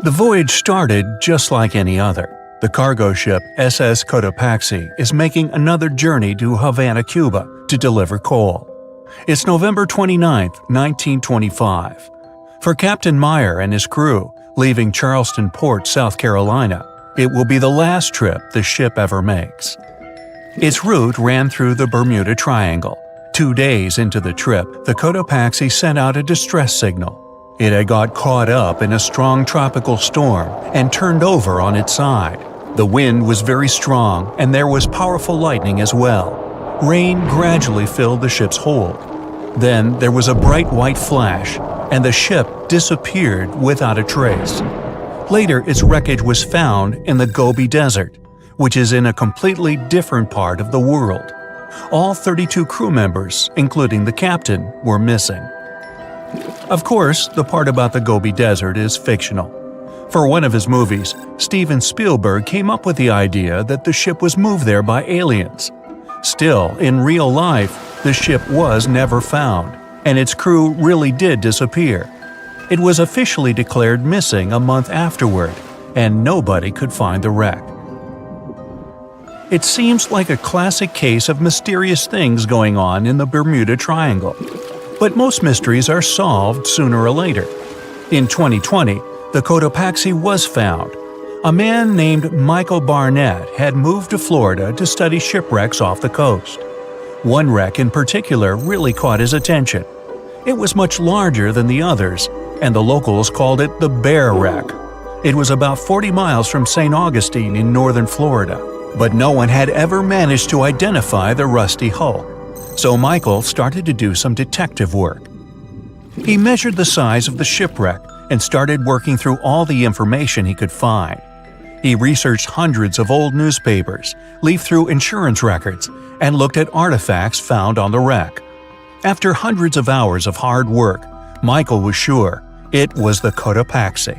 The voyage started just like any other. The cargo ship SS Cotopaxi is making another journey to Havana, Cuba, to deliver coal. It's November 29, 1925. For Captain Meyer and his crew, leaving Charleston Port, South Carolina, it will be the last trip the ship ever makes. Its route ran through the Bermuda Triangle. 2 days into the trip, the Cotopaxi sent out a distress signal. It had got caught up in a strong tropical storm and turned over on its side. The wind was very strong and there was powerful lightning as well. Rain gradually filled the ship's hold. Then there was a bright white flash, and the ship disappeared without a trace. Later, its wreckage was found in the Gobi Desert, which is in a completely different part of the world. All 32 crew members, including the captain, were missing. Of course, the part about the Gobi Desert is fictional. For one of his movies, Steven Spielberg came up with the idea that the ship was moved there by aliens. Still, in real life, the ship was never found, and its crew really did disappear. It was officially declared missing a month afterward, and nobody could find the wreck. It seems like a classic case of mysterious things going on in the Bermuda Triangle. But most mysteries are solved sooner or later. In 2020, the Cotopaxi was found. A man named Michael Barnett had moved to Florida to study shipwrecks off the coast. One wreck in particular really caught his attention. It was much larger than the others, and the locals called it the Bear Wreck. It was about 40 miles from St. Augustine in northern Florida, but no one had ever managed to identify the rusty hull. So Michael started to do some detective work. He measured the size of the shipwreck and started working through all the information he could find. He researched hundreds of old newspapers, leafed through insurance records, and looked at artifacts found on the wreck. After hundreds of hours of hard work, Michael was sure it was the Cotopaxi.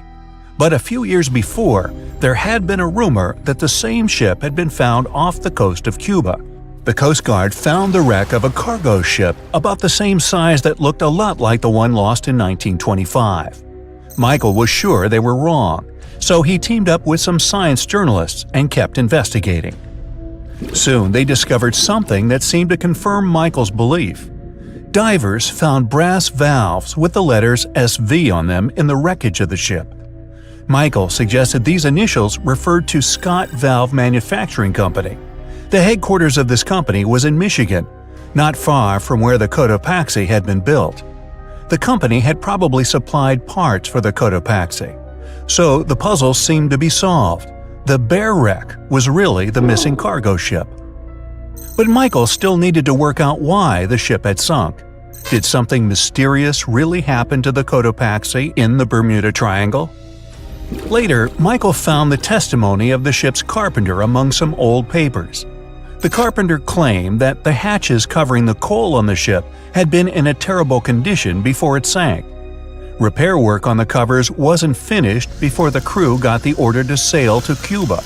But a few years before, there had been a rumor that the same ship had been found off the coast of Cuba. The Coast Guard found the wreck of a cargo ship about the same size that looked a lot like the one lost in 1925. Michael was sure they were wrong, so he teamed up with some science journalists and kept investigating. Soon they discovered something that seemed to confirm Michael's belief. Divers found brass valves with the letters SV on them in the wreckage of the ship. Michael suggested these initials referred to Scott Valve Manufacturing Company. The headquarters of this company was in Michigan, not far from where the Cotopaxi had been built. The company had probably supplied parts for the Cotopaxi. So the puzzle seemed to be solved. The Bear Wreck was really the missing cargo ship. But Michael still needed to work out why the ship had sunk. Did something mysterious really happen to the Cotopaxi in the Bermuda Triangle? Later, Michael found the testimony of the ship's carpenter among some old papers. The carpenter claimed that the hatches covering the coal on the ship had been in a terrible condition before it sank. Repair work on the covers wasn't finished before the crew got the order to sail to Cuba.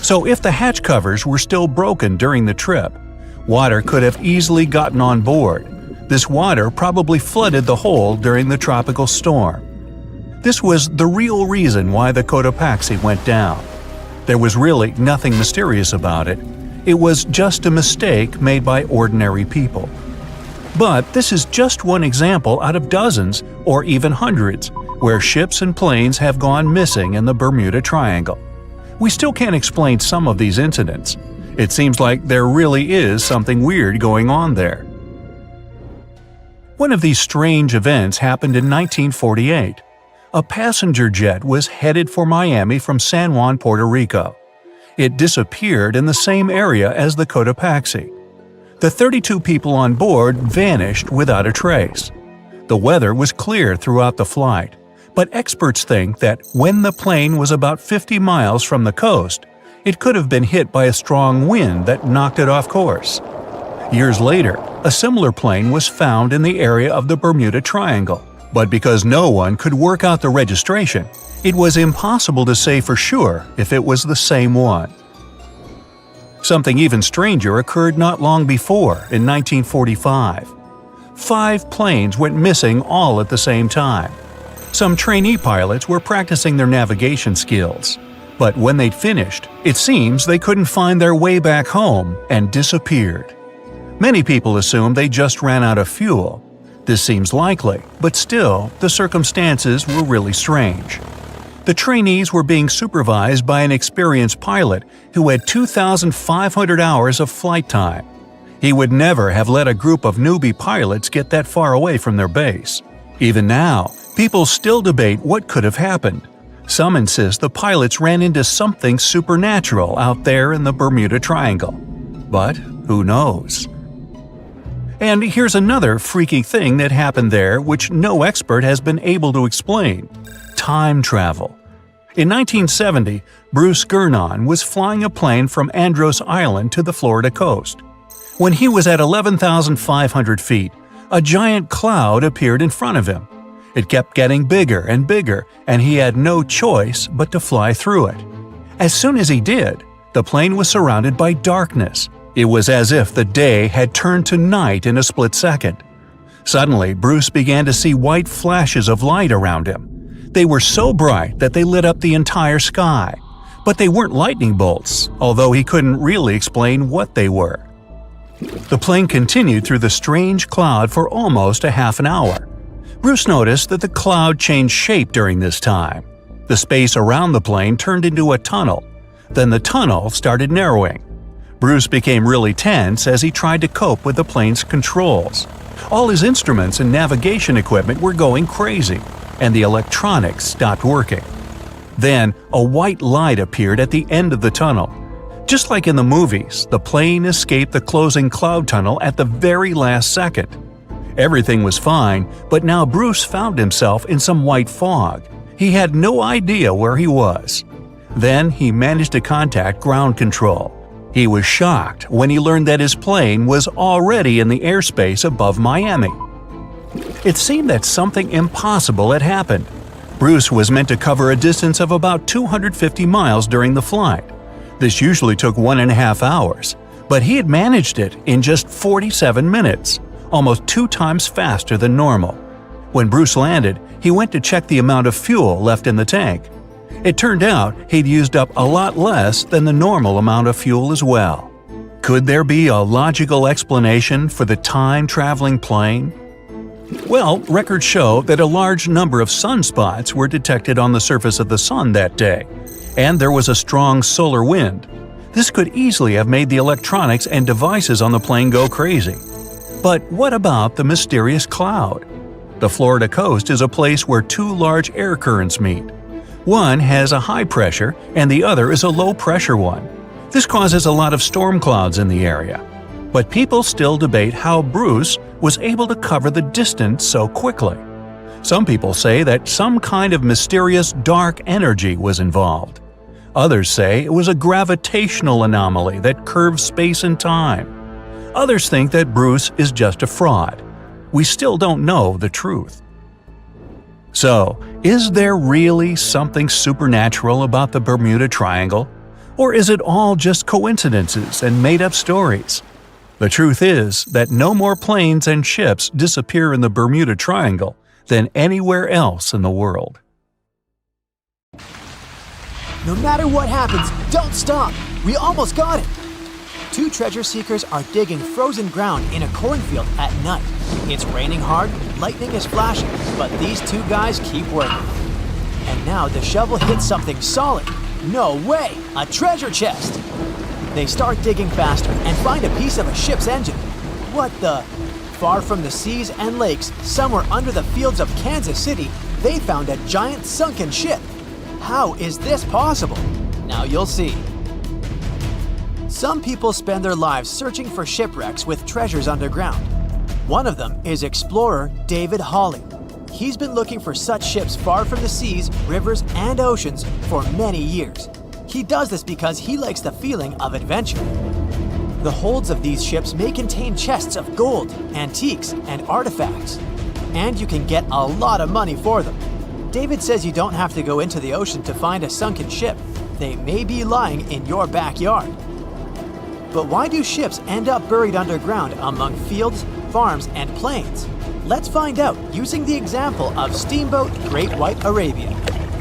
So if the hatch covers were still broken during the trip, water could have easily gotten on board. This water probably flooded the hole during the tropical storm. This was the real reason why the Cotopaxi went down. There was really nothing mysterious about it. It was just a mistake made by ordinary people. But this is just one example out of dozens or even hundreds where ships and planes have gone missing in the Bermuda Triangle. We still can't explain some of these incidents. It seems like there really is something weird going on there. One of these strange events happened in 1948. A passenger jet was headed for Miami from San Juan, Puerto Rico. It disappeared in the same area as the Cotopaxi. The 32 people on board vanished without a trace. The weather was clear throughout the flight, but experts think that when the plane was about 50 miles from the coast, it could have been hit by a strong wind that knocked it off course. Years later, a similar plane was found in the area of the Bermuda Triangle, but because no one could work out the registration, it was impossible to say for sure if it was the same one. Something even stranger occurred not long before, in 1945. 5 planes went missing all at the same time. Some trainee pilots were practicing their navigation skills. But when they'd finished, it seems they couldn't find their way back home and disappeared. Many people assume they just ran out of fuel. This seems likely, but still, the circumstances were really strange. The trainees were being supervised by an experienced pilot who had 2,500 hours of flight time. He would never have let a group of newbie pilots get that far away from their base. Even now, people still debate what could have happened. Some insist the pilots ran into something supernatural out there in the Bermuda Triangle. But who knows? And here's another freaky thing that happened there which no expert has been able to explain: time travel. In 1970, Bruce Gernon was flying a plane from Andros Island to the Florida coast. When he was at 11,500 feet, a giant cloud appeared in front of him. It kept getting bigger and bigger, and he had no choice but to fly through it. As soon as he did, the plane was surrounded by darkness. It was as if the day had turned to night in a split second. Suddenly, Bruce began to see white flashes of light around him. They were so bright that they lit up the entire sky. But they weren't lightning bolts, although he couldn't really explain what they were. The plane continued through the strange cloud for almost a half an hour. Bruce noticed that the cloud changed shape during this time. The space around the plane turned into a tunnel. Then the tunnel started narrowing. Bruce became really tense as he tried to cope with the plane's controls. All his instruments and navigation equipment were going crazy, and the electronics stopped working. Then, a white light appeared at the end of the tunnel. Just like in the movies, the plane escaped the closing cloud tunnel at the very last second. Everything was fine, but now Bruce found himself in some white fog. He had no idea where he was. Then he managed to contact ground control. He was shocked when he learned that his plane was already in the airspace above Miami. It seemed that something impossible had happened. Bruce was meant to cover a distance of about 250 miles during the flight. This usually took 1.5 hours, but he had managed it in just 47 minutes, almost 2 times faster than normal. When Bruce landed, he went to check the amount of fuel left in the tank. It turned out he'd used up a lot less than the normal amount of fuel as well. Could there be a logical explanation for the time-traveling plane? Well, records show that a large number of sunspots were detected on the surface of the sun that day, and there was a strong solar wind. This could easily have made the electronics and devices on the plane go crazy. But what about the mysterious cloud? The Florida coast is a place where 2 large air currents meet. One has a high pressure and the other is a low pressure one. This causes a lot of storm clouds in the area. But people still debate how Bruce was able to cover the distance so quickly. Some people say that some kind of mysterious dark energy was involved. Others say it was a gravitational anomaly that curves space and time. Others think that Bruce is just a fraud. We still don't know the truth. So, is there really something supernatural about the Bermuda Triangle? Or is it all just coincidences and made-up stories? The truth is that no more planes and ships disappear in the Bermuda Triangle than anywhere else in the world. No matter what happens, don't stop! We almost got it! 2 treasure seekers are digging frozen ground in a cornfield at night. It's raining hard, lightning is flashing, but these 2 guys keep working. And now the shovel hits something solid. No way! A treasure chest! They start digging faster and find a piece of a ship's engine. What the? Far from the seas and lakes, somewhere under the fields of Kansas City, they found a giant sunken ship. How is this possible? Now you'll see. Some people spend their lives searching for shipwrecks with treasures underground. One of them is explorer David Hawley. He's been looking for such ships far from the seas, rivers, and oceans for many years. He does this because he likes the feeling of adventure. The holds of these ships may contain chests of gold, antiques, and artifacts. And you can get a lot of money for them. David says you don't have to go into the ocean to find a sunken ship. They may be lying in your backyard. But why do ships end up buried underground among fields, farms, and plains? Let's find out using the example of steamboat Great White Arabia.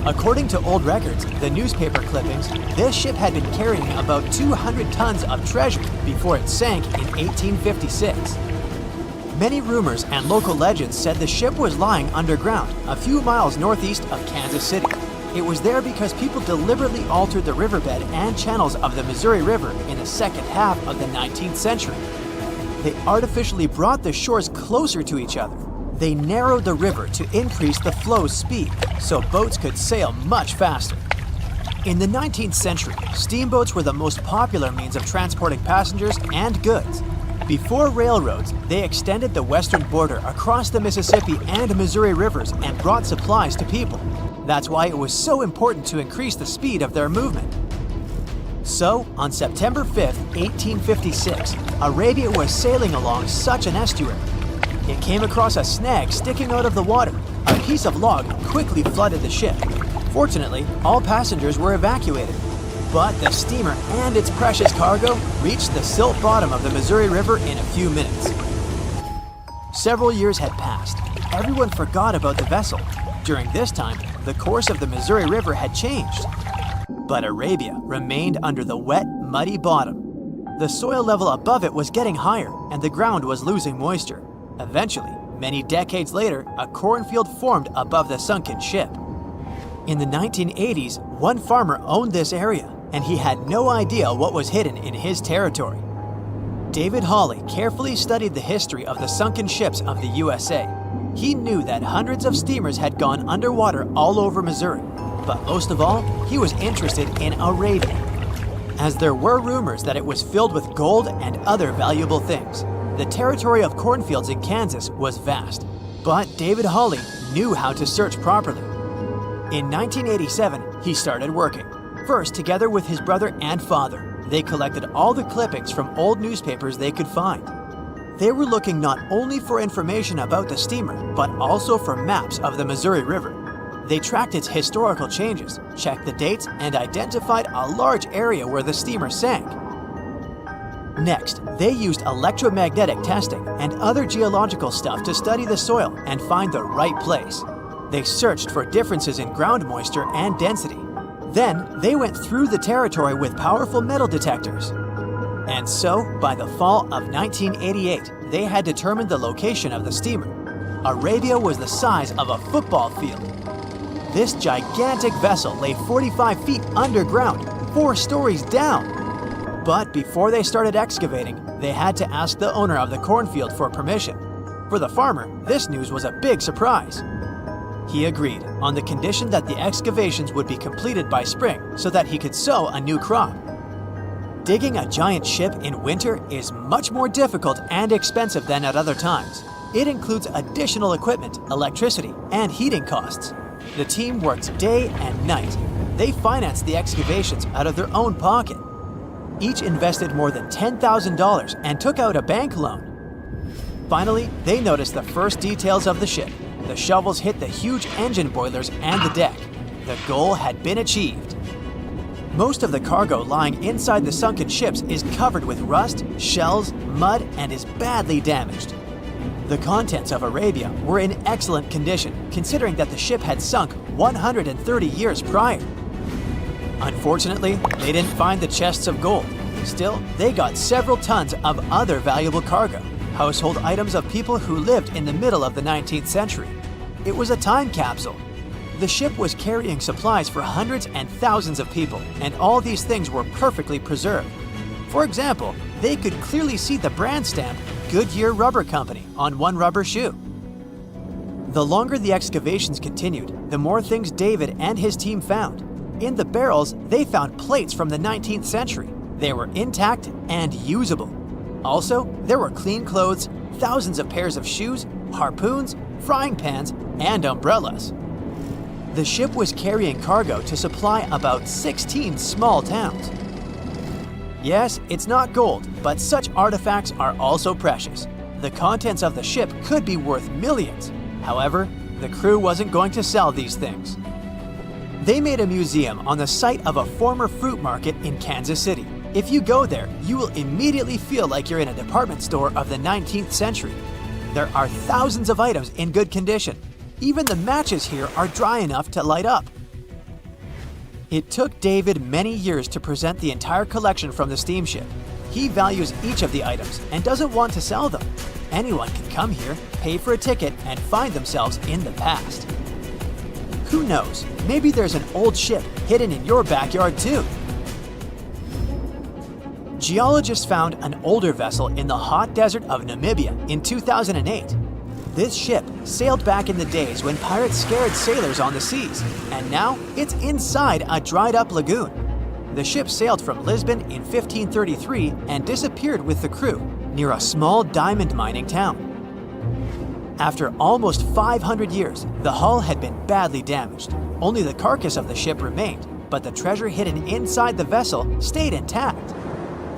According to old records, the newspaper clippings, this ship had been carrying about 200 tons of treasure before it sank in 1856. Many rumors and local legends said the ship was lying underground a few miles northeast of Kansas City. It was there because people deliberately altered the riverbed and channels of the Missouri River in the second half of the 19th century. They artificially brought the shores closer to each other. They narrowed the river to increase the flow's speed so boats could sail much faster. In the 19th century, steamboats were the most popular means of transporting passengers and goods. Before railroads, they extended the western border across the Mississippi and Missouri rivers and brought supplies to people. That's why it was so important to increase the speed of their movement. So, on September 5, 1856, Arabia was sailing along such an estuary. It came across a snag sticking out of the water. A piece of log quickly flooded the ship. Fortunately, all passengers were evacuated. But the steamer and its precious cargo reached the silt bottom of the Missouri River in a few minutes. Several years had passed. Everyone forgot about the vessel. During this time, the course of the Missouri River had changed. But Arabia remained under the wet, muddy bottom. The soil level above it was getting higher, and the ground was losing moisture. Eventually, many decades later, a cornfield formed above the sunken ship. In the 1980s, one farmer owned this area, and he had no idea what was hidden in his territory. David Hawley carefully studied the history of the sunken ships of the USA. He knew that hundreds of steamers had gone underwater all over Missouri, but most of all, he was interested in Arabia, as there were rumors that it was filled with gold and other valuable things. The territory of cornfields in Kansas was vast, but David Hawley knew how to search properly. In 1987, he started working. First, together with his brother and father, they collected all the clippings from old newspapers they could find. They were looking not only for information about the steamer, but also for maps of the Missouri River. They tracked its historical changes, checked the dates, and identified a large area where the steamer sank. Next, they used electromagnetic testing and other geological stuff to study the soil and find the right place. They searched for differences in ground moisture and density. Then, they went through the territory with powerful metal detectors. And so, by the fall of 1988, they had determined the location of the steamer. Arabia was the size of a football field. This gigantic vessel lay 45 feet underground, 4 stories down. But before they started excavating, they had to ask the owner of the cornfield for permission. For the farmer, this news was a big surprise. He agreed, on the condition that the excavations would be completed by spring so that he could sow a new crop. Digging a giant ship in winter is much more difficult and expensive than at other times. It includes additional equipment, electricity, and heating costs. The team worked day and night. They financed the excavations out of their own pocket. Each invested more than $10,000 and took out a bank loan. Finally, they noticed the first details of the ship. The shovels hit the huge engine boilers and the deck. The goal had been achieved. Most of the cargo lying inside the sunken ships is covered with rust, shells, mud, and is badly damaged. The contents of Arabia were in excellent condition, considering that the ship had sunk 130 years prior. Unfortunately, they didn't find the chests of gold. Still, they got several tons of other valuable cargo, household items of people who lived in the middle of the 19th century. It was a time capsule. The ship was carrying supplies for hundreds and thousands of people, and all these things were perfectly preserved. For example, they could clearly see the brand stamp Goodyear Rubber Company on one rubber shoe. The longer the excavations continued, the more things David and his team found. In the barrels, they found plates from the 19th century. They were intact and usable. Also, there were clean clothes, thousands of pairs of shoes, harpoons, frying pans, and umbrellas. The ship was carrying cargo to supply about 16 small towns. Yes, it's not gold, but such artifacts are also precious. The contents of the ship could be worth millions. However, the crew wasn't going to sell these things. They made a museum on the site of a former fruit market in Kansas City. If you go there, you will immediately feel like you're in a department store of the 19th century. There are thousands of items in good condition. Even the matches here are dry enough to light up. It took David many years to present the entire collection from the steamship. He values each of the items and doesn't want to sell them. Anyone can come here, pay for a ticket, and find themselves in the past. Who knows, maybe there's an old ship hidden in your backyard too. Geologists found an older vessel in the hot desert of Namibia in 2008. This ship sailed back in the days when pirates scared sailors on the seas, and now it's inside a dried-up lagoon. The ship sailed from Lisbon in 1533 and disappeared with the crew near a small diamond mining town. After almost 500 years, the hull had been badly damaged. Only the carcass of the ship remained, but the treasure hidden inside the vessel stayed intact.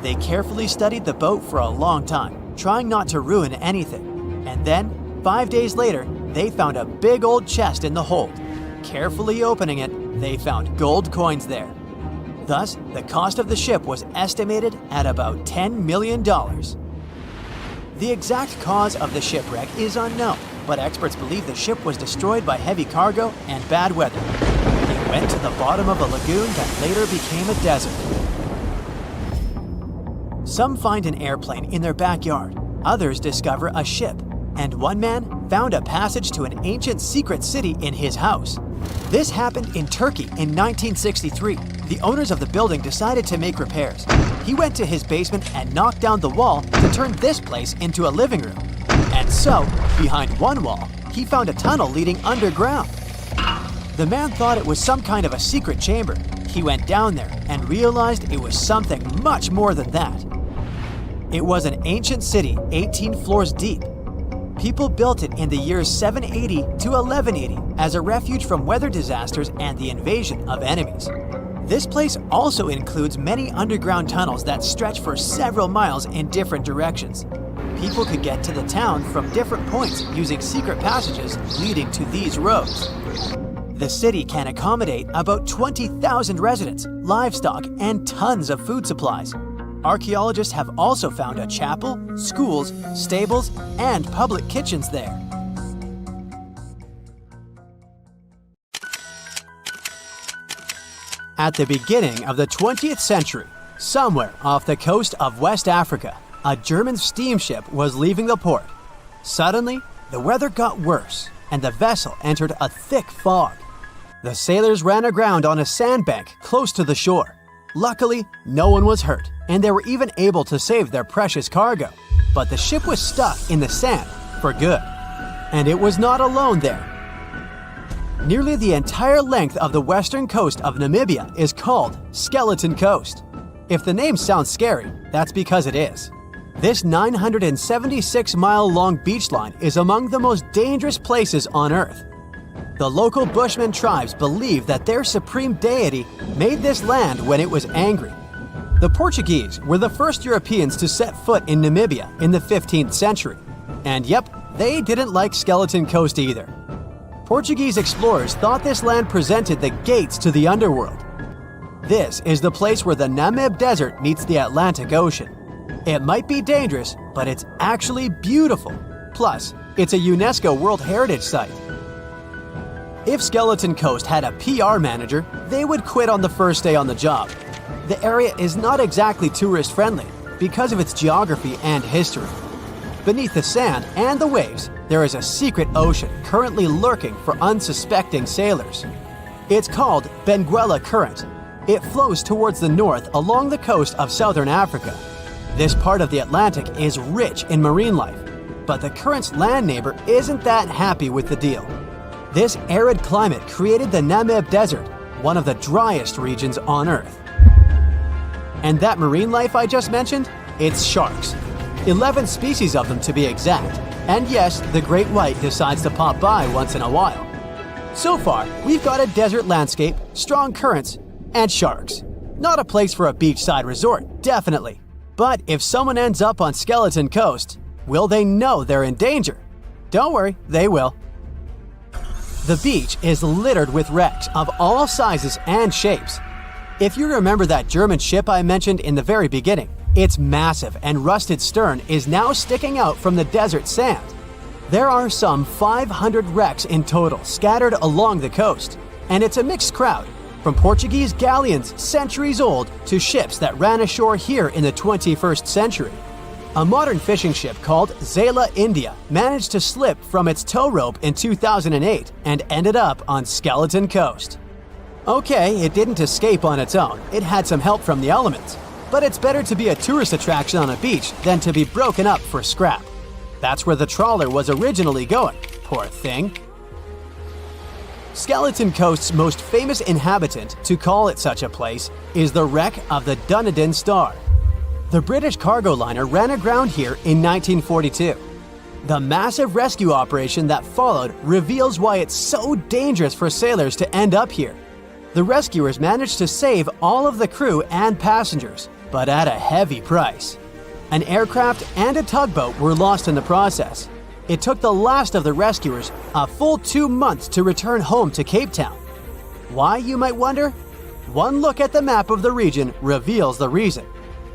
They carefully studied the boat for a long time, trying not to ruin anything. And then, 5 days later, they found a big old chest in the hold. Carefully opening it, they found gold coins there. Thus, the cost of the ship was estimated at about $10 million. The exact cause of the shipwreck is unknown, but experts believe the ship was destroyed by heavy cargo and bad weather. It went to the bottom of a lagoon that later became a desert. Some find an airplane in their backyard, others discover a ship, and one man found a passage to an ancient secret city in his house. This happened in Turkey in 1963. The owners of the building decided to make repairs. He went to his basement and knocked down the wall to turn this place into a living room. And so, behind one wall, he found a tunnel leading underground. The man thought it was some kind of a secret chamber. He went down there and realized it was something much more than that. It was an ancient city 18 floors deep. People built it in the years 780 to 1180 as a refuge from weather disasters and the invasion of enemies. This place also includes many underground tunnels that stretch for several miles in different directions. People could get to the town from different points using secret passages leading to these roads. The city can accommodate about 20,000 residents, livestock, and tons of food supplies. Archaeologists have also found a chapel, schools, stables, and public kitchens there. At the beginning of the 20th century, somewhere off the coast of West Africa, a German steamship was leaving the port. Suddenly, the weather got worse, and the vessel entered a thick fog. The sailors ran aground on a sandbank close to the shore. Luckily, no one was hurt, and they were even able to save their precious cargo. But the ship was stuck in the sand for good. And it was not alone there. Nearly the entire length of the western coast of Namibia is called Skeleton Coast. If the name sounds scary, that's because it is. This 976-mile-long beach line is among the most dangerous places on Earth. The local Bushman tribes believe that their supreme deity made this land when it was angry. The Portuguese were the first Europeans to set foot in Namibia in the 15th century. And yep, they didn't like Skeleton Coast either. Portuguese explorers thought this land presented the gates to the underworld. This is the place where the Namib Desert meets the Atlantic Ocean. It might be dangerous, but it's actually beautiful. Plus, it's a UNESCO World Heritage Site. If Skeleton Coast had a PR manager, they would quit on the first day on the job. The area is not exactly tourist-friendly because of its geography and history. Beneath the sand and the waves, there is a secret ocean currently lurking for unsuspecting sailors. It's called Benguela Current. It flows towards the north along the coast of southern Africa. This part of the Atlantic is rich in marine life, but the current's land neighbor isn't that happy with the deal. This arid climate created the Namib Desert, one of the driest regions on Earth. And that marine life I just mentioned? It's sharks. 11 species of them to be exact. And yes, the great white decides to pop by once in a while. So far, we've got a desert landscape, strong currents, and sharks. Not a place for a beachside resort, definitely. But if someone ends up on Skeleton Coast, will they know they're in danger? Don't worry, they will. The beach is littered with wrecks of all sizes and shapes. If you remember that German ship I mentioned in the very beginning, its massive and rusted stern is now sticking out from the desert sand. There are some 500 wrecks in total scattered along the coast, and it's a mixed crowd, from Portuguese galleons centuries old to ships that ran ashore here in the 21st century. A modern fishing ship called Zela India managed to slip from its tow rope in 2008 and ended up on Skeleton Coast. Okay, it didn't escape on its own, it had some help from the elements, but it's better to be a tourist attraction on a beach than to be broken up for scrap. That's where the trawler was originally going, poor thing. Skeleton Coast's most famous inhabitant, to call it such a place, is the wreck of the Dunedin Star. The British cargo liner ran aground here in 1942. The massive rescue operation that followed reveals why it's so dangerous for sailors to end up here. The rescuers managed to save all of the crew and passengers, but at a heavy price. An aircraft and a tugboat were lost in the process. It took the last of the rescuers a full 2 months to return home to Cape Town. Why, you might wonder? One look at the map of the region reveals the reason.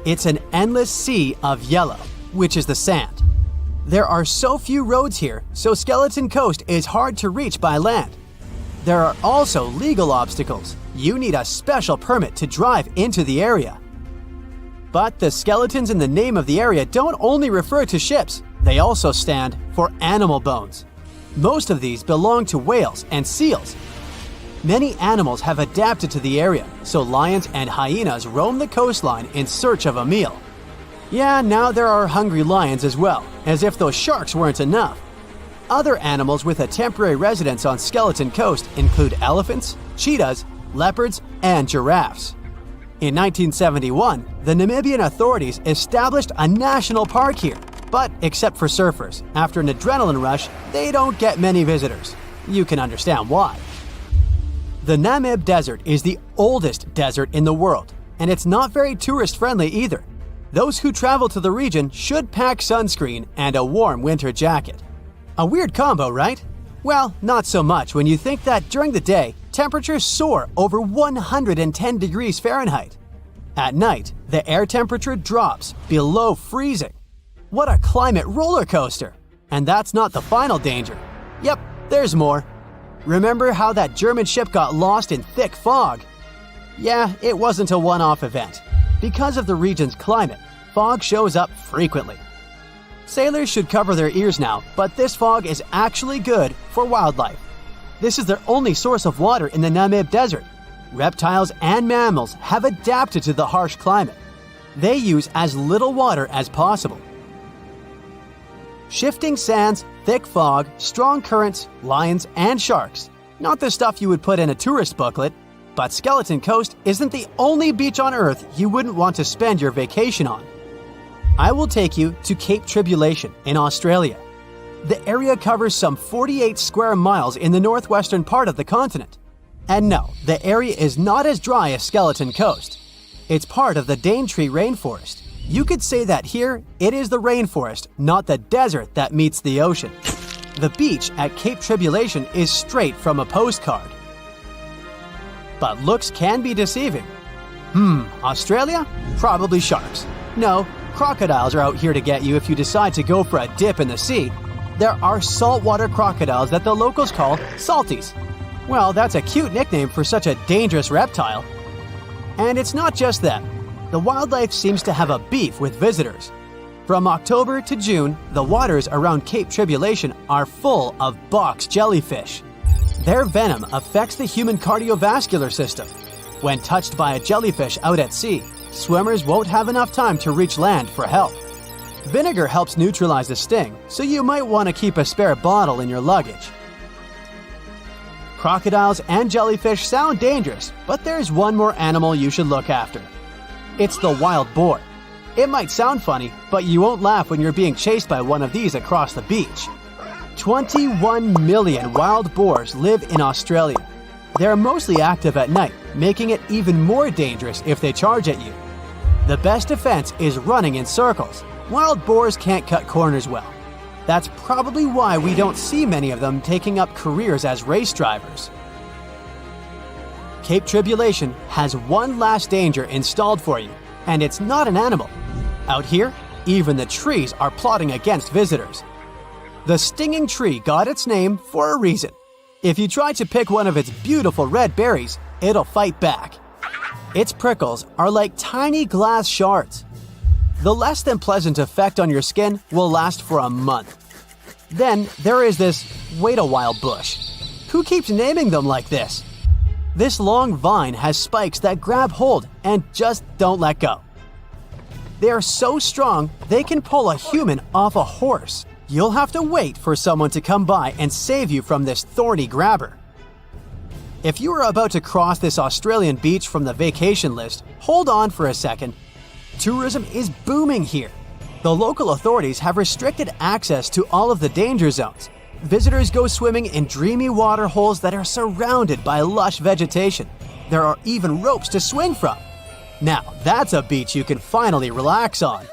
It's an endless sea of yellow, which is the sand. There are so few roads here, so Skeleton Coast is hard to reach by land. There are also legal obstacles. You need a special permit to drive into the area. But the skeletons in the name of the area don't only refer to ships, they also stand for animal bones. Most of these belong to whales and seals. Many animals have adapted to the area, so lions and hyenas roam the coastline in search of a meal. Yeah, now there are hungry lions as well, as if those sharks weren't enough. Other animals with a temporary residence on Skeleton Coast include elephants, cheetahs, leopards, and giraffes. In 1971, the Namibian authorities established a national park here, but except for surfers, after an adrenaline rush, they don't get many visitors. You can understand why. The Namib Desert is the oldest desert in the world, and it's not very tourist-friendly either. Those who travel to the region should pack sunscreen and a warm winter jacket. A weird combo, right? Well, not so much when you think that during the day, temperatures soar over 110 degrees Fahrenheit. At night, the air temperature drops below freezing. What a climate roller coaster! And that's not the final danger. Yep, there's more. Remember how that German ship got lost in thick fog? Yeah, it wasn't a one-off event. Because of the region's climate, fog shows up frequently. Sailors should cover their ears now, but this fog is actually good for wildlife. This is their only source of water in the Namib Desert. Reptiles and mammals have adapted to the harsh climate. They use as little water as possible. Shifting sands, thick fog, strong currents, lions, and sharks. Not the stuff you would put in a tourist booklet, but Skeleton Coast isn't the only beach on Earth you wouldn't want to spend your vacation on. I will take you to Cape Tribulation in Australia. The area covers some 48 square miles in the northwestern part of the continent. And no, the area is not as dry as Skeleton Coast. It's part of the Daintree rainforest. You could say that here, it is the rainforest, not the desert that meets the ocean. The beach at Cape Tribulation is straight from a postcard. But looks can be deceiving. Australia? Probably sharks. No, crocodiles are out here to get you if you decide to go for a dip in the sea. There are saltwater crocodiles that the locals call salties. Well, that's a cute nickname for such a dangerous reptile. And it's not just that. The wildlife seems to have a beef with visitors. From October to June, the waters around Cape Tribulation are full of box jellyfish. Their venom affects the human cardiovascular system. When touched by a jellyfish out at sea, swimmers won't have enough time to reach land for help. Vinegar helps neutralize the sting, so you might want to keep a spare bottle in your luggage. Crocodiles and jellyfish sound dangerous, but there's one more animal you should look after. It's the wild boar. It might sound funny, but you won't laugh when you're being chased by one of these across the beach. 21 million wild boars live in Australia. They're mostly active at night, making it even more dangerous if they charge at you. The best defense is running in circles. Wild boars can't cut corners well. That's probably why we don't see many of them taking up careers as race drivers. Cape Tribulation has one last danger installed for you, and it's not an animal. Out here, even the trees are plotting against visitors. The stinging tree got its name for a reason. If you try to pick one of its beautiful red berries, it'll fight back. Its prickles are like tiny glass shards. The less than pleasant effect on your skin will last for a month. Then there is this wait a while bush. Who keeps naming them like this? This long vine has spikes that grab hold and just don't let go. They are so strong they can pull a human off a horse. You'll have to wait for someone to come by and save you from this thorny grabber. If you are about to cross this Australian beach from the vacation list, hold on for a second. Tourism is booming here. The local authorities have restricted access to all of the danger zones. Visitors go swimming in dreamy water holes that are surrounded by lush vegetation. There are even ropes to swing from. Now, that's a beach you can finally relax on.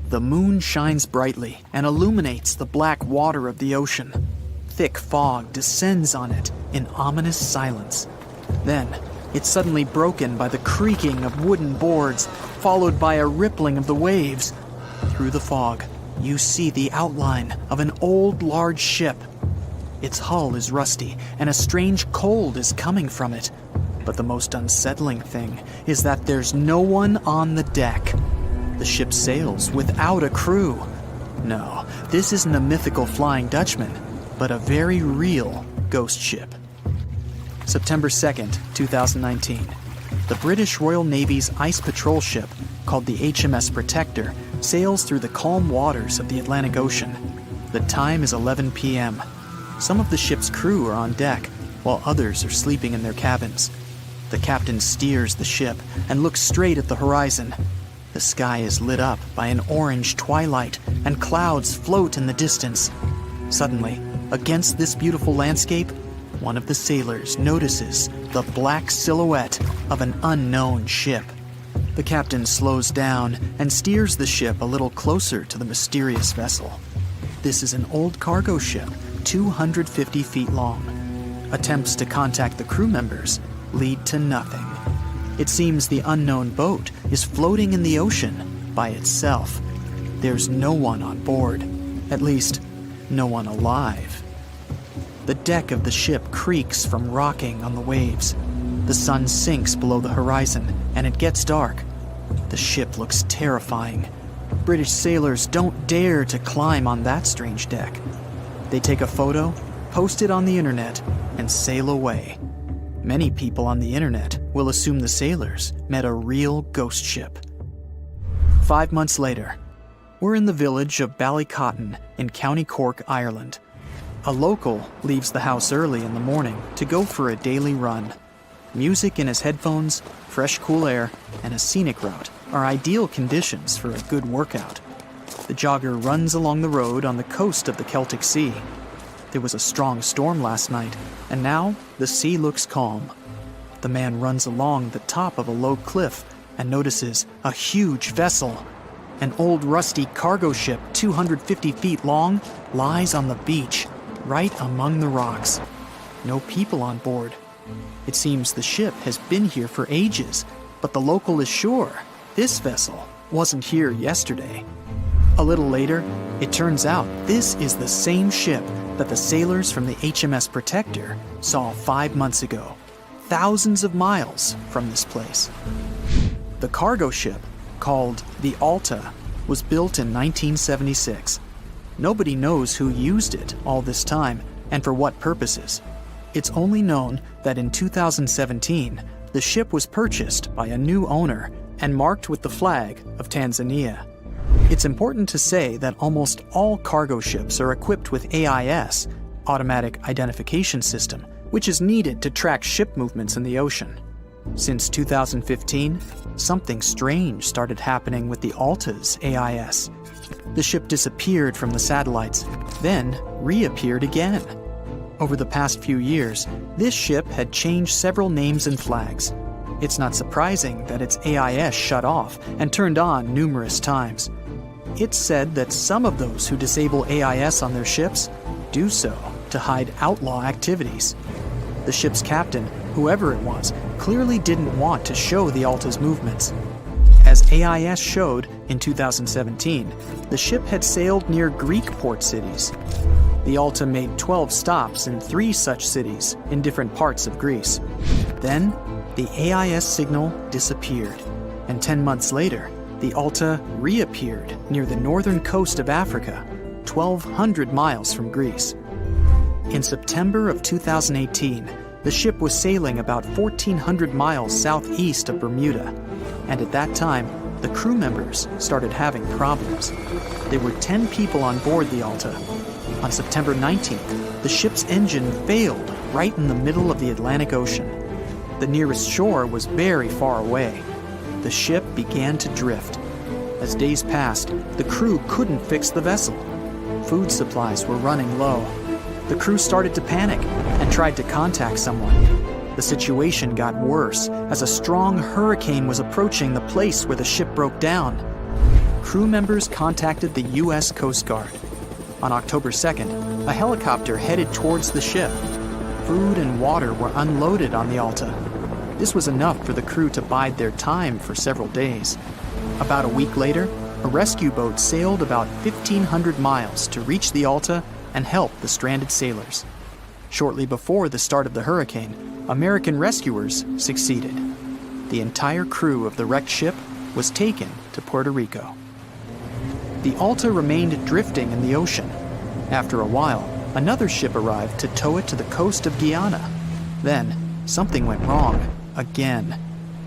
The moon shines brightly and illuminates the black water of the ocean. Thick fog descends on it in ominous silence. Then, it's suddenly broken by the creaking of wooden boards, followed by a rippling of the waves. Through the fog, you see the outline of an old, large ship. Its hull is rusty, and a strange cold is coming from it. But the most unsettling thing is that there's no one on the deck. The ship sails without a crew. No, this isn't a mythical Flying Dutchman, but a very real ghost ship. September 2nd, 2019. The British Royal Navy's ice patrol ship, called the HMS Protector, sails through the calm waters of the Atlantic Ocean. The time is 11 p.m. Some of the ship's crew are on deck, while others are sleeping in their cabins. The captain steers the ship and looks straight at the horizon. The sky is lit up by an orange twilight, and clouds float in the distance. Suddenly, against this beautiful landscape, one of the sailors notices the black silhouette of an unknown ship. The captain slows down and steers the ship a little closer to the mysterious vessel. This is an old cargo ship, 250 feet long. Attempts to contact the crew members lead to nothing. It seems the unknown boat is floating in the ocean by itself. There's no one on board, at least, no one alive. The deck of the ship creaks from rocking on the waves. The sun sinks below the horizon, and it gets dark. The ship looks terrifying. British sailors don't dare to climb on that strange deck. They take a photo, post it on the internet, and sail away. Many people on the internet will assume the sailors met a real ghost ship. 5 months later, we're in the village of Ballycotton in County Cork, Ireland. A local leaves the house early in the morning to go for a daily run. Music in his headphones, fresh cool air, and a scenic route are ideal conditions for a good workout. The jogger runs along the road on the coast of the Celtic Sea. There was a strong storm last night, and now the sea looks calm. The man runs along the top of a low cliff and notices a huge vessel. An old rusty cargo ship 250 feet long lies on the beach, right among the rocks. No people on board. It seems the ship has been here for ages, but the local is sure this vessel wasn't here yesterday. A little later, it turns out this is the same ship that the sailors from the HMS Protector saw 5 months ago, thousands of miles from this place. The cargo ship, called the Alta, was built in 1976. Nobody knows who used it all this time and for what purposes. It's only known that in 2017, the ship was purchased by a new owner and marked with the flag of Tanzania. It's important to say that almost all cargo ships are equipped with AIS, Automatic Identification System, which is needed to track ship movements in the ocean. Since 2015, something strange started happening with the Alta's AIS. The ship disappeared from the satellites, then reappeared again. Over the past few years, this ship had changed several names and flags. It's not surprising that its AIS shut off and turned on numerous times. It's said that some of those who disable AIS on their ships do so to hide outlaw activities. The ship's captain, whoever it was, clearly didn't want to show the Alta's movements. As AIS showed in 2017, the ship had sailed near Greek port cities. The Alta made 12 stops in 3 such cities in different parts of Greece. Then, the AIS signal disappeared, and 10 months later, the Alta reappeared near the northern coast of Africa, 1,200 miles from Greece. In September of 2018, the ship was sailing about 1,400 miles southeast of Bermuda, and at that time, the crew members started having problems. There were 10 people on board the Alta. On September 19th, the ship's engine failed right in the middle of the Atlantic Ocean. The nearest shore was very far away. The ship began to drift. As days passed, the crew couldn't fix the vessel. Food supplies were running low. The crew started to panic and tried to contact someone. The situation got worse as a strong hurricane was approaching the place where the ship broke down. Crew members contacted the U.S. Coast Guard. On October 2nd, a helicopter headed towards the ship. Food and water were unloaded on the Alta. This was enough for the crew to bide their time for several days. About a week later, a rescue boat sailed about 1,500 miles to reach the Alta and help the stranded sailors. Shortly before the start of the hurricane, American rescuers succeeded. The entire crew of the wrecked ship was taken to Puerto Rico. The Alta remained drifting in the ocean. After a while, another ship arrived to tow it to the coast of Guyana. Then, something went wrong again.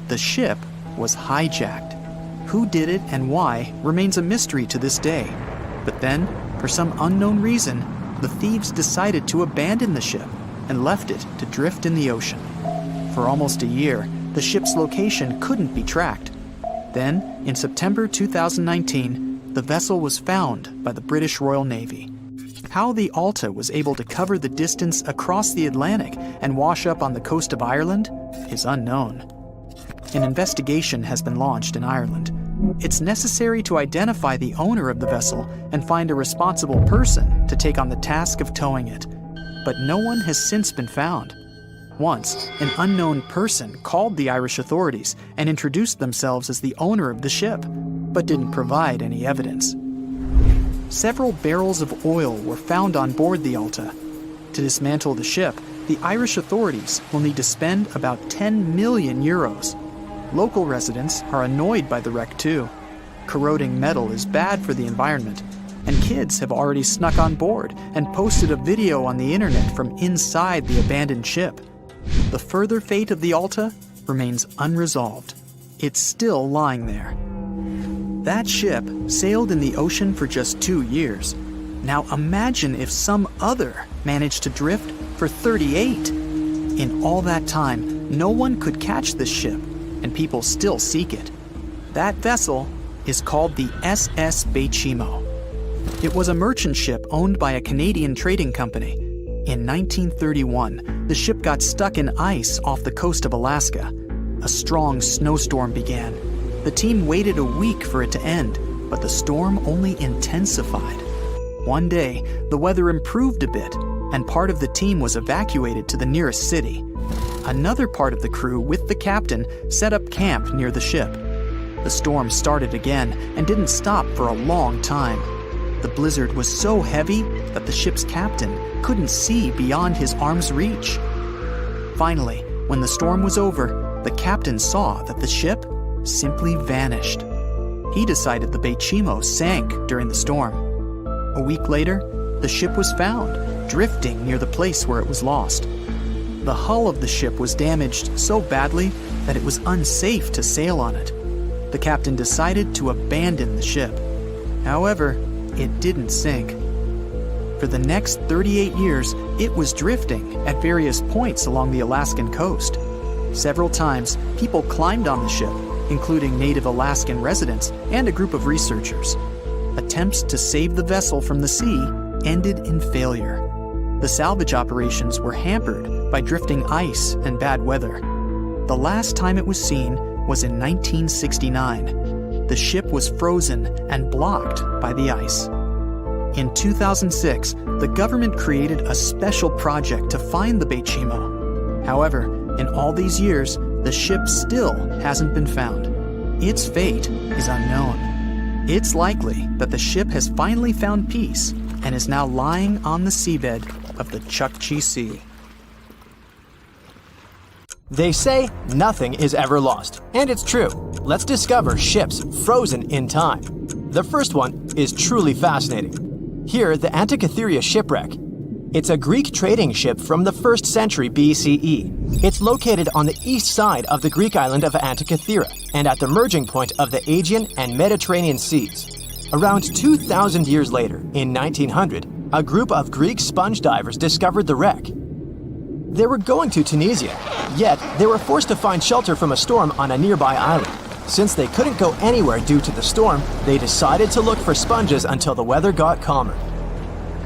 The ship was hijacked. Who did it and why remains a mystery to this day. But then, for some unknown reason, the thieves decided to abandon the ship and left it to drift in the ocean. For almost a year, the ship's location couldn't be tracked. Then, in September 2019, the vessel was found by the British Royal Navy. How the Alta was able to cover the distance across the Atlantic and wash up on the coast of Ireland is unknown. An investigation has been launched in Ireland. It's necessary to identify the owner of the vessel and find a responsible person to take on the task of towing it. But no one has since been found. Once, an unknown person called the Irish authorities and introduced themselves as the owner of the ship, but didn't provide any evidence. Several barrels of oil were found on board the Alta. To dismantle the ship, the Irish authorities will need to spend about 10 million euros. Local residents are annoyed by the wreck too. Corroding metal is bad for the environment, and kids have already snuck on board and posted a video on the internet from inside the abandoned ship. The further fate of the Alta remains unresolved. It's still lying there. That ship sailed in the ocean for just 2 years. Now imagine if some other managed to drift for 38. In all that time, no one could catch this ship, and people still seek it. That vessel is called the SS Baychimo. It was a merchant ship owned by a Canadian trading company. In 1931, the ship got stuck in ice off the coast of Alaska. A strong snowstorm began. The team waited a week for it to end, but the storm only intensified. One day, the weather improved a bit, and part of the team was evacuated to the nearest city. Another part of the crew, with the captain, set up camp near the ship. The storm started again and didn't stop for a long time. The blizzard was so heavy that the ship's captain couldn't see beyond his arm's reach. Finally, when the storm was over, the captain saw that the ship simply vanished. He decided the Baychimo sank during the storm. A week later, the ship was found, drifting near the place where it was lost. The hull of the ship was damaged so badly that it was unsafe to sail on it. The captain decided to abandon the ship. However, it didn't sink. For the next 38 years, it was drifting at various points along the Alaskan coast. Several times, people climbed on the ship, including native Alaskan residents and a group of researchers. Attempts to save the vessel from the sea ended in failure. The salvage operations were hampered by drifting ice and bad weather. The last time it was seen was in 1969. The ship was frozen and blocked by the ice. In 2006, the government created a special project to find the Baychimo. However, in all these years, the ship still hasn't been found. its fate is unknown. It's likely that the ship has finally found peace and is now lying on the seabed of the Chukchi Sea. They say nothing is ever lost, and it's true. Let's discover ships frozen in time. The first one is truly fascinating. Here, the Antikythera shipwreck. It's a Greek trading ship from the 1st century BCE. It's located on the east side of the Greek island of Antikythera and at the merging point of the Aegean and Mediterranean seas. Around 2,000 years later, in 1900, a group of Greek sponge divers discovered the wreck. They were going to Tunisia, yet they were forced to find shelter from a storm on a nearby island. Since they couldn't go anywhere due to the storm, they decided to look for sponges until the weather got calmer.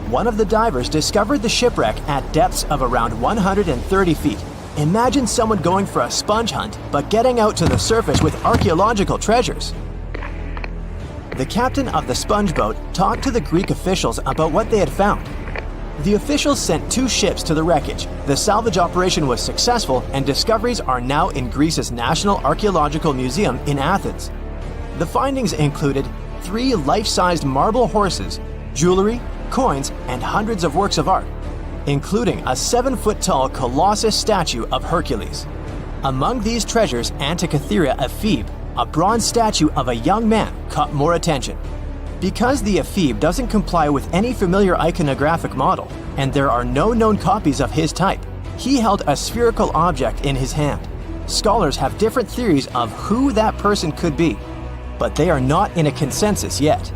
One of the divers discovered the shipwreck at depths of around 130 feet. Imagine someone going for a sponge hunt, but getting out to the surface with archaeological treasures. The captain of the sponge boat talked to the Greek officials about what they had found. The officials sent 2 ships to the wreckage. The salvage operation was successful, and discoveries are now in Greece's National Archaeological Museum in Athens. The findings included 3 life-sized marble horses, jewelry, coins, and hundreds of works of art, including a 7-foot-tall colossus statue of Hercules. Among these treasures, Antikythera ephebe, a bronze statue of a young man, caught more attention. Because the ephebe doesn't comply with any familiar iconographic model, and there are no known copies of his type, he held a spherical object in his hand. Scholars have different theories of who that person could be, but they are not in a consensus yet.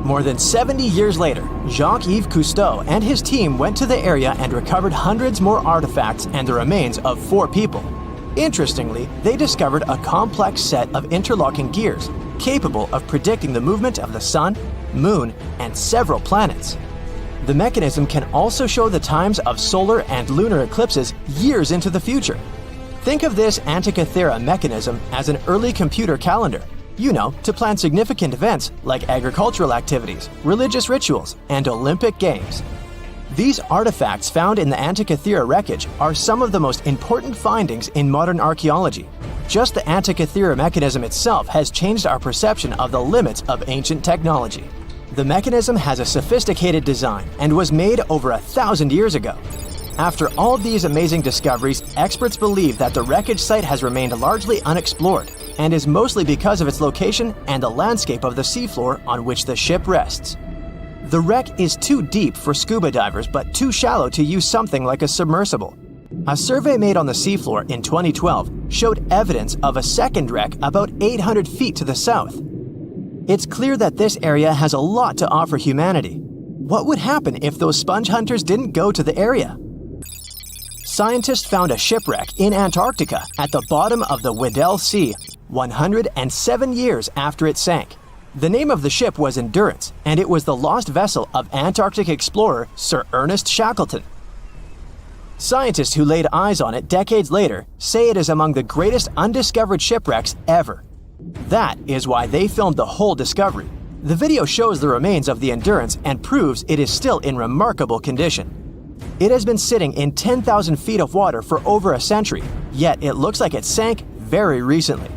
More than 70 years later, Jacques-Yves Cousteau and his team went to the area and recovered hundreds more artifacts and the remains of 4 people. Interestingly, they discovered a complex set of interlocking gears, capable of predicting the movement of the sun, moon, and several planets. The mechanism can also show the times of solar and lunar eclipses years into the future. Think of this Antikythera mechanism as an early computer calendar. You know, to plan significant events like agricultural activities, religious rituals, and Olympic Games. These artifacts found in the Antikythera wreckage are some of the most important findings in modern archaeology. Just the Antikythera mechanism itself has changed our perception of the limits of ancient technology. The mechanism has a sophisticated design and was made over 1,000 years ago. After all these amazing discoveries, experts believe that the wreckage site has remained largely unexplored, and is mostly because of its location and the landscape of the seafloor on which the ship rests. The wreck is too deep for scuba divers but too shallow to use something like a submersible. A survey made on the seafloor in 2012 showed evidence of a second wreck about 800 feet to the south. It's clear that this area has a lot to offer humanity. What would happen if those sponge hunters didn't go to the area? Scientists found a shipwreck in Antarctica at the bottom of the Weddell Sea 107 years after it sank. The name of the ship was Endurance, and it was the lost vessel of Antarctic explorer Sir Ernest Shackleton. Scientists who laid eyes on it decades later say it is among the greatest undiscovered shipwrecks ever. That is why they filmed the whole discovery. The video shows the remains of the Endurance and proves it is still in remarkable condition. It has been sitting in 10,000 feet of water for over a century, yet it looks like it sank very recently.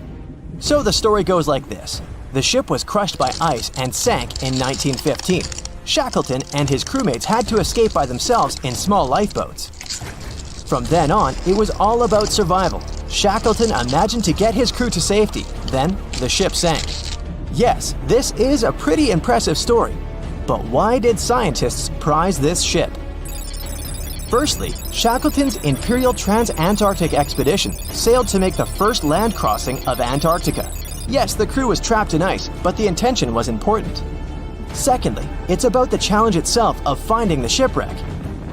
So the story goes like this. The ship was crushed by ice and sank in 1915. Shackleton and his crewmates had to escape by themselves in small lifeboats. From then on, it was all about survival. Shackleton imagined to get his crew to safety. Then, the ship sank. Yes, this is a pretty impressive story. But why did scientists prize this ship? Firstly, Shackleton's Imperial Trans-Antarctic Expedition sailed to make the first land crossing of Antarctica. Yes, the crew was trapped in ice, but the intention was important. Secondly, it's about the challenge itself of finding the shipwreck.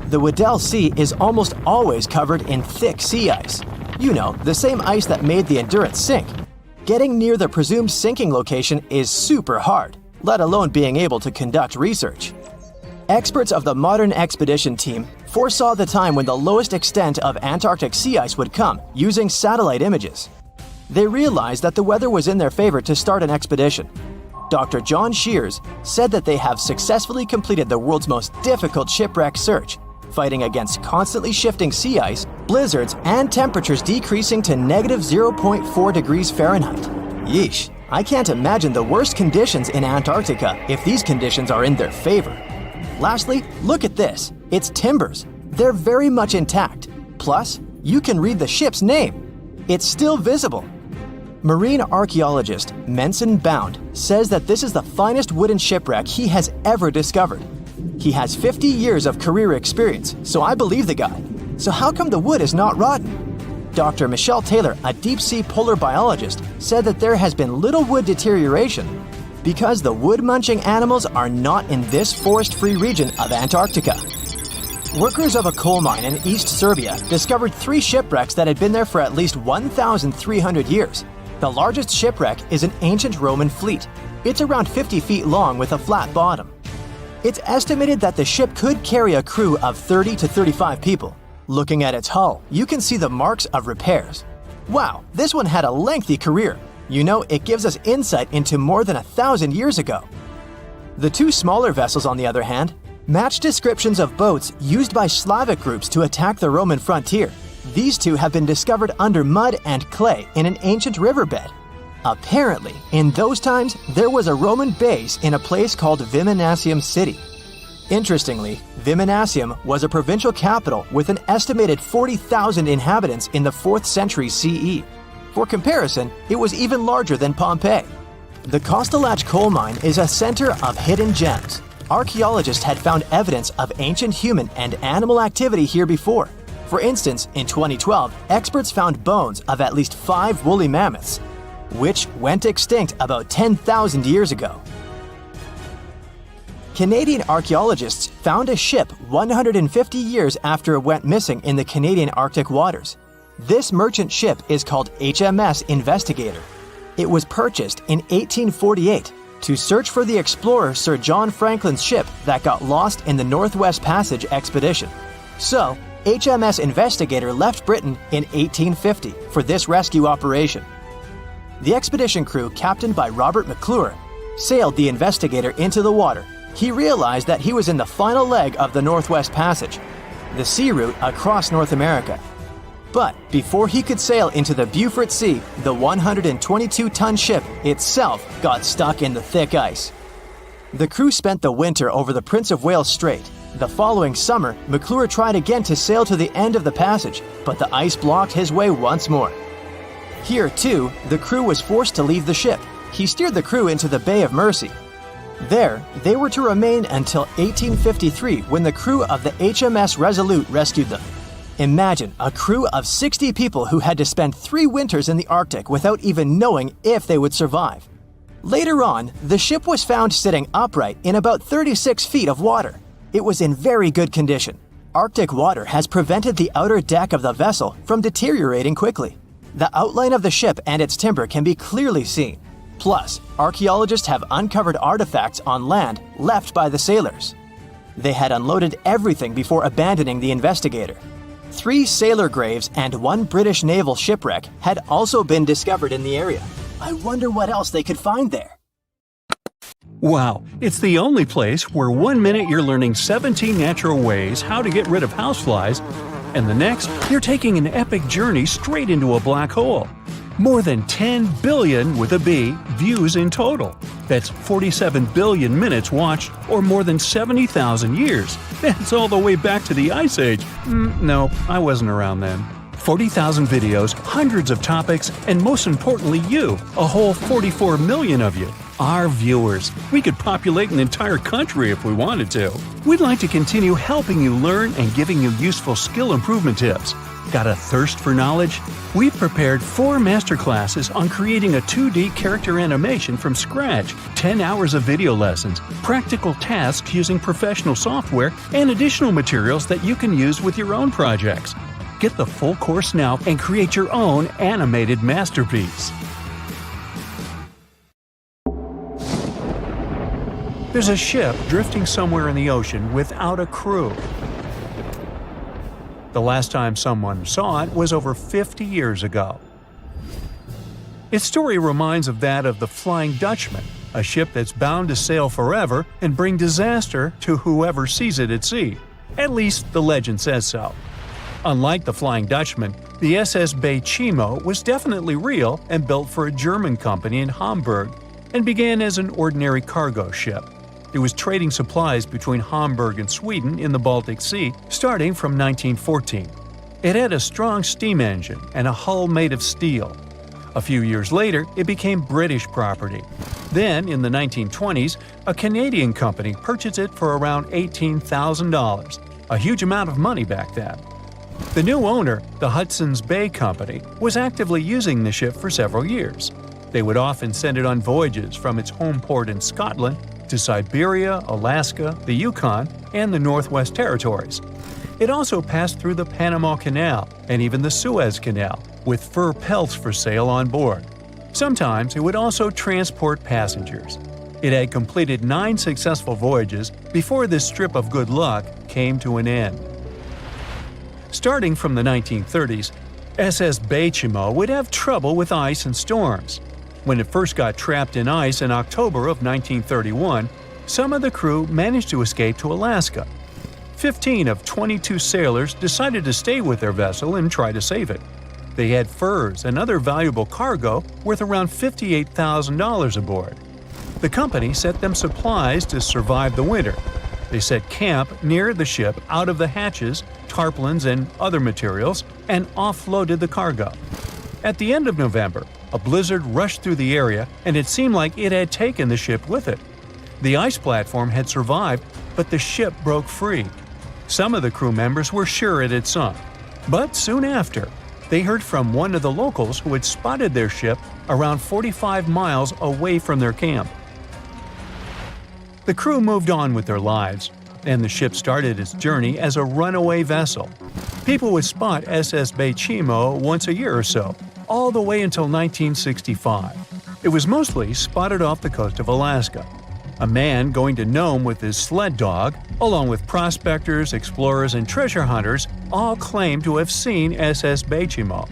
The Weddell Sea is almost always covered in thick sea ice. You know, the same ice that made the Endurance sink. Getting near the presumed sinking location is super hard, let alone being able to conduct research. Experts of the modern expedition team foresaw the time when the lowest extent of Antarctic sea ice would come using satellite images. They realized that the weather was in their favor to start an expedition. Dr. John Shears said that they have successfully completed the world's most difficult shipwreck search, fighting against constantly shifting sea ice, blizzards, and temperatures decreasing to -0.4 degrees Fahrenheit. Yeesh, I can't imagine the worst conditions in Antarctica if these conditions are in their favor. Lastly, look at this. It's timbers. They're very much intact. Plus, you can read the ship's name. It's still visible. Marine archaeologist Menson Bound says that this is the finest wooden shipwreck he has ever discovered. He has 50 years of career experience, so I believe the guy. So how come the wood is not rotten? Dr. Michelle Taylor, a deep-sea polar biologist, said that there has been little wood deterioration because the wood-munching animals are not in this forest-free region of Antarctica. Workers of a coal mine in East Serbia discovered 3 shipwrecks that had been there for at least 1,300 years. The largest shipwreck is an ancient Roman fleet. It's around 50 feet long with a flat bottom. It's estimated that the ship could carry a crew of 30 to 35 people. Looking at its hull, you can see the marks of repairs. Wow, this one had a lengthy career. You know, it gives us insight into more than 1,000 years ago. The 2 smaller vessels, on the other hand, match descriptions of boats used by Slavic groups to attack the Roman frontier. These 2 have been discovered under mud and clay in an ancient riverbed. Apparently, in those times, there was a Roman base in a place called Viminacium City. Interestingly, Viminacium was a provincial capital with an estimated 40,000 inhabitants in the 4th century CE. For comparison, it was even larger than Pompeii. The Kostelach coal mine is a center of hidden gems. Archaeologists had found evidence of ancient human and animal activity here before. For instance, in 2012, experts found bones of at least 5 woolly mammoths, which went extinct about 10,000 years ago. Canadian archaeologists found a ship 150 years after it went missing in the Canadian Arctic waters. This merchant ship is called HMS Investigator. It was purchased in 1848 to search for the explorer Sir John Franklin's ship that got lost in the Northwest Passage expedition. So, HMS Investigator left Britain in 1850 for this rescue operation. The expedition crew, captained by Robert McClure, sailed the Investigator into the water. He realized that he was in the final leg of the Northwest Passage, the sea route across North America. But before he could sail into the Beaufort Sea, the 122-ton ship itself got stuck in the thick ice. The crew spent the winter over the Prince of Wales Strait. The following summer, McClure tried again to sail to the end of the passage, but the ice blocked his way once more. Here, too, the crew was forced to leave the ship. He steered the crew into the Bay of Mercy. There, they were to remain until 1853 when the crew of the HMS Resolute rescued them. Imagine a crew of 60 people who had to spend 3 winters in the Arctic without even knowing if they would survive. Later on, the ship was found sitting upright in about 36 feet of water. It was in very good condition. Arctic water has prevented the outer deck of the vessel from deteriorating quickly. The outline of the ship and its timber can be clearly seen. Plus, archaeologists have uncovered artifacts on land left by the sailors. They had unloaded everything before abandoning the Investigator. 3 sailor graves and 1 British naval shipwreck had also been discovered in the area. I wonder what else they could find there. Wow, it's the only place where 1 minute you're learning 17 natural ways how to get rid of houseflies, and the next, you're taking an epic journey straight into a black hole. More than 10 billion, with a B, views in total. That's 47 billion minutes watched, or more than 70,000 years. That's all the way back to the Ice Age. No, I wasn't around then. 40,000 videos, hundreds of topics, and most importantly you, a whole 44 million of you. Our viewers. We could populate an entire country if we wanted to. We'd like to continue helping you learn and giving you useful skill improvement tips. Got a thirst for knowledge? We've prepared 4 masterclasses on creating a 2D character animation from scratch, 10 hours of video lessons, practical tasks using professional software, and additional materials that you can use with your own projects. Get the full course now and create your own animated masterpiece. There's a ship drifting somewhere in the ocean without a crew. The last time someone saw it was over 50 years ago. Its story reminds of that of the Flying Dutchman, a ship that's bound to sail forever and bring disaster to whoever sees it at sea. At least the legend says so. Unlike the Flying Dutchman, the SS Baychimo was definitely real and built for a German company in Hamburg and began as an ordinary cargo ship. It was trading supplies between Hamburg and Sweden in the Baltic Sea starting from 1914. It had a strong steam engine and a hull made of steel. A few years later, it became British property. Then, in the 1920s, a Canadian company purchased it for around $18,000, a huge amount of money back then. The new owner, the Hudson's Bay Company, was actively using the ship for several years. They would often send it on voyages from its home port in Scotland to Siberia, Alaska, the Yukon, and the Northwest Territories. It also passed through the Panama Canal and even the Suez Canal, with fur pelts for sale on board. Sometimes it would also transport passengers. It had completed 9 successful voyages before this strip of good luck came to an end. Starting from the 1930s, SS Baychimo would have trouble with ice and storms. When it first got trapped in ice in October of 1931, some of the crew managed to escape to Alaska. 15 of 22 sailors decided to stay with their vessel and try to save it. They had furs and other valuable cargo worth around $58,000 aboard. The company sent them supplies to survive the winter. They set camp near the ship out of the hatches, tarpaulins, and other materials, and offloaded the cargo. At the end of November, a blizzard rushed through the area, and it seemed like it had taken the ship with it. The ice platform had survived, but the ship broke free. Some of the crew members were sure it had sunk. But soon after, they heard from one of the locals who had spotted their ship around 45 miles away from their camp. The crew moved on with their lives, and the ship started its journey as a runaway vessel. People would spot SS Baychimo once a year or so, all the way until 1965. It was mostly spotted off the coast of Alaska. A man going to Nome with his sled dog, along with prospectors, explorers, and treasure hunters, all claimed to have seen SS Baychimo.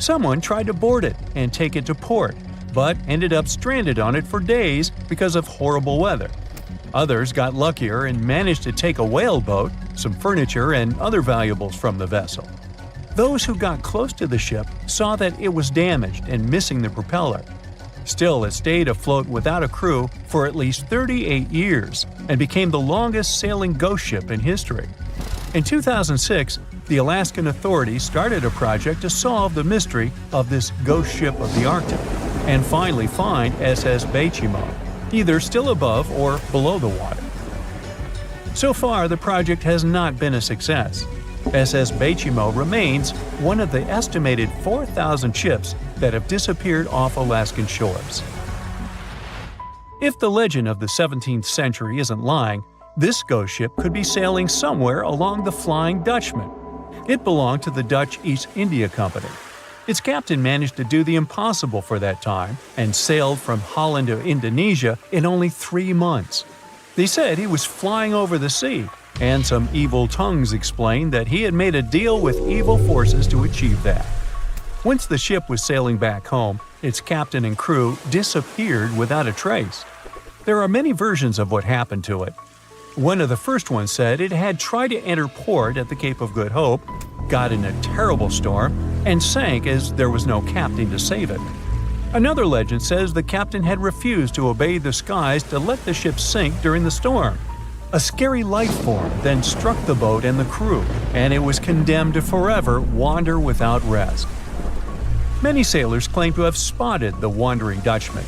Someone tried to board it and take it to port, but ended up stranded on it for days because of horrible weather. Others got luckier and managed to take a whaleboat, some furniture, and other valuables from the vessel. Those who got close to the ship saw that it was damaged and missing the propeller. Still, it stayed afloat without a crew for at least 38 years and became the longest sailing ghost ship in history. In 2006, the Alaskan authorities started a project to solve the mystery of this ghost ship of the Arctic and finally find SS Baychimo, either still above or below the water. So far, the project has not been a success. SS Baychimo remains one of the estimated 4,000 ships that have disappeared off Alaskan shores. If the legend of the 17th century isn't lying, this ghost ship could be sailing somewhere along the Flying Dutchman. It belonged to the Dutch East India Company. Its captain managed to do the impossible for that time and sailed from Holland to Indonesia in only 3 months. They said he was flying over the sea, and some evil tongues explained that he had made a deal with evil forces to achieve that. Once the ship was sailing back home, its captain and crew disappeared without a trace. There are many versions of what happened to it. One of the first ones said it had tried to enter port at the Cape of Good Hope, got in a terrible storm, and sank as there was no captain to save it. Another legend says the captain had refused to obey the skies to let the ship sink during the storm. A scary life form then struck the boat and the crew, and it was condemned to forever wander without rest. Many sailors claim to have spotted the wandering Dutchman.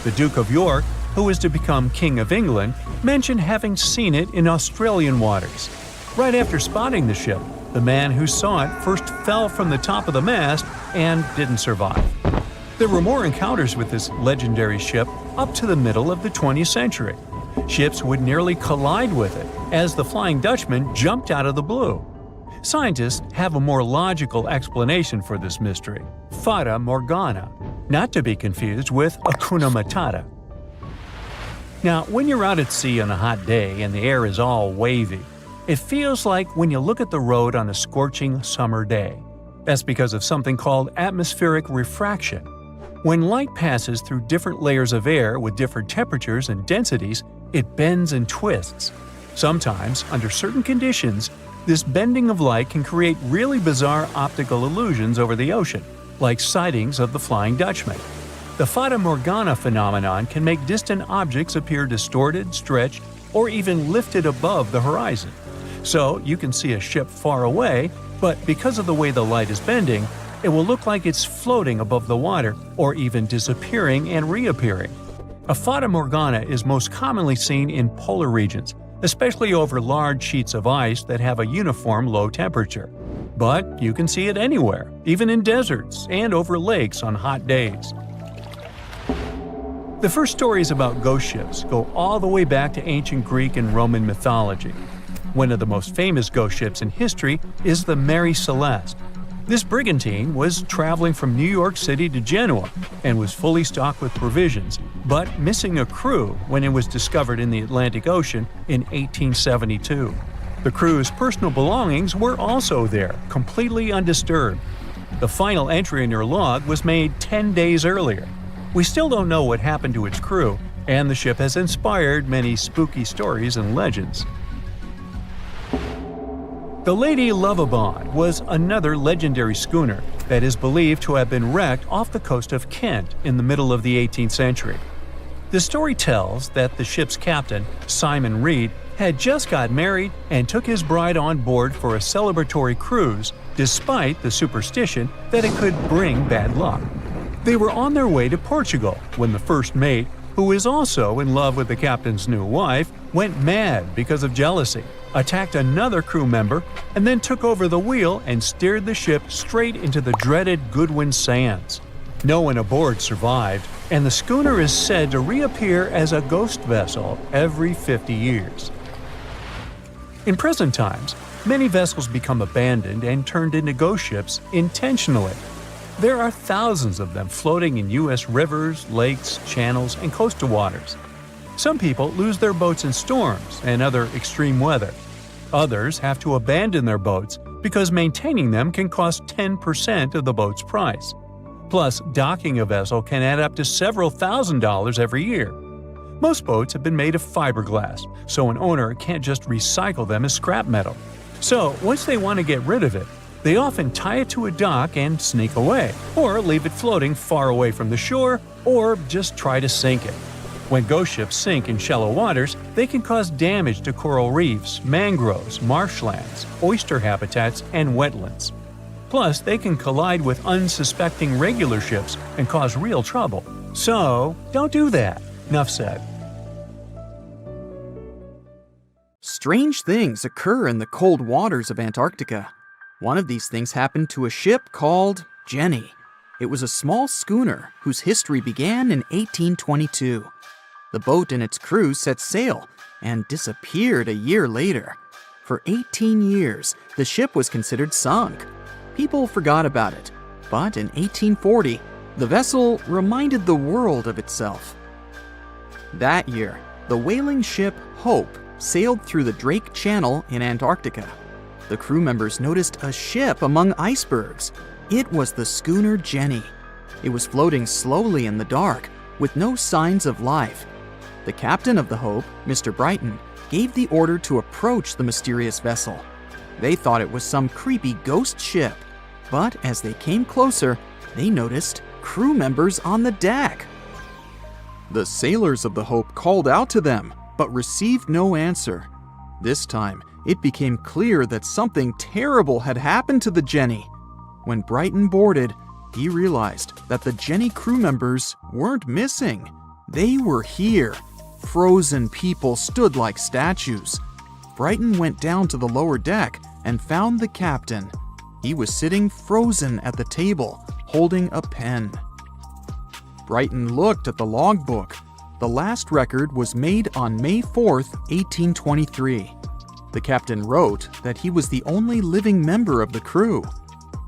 The Duke of York, who was to become King of England, mentioned having seen it in Australian waters. Right after spotting the ship, the man who saw it first fell from the top of the mast and didn't survive. There were more encounters with this legendary ship up to the middle of the 20th century. Ships would nearly collide with it as the Flying Dutchman jumped out of the blue. Scientists have a more logical explanation for this mystery: Fata Morgana, not to be confused with Hakuna Matata. Now, when you're out at sea on a hot day and the air is all wavy, it feels like when you look at the road on a scorching summer day. That's because of something called atmospheric refraction. When light passes through different layers of air with different temperatures and densities, it bends and twists. Sometimes, under certain conditions, This bending of light can create really bizarre optical illusions over the ocean, like sightings of the Flying Dutchman. The Fata Morgana phenomenon can make distant objects appear distorted, stretched, or even lifted above the horizon. So you can see a ship far away, but because of the way the light is bending, it will look like it's floating above the water or even disappearing and reappearing. A Fata Morgana is most commonly seen in polar regions, especially over large sheets of ice that have a uniform low temperature. But you can see it anywhere, even in deserts and over lakes on hot days. The first stories about ghost ships go all the way back to ancient Greek and Roman mythology. One of the most famous ghost ships in history is the Mary Celeste. This brigantine was traveling from New York City to Genoa and was fully stocked with provisions, but missing a crew when it was discovered in the Atlantic Ocean in 1872. The crew's personal belongings were also there, completely undisturbed. The final entry in her log was made 10 days earlier. We still don't know what happened to its crew, and the ship has inspired many spooky stories and legends. The Lady Lovibond was another legendary schooner that is believed to have been wrecked off the coast of Kent in the middle of the 18th century. The story tells that the ship's captain, Simon Reed, had just got married and took his bride on board for a celebratory cruise, despite the superstition that it could bring bad luck. They were on their way to Portugal when the first mate, who is also in love with the captain's new wife, went mad because of jealousy, attacked another crew member, and then took over the wheel and steered the ship straight into the dreaded Goodwin Sands. No one aboard survived, and the schooner is said to reappear as a ghost vessel every 50 years. In present times, many vessels become abandoned and turned into ghost ships intentionally. There are thousands of them floating in U.S. rivers, lakes, channels, and coastal waters. Some people lose their boats in storms and other extreme weather. Others have to abandon their boats because maintaining them can cost 10% of the boat's price. Plus, docking a vessel can add up to several $1,000s every year. Most boats have been made of fiberglass, so an owner can't just recycle them as scrap metal. So, once they want to get rid of it, they often tie it to a dock and sneak away, or leave it floating far away from the shore, or just try to sink it. When ghost ships sink in shallow waters, they can cause damage to coral reefs, mangroves, marshlands, oyster habitats, and wetlands. Plus, they can collide with unsuspecting regular ships and cause real trouble. So, don't do that. Enough said. Strange things occur in the cold waters of Antarctica. One of these things happened to a ship called Jenny. It was a small schooner whose history began in 1822. The boat and its crew set sail and disappeared a year later. For 18 years, the ship was considered sunk. People forgot about it, but in 1840, the vessel reminded the world of itself. That year, the whaling ship Hope sailed through the Drake Channel in Antarctica. The crew members noticed a ship among icebergs. It was the schooner Jenny. It was floating slowly in the dark, with no signs of life. The captain of the Hope, Mr. Brighton, gave the order to approach the mysterious vessel. They thought it was some creepy ghost ship, but as they came closer, they noticed crew members on the deck. The sailors of the Hope called out to them, but received no answer. This time, it became clear that something terrible had happened to the Jenny. When Brighton boarded, he realized that the Jenny crew members weren't missing. They were here. Frozen people stood like statues. Brighton went down to the lower deck and found the captain. He was sitting frozen at the table, holding a pen. Brighton looked at the logbook. The last record was made on May 4th, 1823. The captain wrote that he was the only living member of the crew.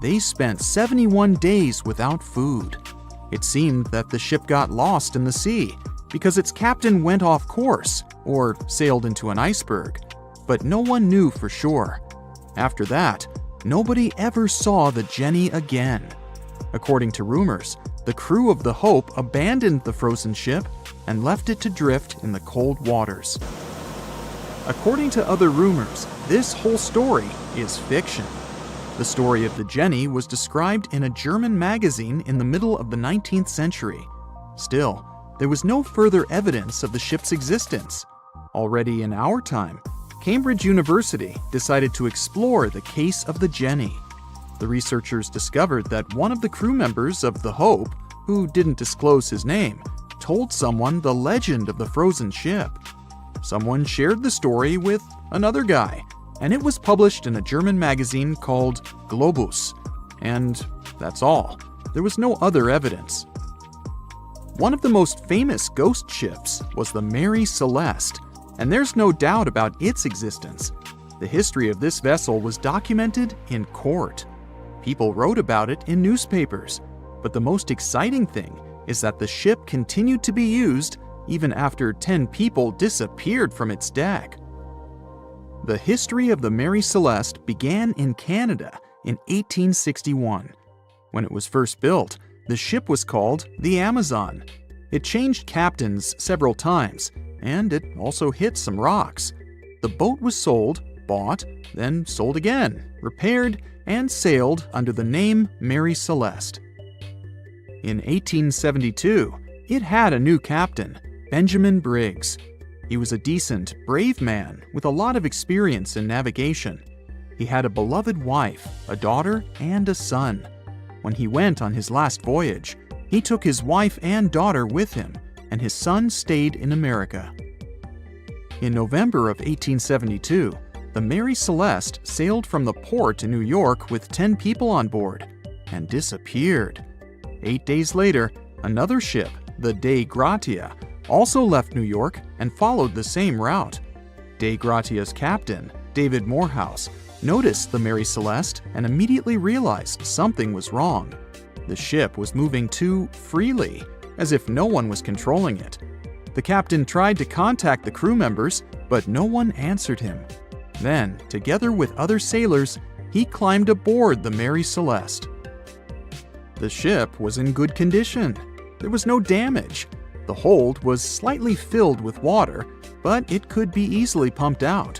They spent 71 days without food. It seemed that the ship got lost in the sea because its captain went off course or sailed into an iceberg, but no one knew for sure. After that, nobody ever saw the Jenny again. According to rumors, the crew of the Hope abandoned the frozen ship and left it to drift in the cold waters. According to other rumors, this whole story is fiction. The story of the Jenny was described in a German magazine in the middle of the 19th century. Still, there was no further evidence of the ship's existence. Already in our time, Cambridge University decided to explore the case of the Jenny. The researchers discovered that one of the crew members of the Hope, who didn't disclose his name, told someone the legend of the frozen ship. Someone shared the story with another guy, and it was published in a German magazine called Globus. And that's all. There was no other evidence. One of the most famous ghost ships was the Mary Celeste, and there's no doubt about its existence. The history of this vessel was documented in court. People wrote about it in newspapers, but the most exciting thing is that the ship continued to be used even after 10 people disappeared from its deck. The history of the Mary Celeste began in Canada in 1861. When it was first built, the ship was called the Amazon. It changed captains several times, and it also hit some rocks. The boat was sold, bought, then sold again, repaired, and sailed under the name Mary Celeste. In 1872, it had a new captain, Benjamin Briggs. He was a decent, brave man with a lot of experience in navigation. He had a beloved wife, a daughter, and a son. When he went on his last voyage, he took his wife and daughter with him, and his son stayed in America. In November of 1872, the Mary Celeste sailed from the port in New York with 10 people on board and disappeared. 8 days later, another ship, the Dei Gratia, also left New York and followed the same route. Dei Gratia's captain, David Morehouse, noticed the Mary Celeste and immediately realized something was wrong. The ship was moving too freely, as if no one was controlling it. The captain tried to contact the crew members, but no one answered him. Then, together with other sailors, he climbed aboard the Mary Celeste. The ship was in good condition. There was no damage. The hold was slightly filled with water, but it could be easily pumped out.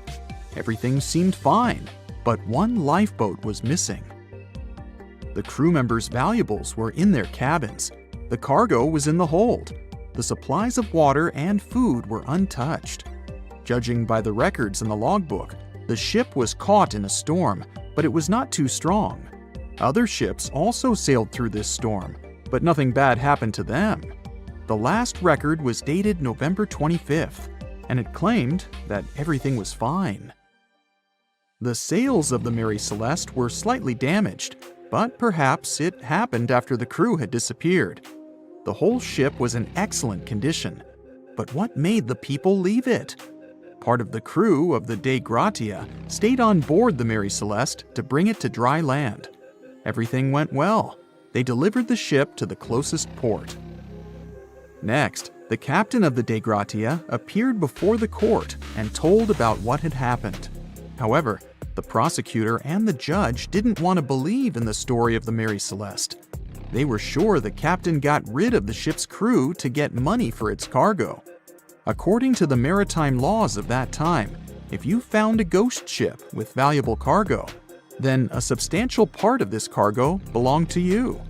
Everything seemed fine, but one lifeboat was missing. The crew members' valuables were in their cabins. The cargo was in the hold. The supplies of water and food were untouched. Judging by the records in the logbook, the ship was caught in a storm, but it was not too strong. Other ships also sailed through this storm, but nothing bad happened to them. The last record was dated November 25th, and it claimed that everything was fine. The sails of the Mary Celeste were slightly damaged, but perhaps it happened after the crew had disappeared. The whole ship was in excellent condition, but what made the people leave it? Part of the crew of the Dei Gratia stayed on board the Mary Celeste to bring it to dry land. Everything went well. They delivered the ship to the closest port. Next, the captain of the Dei Gratia appeared before the court and told about what had happened. However, the prosecutor and the judge didn't want to believe in the story of the Mary Celeste. They were sure the captain got rid of the ship's crew to get money for its cargo. According to the maritime laws of that time, if you found a ghost ship with valuable cargo, then a substantial part of this cargo belonged to you.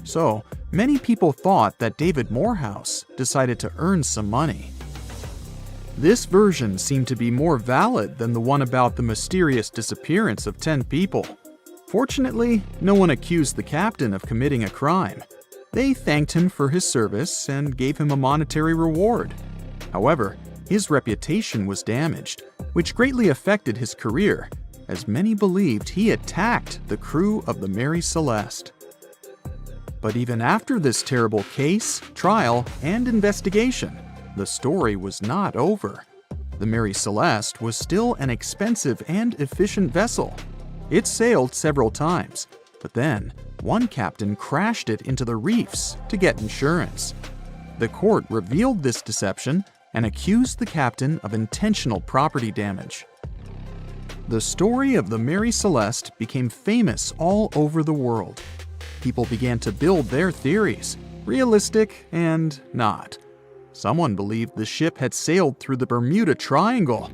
So, many people thought that David Morehouse decided to earn some money. This version seemed to be more valid than the one about the mysterious disappearance of 10 people. Fortunately, no one accused the captain of committing a crime. They thanked him for his service and gave him a monetary reward. However, his reputation was damaged, which greatly affected his career, as many believed he attacked the crew of the Mary Celeste. But even after this terrible case, trial, and investigation, the story was not over. The Mary Celeste was still an expensive and efficient vessel. It sailed several times, but then one captain crashed it into the reefs to get insurance. The court revealed this deception and accused the captain of intentional property damage. The story of the Mary Celeste became famous all over the world. People began to build their theories, realistic and not. Someone believed the ship had sailed through the Bermuda Triangle.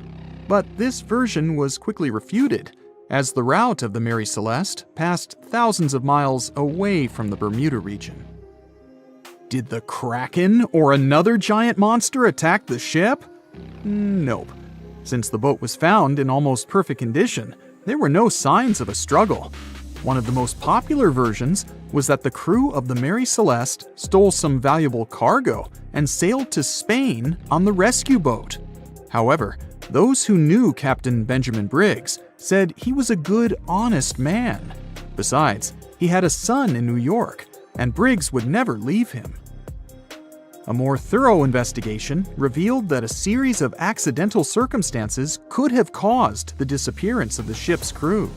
But this version was quickly refuted, as the route of the Mary Celeste passed thousands of miles away from the Bermuda region. Did the Kraken or another giant monster attack the ship? Nope. Since the boat was found in almost perfect condition, there were no signs of a struggle. One of the most popular versions was that the crew of the Mary Celeste stole some valuable cargo and sailed to Spain on the rescue boat. However, those who knew Captain Benjamin Briggs said he was a good, honest man. Besides, he had a son in New York, and Briggs would never leave him. A more thorough investigation revealed that a series of accidental circumstances could have caused the disappearance of the ship's crew.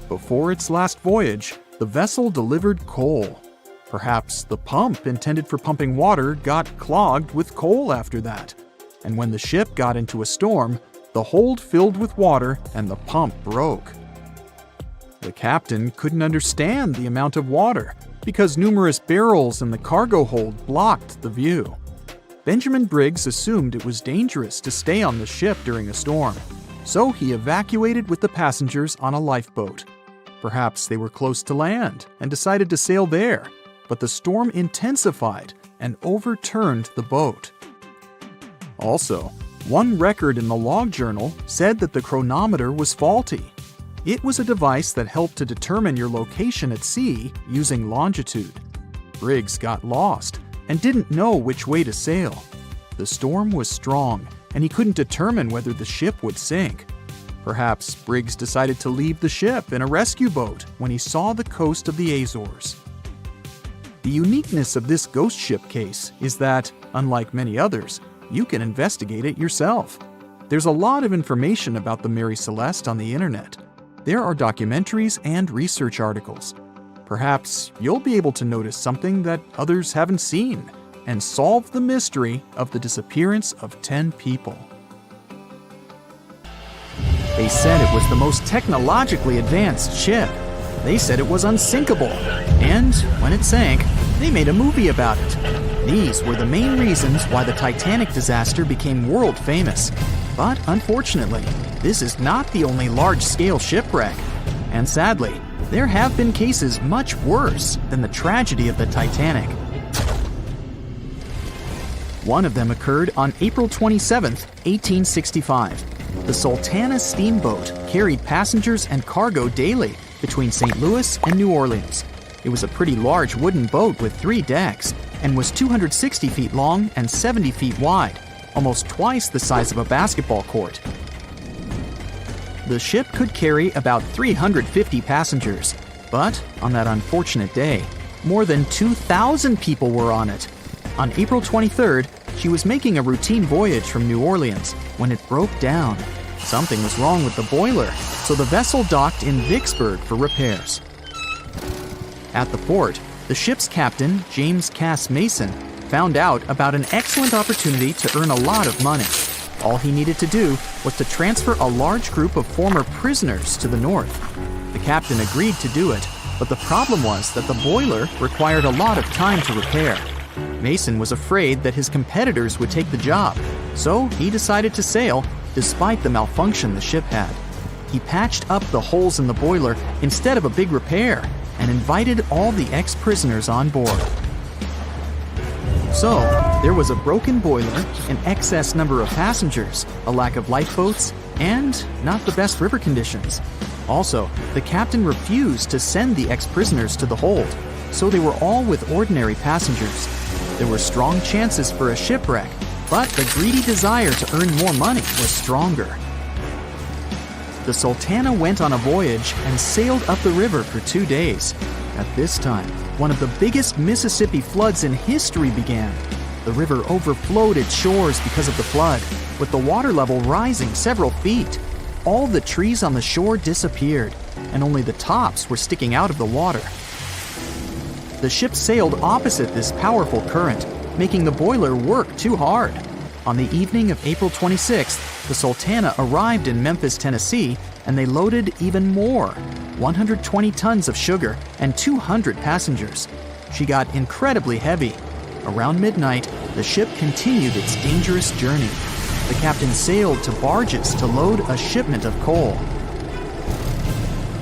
Before its last voyage, the vessel delivered coal. Perhaps the pump intended for pumping water got clogged with coal after that. And when the ship got into a storm, the hold filled with water and the pump broke. The captain couldn't understand the amount of water because numerous barrels in the cargo hold blocked the view. Benjamin Briggs assumed it was dangerous to stay on the ship during a storm, so he evacuated with the passengers on a lifeboat. Perhaps they were close to land and decided to sail there, but the storm intensified and overturned the boat. Also, one record in the log journal said that the chronometer was faulty. It was a device that helped to determine your location at sea using longitude. Briggs got lost and didn't know which way to sail. The storm was strong, and he couldn't determine whether the ship would sink. Perhaps Briggs decided to leave the ship in a rescue boat when he saw the coast of the Azores. The uniqueness of this ghost ship case is that, unlike many others, you can investigate it yourself. There's a lot of information about the Mary Celeste on the internet. There are documentaries and research articles. Perhaps you'll be able to notice something that others haven't seen and solve the mystery of the disappearance of 10 people. They said it was the most technologically advanced ship. They said it was unsinkable. And when it sank, they made a movie about it. These were the main reasons why the Titanic disaster became world famous. But unfortunately, this is not the only large-scale shipwreck. And sadly, there have been cases much worse than the tragedy of the Titanic. One of them occurred on April 27, 1865. The Sultana steamboat carried passengers and cargo daily between St. Louis and New Orleans. It was a pretty large wooden boat with 3 decks and was 260 feet long and 70 feet wide, almost twice the size of a basketball court. The ship could carry about 350 passengers, but on that unfortunate day, more than 2,000 people were on it. On April 23rd, she was making a routine voyage from New Orleans when it broke down. Something was wrong with the boiler, so the vessel docked in Vicksburg for repairs. At the port, the ship's captain, James Cass Mason, found out about an excellent opportunity to earn a lot of money. All he needed to do was to transfer a large group of former prisoners to the north. The captain agreed to do it, but the problem was that the boiler required a lot of time to repair. Mason was afraid that his competitors would take the job, so he decided to sail despite the malfunction the ship had. He patched up the holes in the boiler instead of a big repair and invited all the ex-prisoners on board. So, there was a broken boiler, an excess number of passengers, a lack of lifeboats, and not the best river conditions. Also, the captain refused to send the ex-prisoners to the hold, so they were all with ordinary passengers. There were strong chances for a shipwreck, but the greedy desire to earn more money was stronger. The Sultana went on a voyage and sailed up the river for 2 days. At this time, one of the biggest Mississippi floods in history began. The river overflowed its shores because of the flood, with the water level rising several feet. All the trees on the shore disappeared, and only the tops were sticking out of the water. The ship sailed opposite this powerful current, making the boiler work too hard. On the evening of April 26th, the Sultana arrived in Memphis, Tennessee, and they loaded even more, 120 tons of sugar and 200 passengers. She got incredibly heavy. Around midnight, the ship continued its dangerous journey. the captain sailed to barges to load a shipment of coal.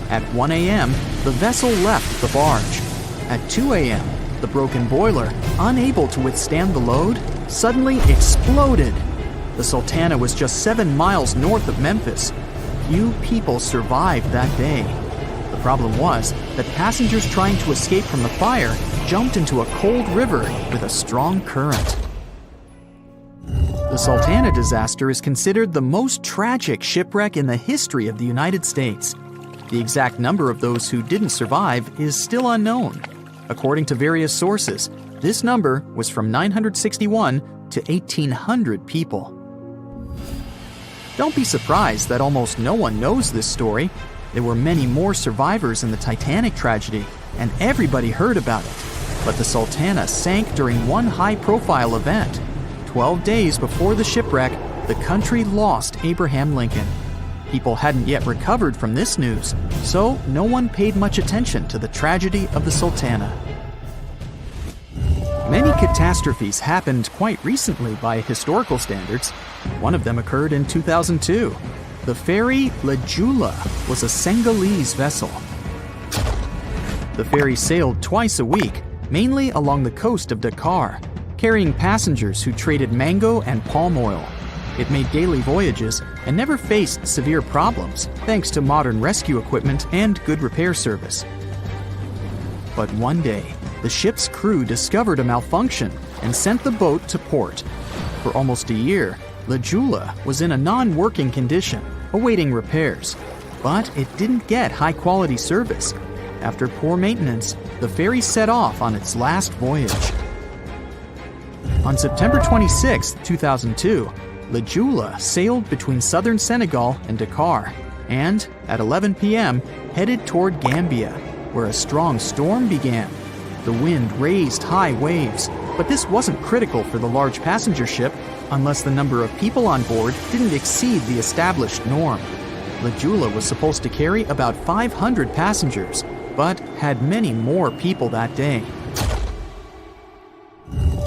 At 1 a.m., the vessel left the barge. At 2 a.m., the broken boiler, unable to withstand the load, suddenly exploded. The Sultana was just 7 miles north of Memphis. Few people survived that day. The problem was that passengers trying to escape from the fire jumped into a cold river with a strong current. The Sultana disaster is considered the most tragic shipwreck in the history of the United States. The exact number of those who didn't survive is still unknown. According to various sources, this number was from 961 to 1,800 people. Don't be surprised that almost no one knows this story. There were many more survivors in the Titanic tragedy, and everybody heard about it. But the Sultana sank during one high-profile event. 12 days before the shipwreck, the country lost Abraham Lincoln. People hadn't yet recovered from this news, so no one paid much attention to the tragedy of the Sultana. Many catastrophes happened quite recently by historical standards. One of them occurred in 2002. The ferry Joola was a Senegalese vessel. The ferry sailed twice a week, mainly along the coast of Dakar, carrying passengers who traded mango and palm oil. It made daily voyages and never faced severe problems thanks to modern rescue equipment and good repair service. But one day, the ship's crew discovered a malfunction and sent the boat to port. For almost a year, Joola was in a non-working condition, awaiting repairs. But it didn't get high-quality service. After poor maintenance, the ferry set off on its last voyage. On September 26, 2002, Joola sailed between southern Senegal and Dakar, and at 11 p.m. headed toward Gambia, where a strong storm began. The wind raised high waves, but this wasn't critical for the large passenger ship unless the number of people on board didn't exceed the established norm. Joola was supposed to carry about 500 passengers, but had many more people that day.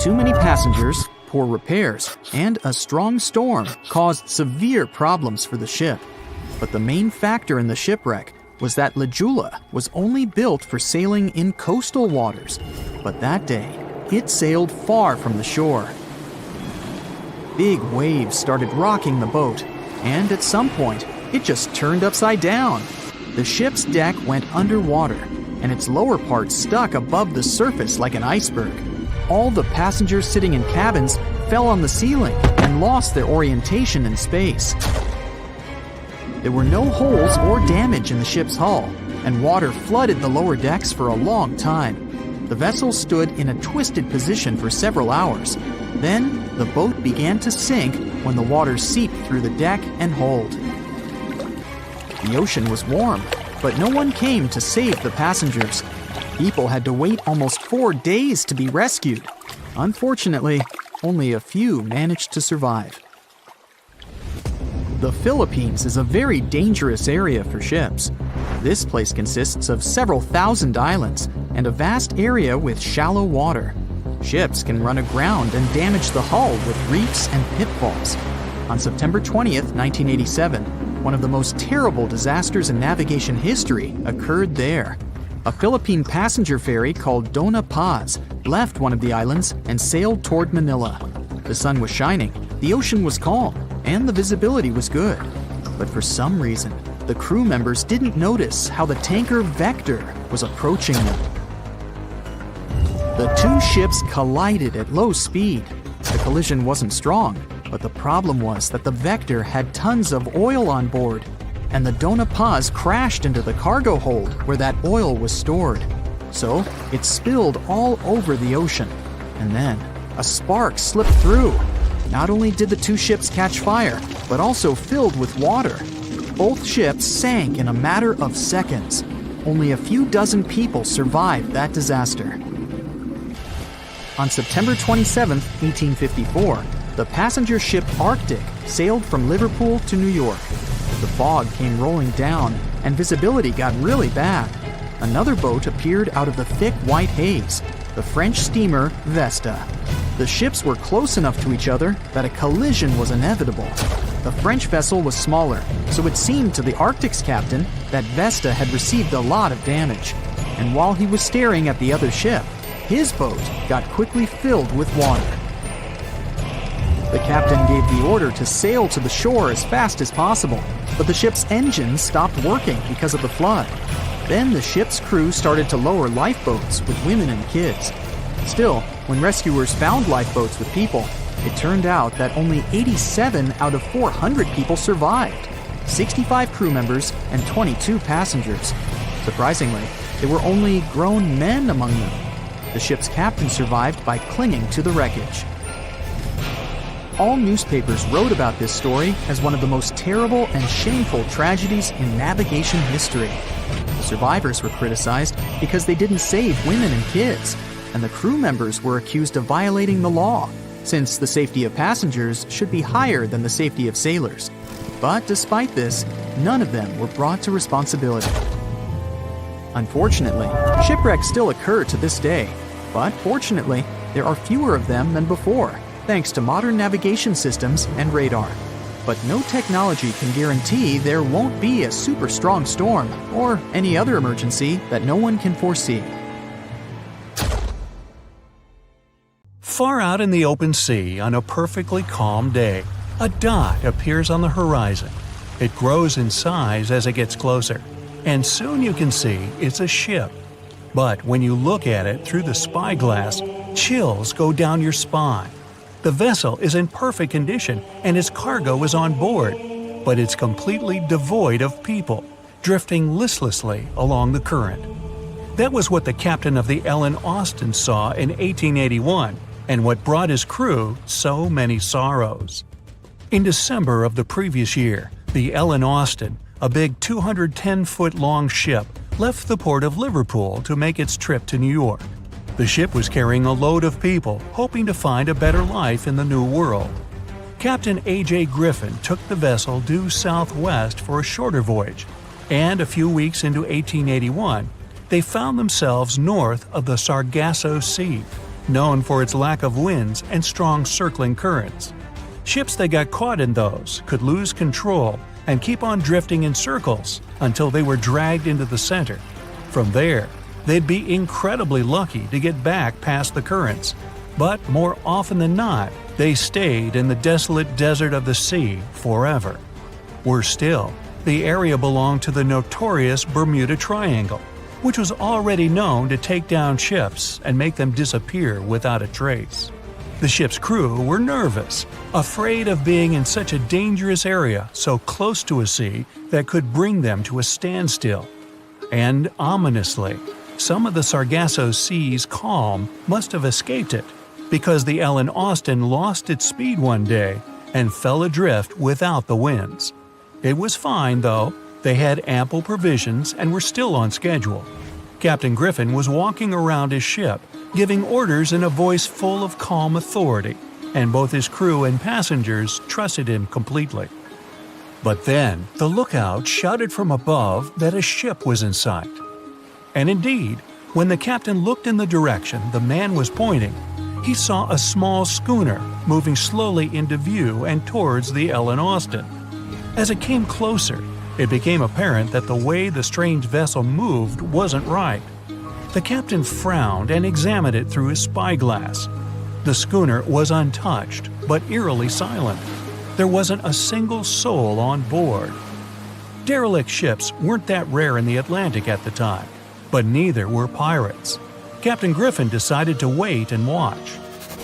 Too many passengers, poor repairs, and a strong storm caused severe problems for the ship. But the main factor in the shipwreck was that Joola was only built for sailing in coastal waters, but that day it sailed far from the shore. Big waves started rocking the boat, and at some point it just turned upside down. The ship's deck went underwater, and its lower part stuck above the surface like an iceberg. All the passengers sitting in cabins fell on the ceiling and lost their orientation in space. There were no holes or damage in the ship's hull, and water flooded the lower decks for a long time. The vessel stood in a twisted position for several hours. Then, the boat began to sink when the water seeped through the deck and hold. The ocean was warm, but no one came to save the passengers. People had to wait almost 4 days to be rescued. Unfortunately, only a few managed to survive. The Philippines is a very dangerous area for ships. This place consists of several thousand islands and a vast area with shallow water. Ships can run aground and damage the hull with reefs and pitfalls. On September 20th, 1987, one of the most terrible disasters in navigation history occurred there. A Philippine passenger ferry called Dona Paz left one of the islands and sailed toward Manila. The sun was shining, the ocean was calm, and the visibility was good. But for some reason, the crew members didn't notice how the tanker Vector was approaching them. The two ships collided at low speed. The collision wasn't strong, but the problem was that the Vector had tons of oil on board, and the Dona Paz crashed into the cargo hold where that oil was stored. So it spilled all over the ocean, and then a spark slipped through. Not only did the two ships catch fire, but also filled with water. Both ships sank in a matter of seconds. Only a few dozen people survived that disaster. On September 27, 1854, the passenger ship Arctic sailed from Liverpool to New York. The fog came rolling down, and visibility got really bad. Another boat appeared out of the thick white haze, the French steamer Vesta. The ships were close enough to each other that a collision was inevitable. The French vessel was smaller, so it seemed to the Arctic's captain that Vesta had received a lot of damage. And while he was staring at the other ship, his boat got quickly filled with water. The captain gave the order to sail to the shore as fast as possible, but the ship's engines stopped working because of the flood. Then the ship's crew started to lower lifeboats with women and kids. Still, when rescuers found lifeboats with people, it turned out that only 87 out of 400 people survived, 65 crew members and 22 passengers. Surprisingly, there were only grown men among them. The ship's captain survived by clinging to the wreckage. All newspapers wrote about this story as one of the most terrible and shameful tragedies in navigation history. The survivors were criticized because they didn't save women and kids, and the crew members were accused of violating the law, since the safety of passengers should be higher than the safety of sailors. But despite this, none of them were brought to responsibility. Unfortunately, shipwrecks still occur to this day, but fortunately, there are fewer of them than before, thanks to modern navigation systems and radar. But no technology can guarantee there won't be a super strong storm or any other emergency that no one can foresee. Far out in the open sea on a perfectly calm day, a dot appears on the horizon. It grows in size as it gets closer, and soon you can see it's a ship. But when you look at it through the spyglass, chills go down your spine. The vessel is in perfect condition and its cargo is on board, but it's completely devoid of people, drifting listlessly along the current. That was what the captain of the Ellen Austin saw in 1881, and what brought his crew so many sorrows. In December of the previous year, the Ellen Austin, a big 210-foot-long ship, left the port of Liverpool to make its trip to New York. The ship was carrying a load of people hoping to find a better life in the New World. Captain A.J. Griffin took the vessel due southwest for a shorter voyage, and a few weeks into 1881, they found themselves north of the Sargasso Sea, known for its lack of winds and strong circling currents. Ships that got caught in those could lose control and keep on drifting in circles until they were dragged into the center. From there, they'd be incredibly lucky to get back past the currents, but more often than not, they stayed in the desolate desert of the sea forever. Worse still, the area belonged to the notorious Bermuda Triangle, which was already known to take down ships and make them disappear without a trace. The ship's crew were nervous, afraid of being in such a dangerous area so close to a sea that could bring them to a standstill. And ominously, some of the Sargasso Sea's calm must have escaped it, because the Ellen Austin lost its speed one day and fell adrift without the winds. It was fine, though. They had ample provisions and were still on schedule. Captain Griffin was walking around his ship, giving orders in a voice full of calm authority, and both his crew and passengers trusted him completely. But then, the lookout shouted from above that a ship was in sight. And indeed, when the captain looked in the direction the man was pointing, he saw a small schooner moving slowly into view and towards the Ellen Austin. As it came closer, it became apparent that the way the strange vessel moved wasn't right. The captain frowned and examined it through his spyglass. The schooner was untouched, but eerily silent. There wasn't a single soul on board. Derelict ships weren't that rare in the Atlantic at the time, but neither were pirates. Captain Griffin decided to wait and watch.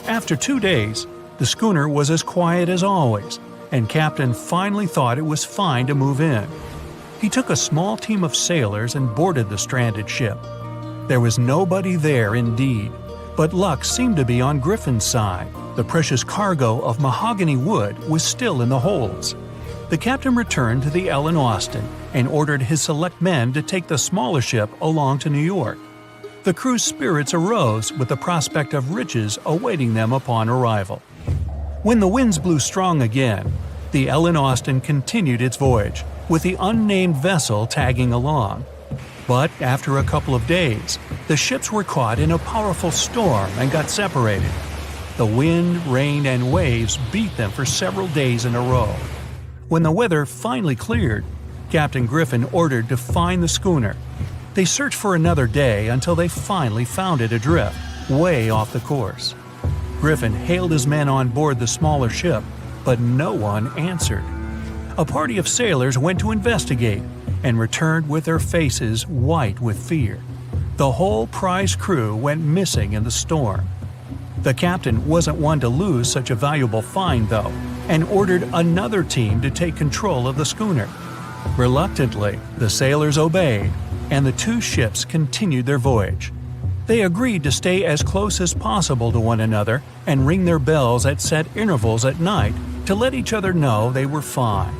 After 2 days, the schooner was as quiet as always, and Captain finally thought it was fine to move in. He took a small team of sailors and boarded the stranded ship. There was nobody there indeed, but luck seemed to be on Griffin's side. The precious cargo of mahogany wood was still in the holds. The captain returned to the Ellen Austin and ordered his select men to take the smaller ship along to New York. The crew's spirits arose with the prospect of riches awaiting them upon arrival. When the winds blew strong again, the Ellen Austin continued its voyage, with the unnamed vessel tagging along. But after a couple of days, the ships were caught in a powerful storm and got separated. The wind, rain, and waves beat them for several days in a row. When the weather finally cleared, Captain Griffin ordered to find the schooner. They searched for another day until they finally found it adrift, way off the course. Griffin hailed his men on board the smaller ship, but no one answered. A party of sailors went to investigate and returned with their faces white with fear. The whole prize crew went missing in the storm. The captain wasn't one to lose such a valuable find, though, and ordered another team to take control of the schooner. Reluctantly, the sailors obeyed, and the two ships continued their voyage. They agreed to stay as close as possible to one another and ring their bells at set intervals at night to let each other know they were fine.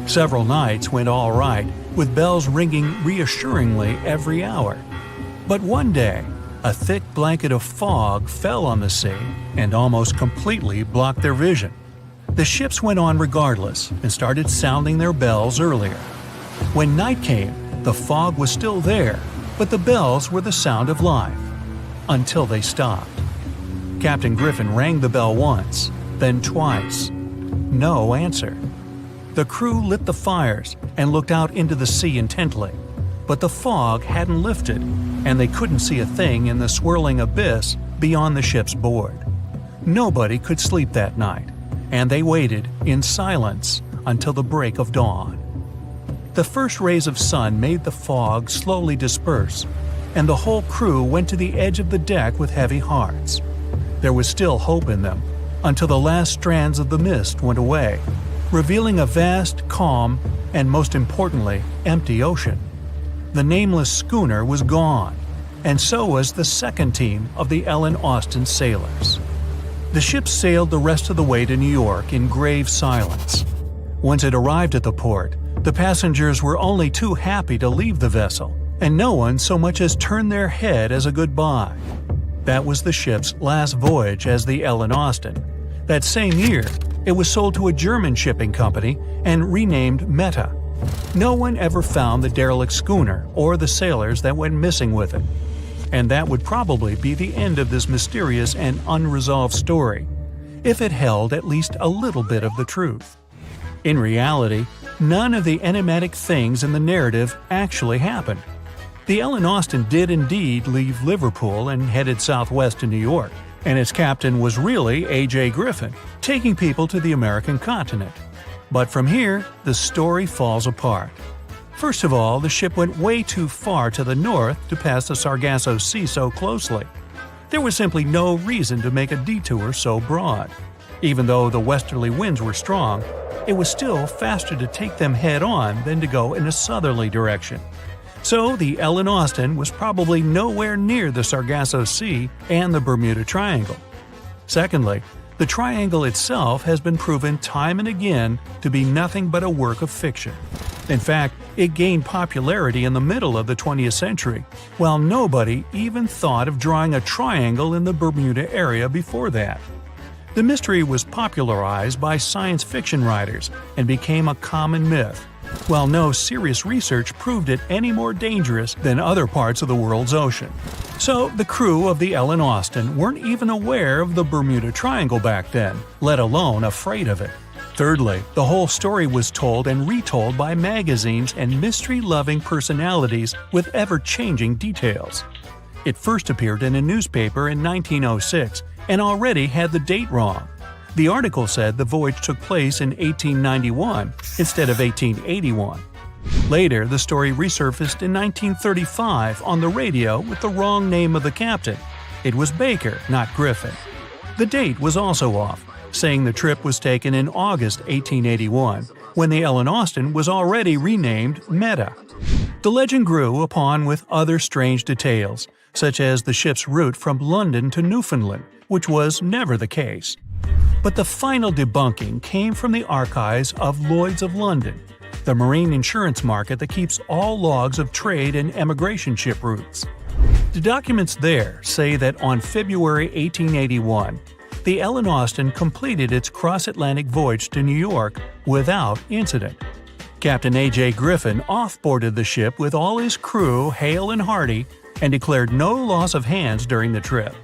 Several nights went all right, with bells ringing reassuringly every hour. But one day, a thick blanket of fog fell on the sea and almost completely blocked their vision. The ships went on regardless and started sounding their bells earlier. When night came, the fog was still there, but the bells were the sound of life. Until they stopped. Captain Griffin rang the bell once, then twice. No answer. The crew lit the fires and looked out into the sea intently, but the fog hadn't lifted, and they couldn't see a thing in the swirling abyss beyond the ship's board. Nobody could sleep that night, and they waited in silence until the break of dawn. The first rays of sun made the fog slowly disperse, and the whole crew went to the edge of the deck with heavy hearts. There was still hope in them, until the last strands of the mist went away, revealing a vast, calm, and most importantly, empty ocean. The nameless schooner was gone, and so was the second team of the Ellen Austin sailors. The ship sailed the rest of the way to New York in grave silence. Once it arrived at the port, the passengers were only too happy to leave the vessel, and no one so much as turned their head as a goodbye. That was the ship's last voyage as the Ellen Austin. That same year, it was sold to a German shipping company and renamed Meta. No one ever found the derelict schooner or the sailors that went missing with it. And that would probably be the end of this mysterious and unresolved story, if it held at least a little bit of the truth. In reality, none of the enigmatic things in the narrative actually happened. The Ellen Austin did indeed leave Liverpool and headed southwest to New York, and its captain was really A.J. Griffin, taking people to the American continent. But from here, the story falls apart. First of all, the ship went way too far to the north to pass the Sargasso Sea so closely. There was simply no reason to make a detour so broad. Even though the westerly winds were strong, it was still faster to take them head-on than to go in a southerly direction. So the Ellen Austin was probably nowhere near the Sargasso Sea and the Bermuda Triangle. Secondly, the triangle itself has been proven time and again to be nothing but a work of fiction. In fact, it gained popularity in the middle of the 20th century, while nobody even thought of drawing a triangle in the Bermuda area before that. The mystery was popularized by science fiction writers and became a common myth, while no serious research proved it any more dangerous than other parts of the world's ocean. So the crew of the Ellen Austin weren't even aware of the Bermuda Triangle back then, let alone afraid of it. Thirdly, the whole story was told and retold by magazines and mystery-loving personalities with ever-changing details. It first appeared in a newspaper in 1906 and already had the date wrong. The article said the voyage took place in 1891 instead of 1881. Later, the story resurfaced in 1935 on the radio with the wrong name of the captain. It was Baker, not Griffin. The date was also off, saying the trip was taken in August 1881, when the Ellen Austin was already renamed Meta. The legend grew upon with other strange details, such as the ship's route from London to Newfoundland, which was never the case. But the final debunking came from the archives of Lloyd's of London, the marine insurance market that keeps all logs of trade and emigration ship routes. The documents there say that on February 1881, the Ellen Austin completed its cross-Atlantic voyage to New York without incident. Captain A.J. Griffin off-boarded the ship with all his crew hale and hearty and declared no loss of hands during the trip.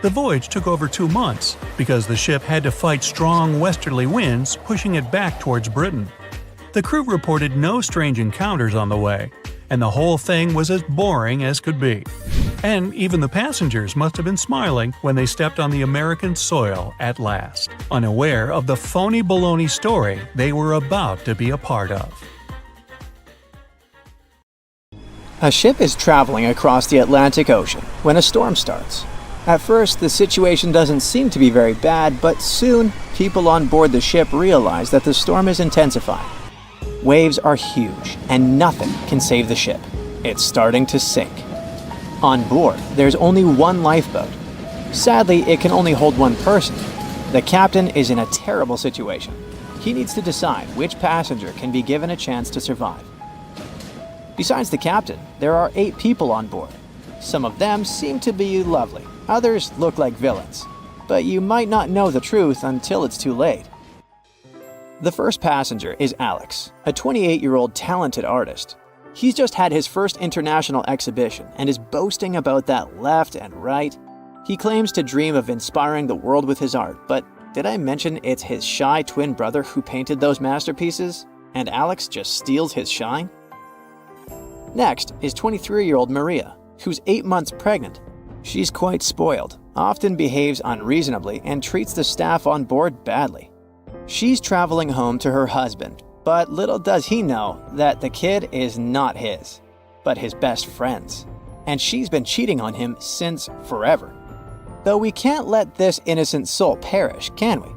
The voyage took over 2 months because the ship had to fight strong westerly winds pushing it back towards Britain. The crew reported no strange encounters on the way, and the whole thing was as boring as could be. And even the passengers must have been smiling when they stepped on the American soil at last, unaware of the phony baloney story they were about to be a part of. A ship is traveling across the Atlantic Ocean when a storm starts. At first, the situation doesn't seem to be very bad, but soon, people on board the ship realize that the storm is intensifying. Waves are huge, and nothing can save the ship. It's starting to sink. On board, there's only one lifeboat. Sadly, it can only hold one person. The captain is in a terrible situation. He needs to decide which passenger can be given a chance to survive. Besides the captain, there are 8 people on board. Some of them seem to be lovely. Others look like villains. But you might not know the truth until it's too late. The first passenger is Alex, a 28-year-old talented artist. He's just had his first international exhibition and is boasting about that left and right. He claims to dream of inspiring the world with his art, but did I mention it's his shy twin brother who painted those masterpieces? And Alex just steals his shine? Next is 23-year-old Maria, who's 8 months pregnant. She's quite spoiled, often behaves unreasonably, and treats the staff on board badly. She's traveling home to her husband, but little does he know that the kid is not his, but his best friend's. And she's been cheating on him since forever. Though we can't let this innocent soul perish, can we?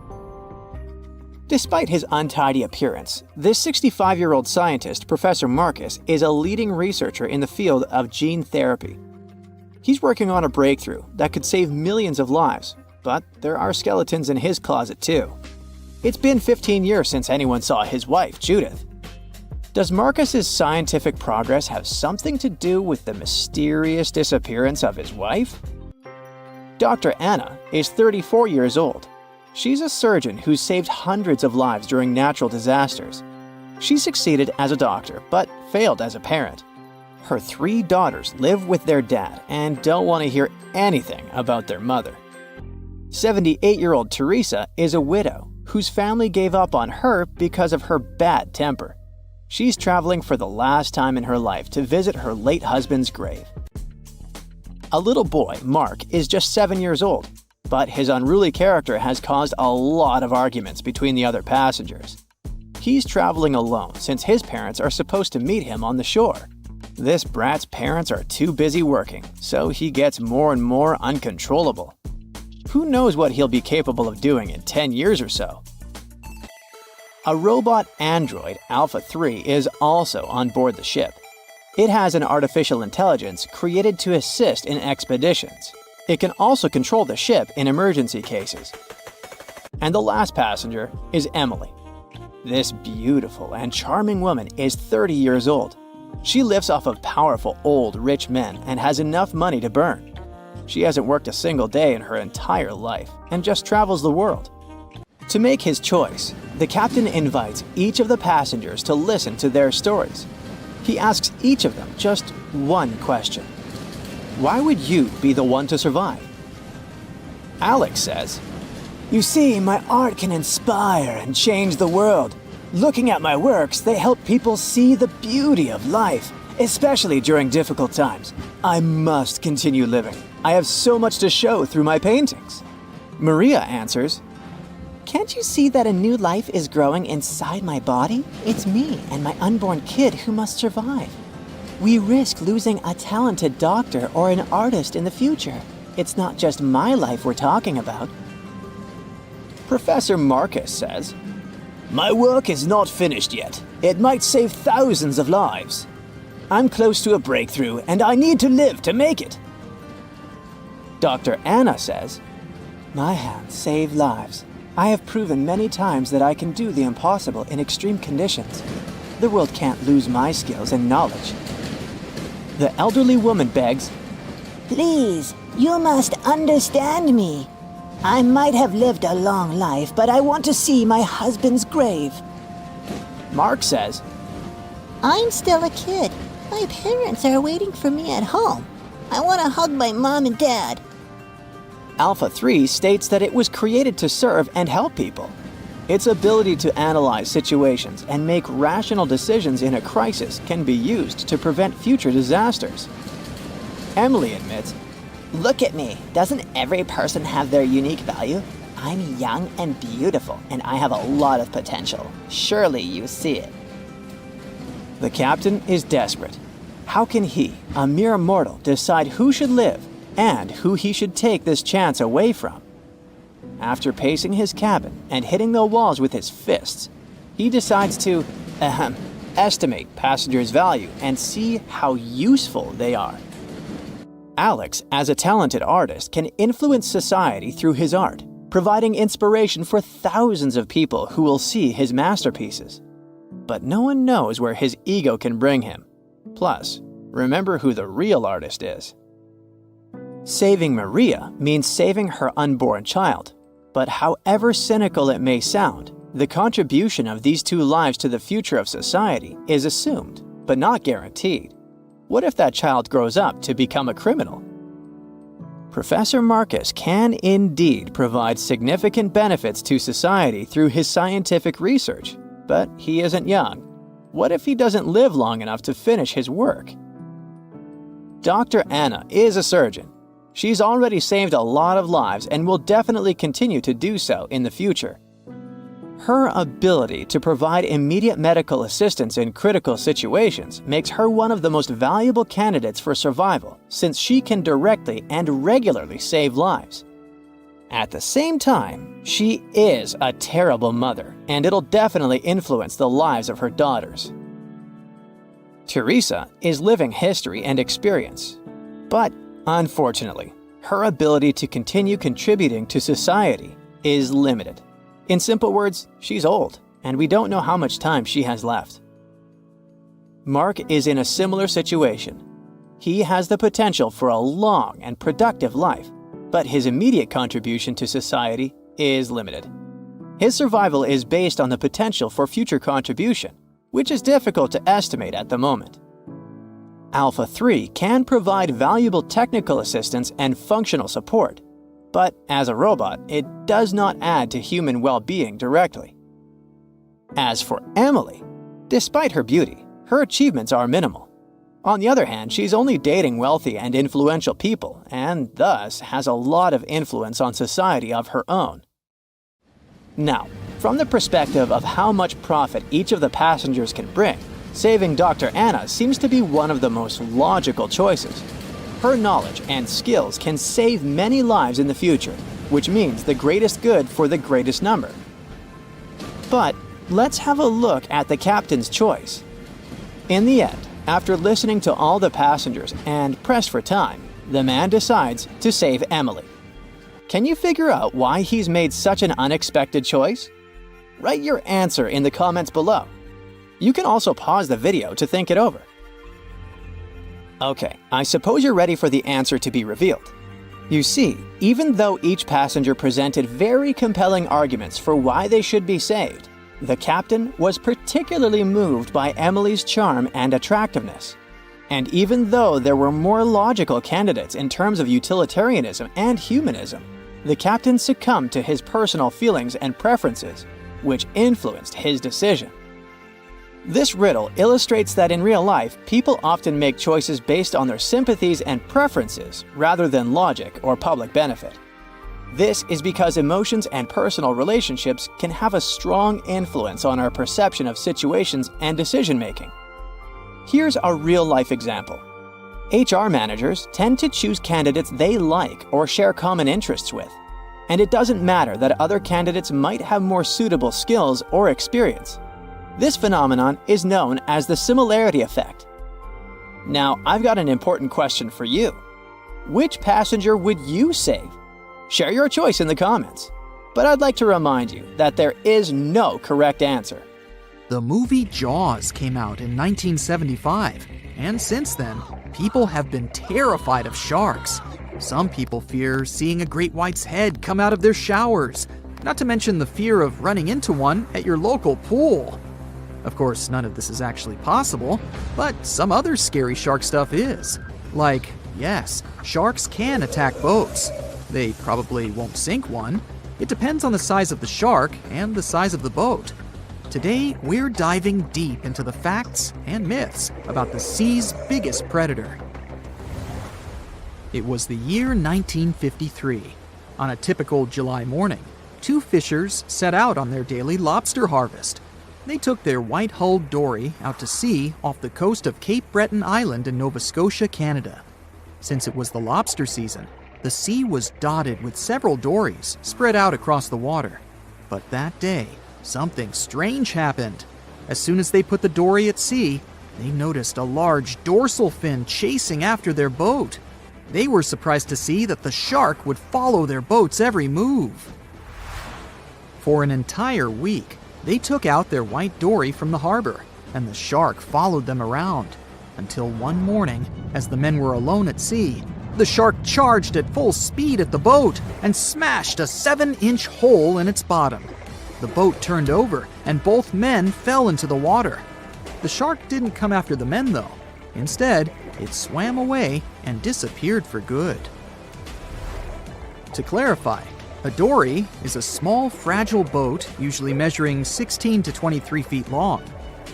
Despite his untidy appearance, this 65-year-old scientist, Professor Marcus, is a leading researcher in the field of gene therapy. He's working on a breakthrough that could save millions of lives, but there are skeletons in his closet too. It's been 15 years since anyone saw his wife, Judith. Does Marcus's scientific progress have something to do with the mysterious disappearance of his wife? Dr. Anna is 34 years old. She's a surgeon who's saved hundreds of lives during natural disasters. She succeeded as a doctor, but failed as a parent. Her 3 daughters live with their dad and don't want to hear anything about their mother. 78-year-old Teresa is a widow whose family gave up on her because of her bad temper. She's traveling for the last time in her life to visit her late husband's grave. A little boy, Mark, is just 7 years old, but his unruly character has caused a lot of arguments between the other passengers. He's traveling alone since his parents are supposed to meet him on the shore. This brat's parents are too busy working, so he gets more and more uncontrollable. Who knows what he'll be capable of doing in 10 years or so? A robot android, Alpha 3, is also on board the ship. It has an artificial intelligence created to assist in expeditions. It can also control the ship in emergency cases. And the last passenger is Emily. This beautiful and charming woman is 30 years old. She lives off of powerful, old, rich men and has enough money to burn. She hasn't worked a single day in her entire life and just travels the world. To make his choice, the captain invites each of the passengers to listen to their stories. He asks each of them just one question. Why would you be the one to survive? Alex says, "You see, my art can inspire and change the world. Looking at my works, they help people see the beauty of life, especially during difficult times. I must continue living. I have so much to show through my paintings." Maria answers, "Can't you see that a new life is growing inside my body? It's me and my unborn kid who must survive. We risk losing a talented doctor or an artist in the future. It's not just my life we're talking about." Professor Marcus says, "My work is not finished yet. It might save thousands of lives. I'm close to a breakthrough and I need to live to make it." Dr. Anna says, "My hands save lives. I have proven many times that I can do the impossible in extreme conditions. The world can't lose my skills and knowledge." The elderly woman begs, "Please, you must understand me. I might have lived a long life, but I want to see my husband's grave." Mark says, "I'm still a kid. My parents are waiting for me at home. I want to hug my mom and dad." Alpha 3 states that it was created to serve and help people. Its ability to analyze situations and make rational decisions in a crisis can be used to prevent future disasters. Emily admits, Look at me. Doesn't every person have their unique value? I'm young and beautiful, and I have a lot of potential. Surely you see it. the captain is desperate. How can he, a mere mortal, decide who should live and who he should take this chance away from? After pacing his cabin and hitting the walls with his fists, he decides to, estimate passengers' value and see how useful they are. Alex, as a talented artist, can influence society through his art, providing inspiration for thousands of people who will see his masterpieces. But no one knows where his ego can bring him. Plus, remember who the real artist is. Saving Maria means saving her unborn child. But however cynical it may sound, the contribution of these two lives to the future of society is assumed, but not guaranteed. What if that child grows up to become a criminal? Professor Marcus can indeed provide significant benefits to society through his scientific research, but he isn't young. What if he doesn't live long enough to finish his work? Dr. Anna is a surgeon. She's already saved a lot of lives and will definitely continue to do so in the future. Her ability to provide immediate medical assistance in critical situations makes her one of the most valuable candidates for survival, since she can directly and regularly save lives. At the same time, she is a terrible mother, and it'll definitely influence the lives of her daughters. Teresa is living history and experience, but unfortunately, her ability to continue contributing to society is limited. In simple words, she's old, and we don't know how much time she has left. Mark is in a similar situation. He has the potential for a long and productive life, but his immediate contribution to society is limited. His survival is based on the potential for future contribution, which is difficult to estimate at the moment. Alpha 3 can provide valuable technical assistance and functional support, but as a robot, it does not add to human well-being directly. As for Emily, despite her beauty, her achievements are minimal. On the other hand, she's only dating wealthy and influential people, and thus has a lot of influence on society of her own. Now, from the perspective of how much profit each of the passengers can bring, saving Dr. Anna seems to be one of the most logical choices. Her knowledge and skills can save many lives in the future, which means the greatest good for the greatest number. But let's have a look at the captain's choice. In the end, after listening to all the passengers and pressed for time, the man decides to save Emily. Can you figure out why he's made such an unexpected choice? Write your answer in the comments below. You can also pause the video to think it over. Okay, I suppose you're ready for the answer to be revealed. You see, even though each passenger presented very compelling arguments for why they should be saved, the captain was particularly moved by Emily's charm and attractiveness. And even though there were more logical candidates in terms of utilitarianism and humanism, the captain succumbed to his personal feelings and preferences, which influenced his decision. This riddle illustrates that in real life, people often make choices based on their sympathies and preferences rather than logic or public benefit. This is because emotions and personal relationships can have a strong influence on our perception of situations and decision-making. Here's a real-life example. HR managers tend to choose candidates they like or share common interests with, and it doesn't matter that other candidates might have more suitable skills or experience. This phenomenon is known as the similarity effect. Now, I've got an important question for you. Which passenger would you save? Share your choice in the comments. But I'd like to remind you that there is no correct answer. The movie Jaws came out in 1975, and since then, people have been terrified of sharks. Some people fear seeing a great white's head come out of their showers, not to mention the fear of running into one at your local pool. Of course, none of this is actually possible, but some other scary shark stuff is. Like, yes, sharks can attack boats. They probably won't sink one. It depends on the size of the shark and the size of the boat. Today, we're diving deep into the facts and myths about the sea's biggest predator. It was the year 1953. On a typical July morning, two fishers set out on their daily lobster harvest. They took their white-hulled dory out to sea off the coast of Cape Breton Island in Nova Scotia, Canada. Since it was the lobster season, the sea was dotted with several dories spread out across the water. But that day, something strange happened. As soon as they put the dory at sea, they noticed a large dorsal fin chasing after their boat. They were surprised to see that the shark would follow their boat's every move. For an entire week, they took out their white dory from the harbor, and the shark followed them around. Until one morning, as the men were alone at sea, the shark charged at full speed at the boat and smashed a 7-inch hole in its bottom. The boat turned over, and both men fell into the water. The shark didn't come after the men, though. Instead, it swam away and disappeared for good. To clarify, a dory is a small, fragile boat usually measuring 16 to 23 feet long.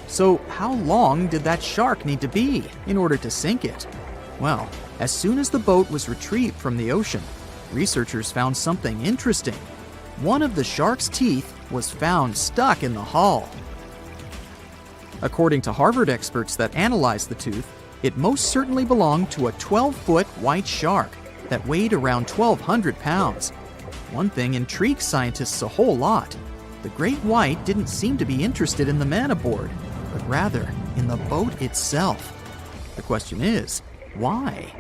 So how long did that shark need to be in order to sink it? Well, as soon as the boat was retrieved from the ocean, researchers found something interesting. One of the shark's teeth was found stuck in the hull. According to Harvard experts that analyzed the tooth, it most certainly belonged to a 12-foot white shark that weighed around 1,200 pounds. One thing intrigued scientists a whole lot. The great white didn't seem to be interested in the men aboard, but rather in the boat itself. The question is, why?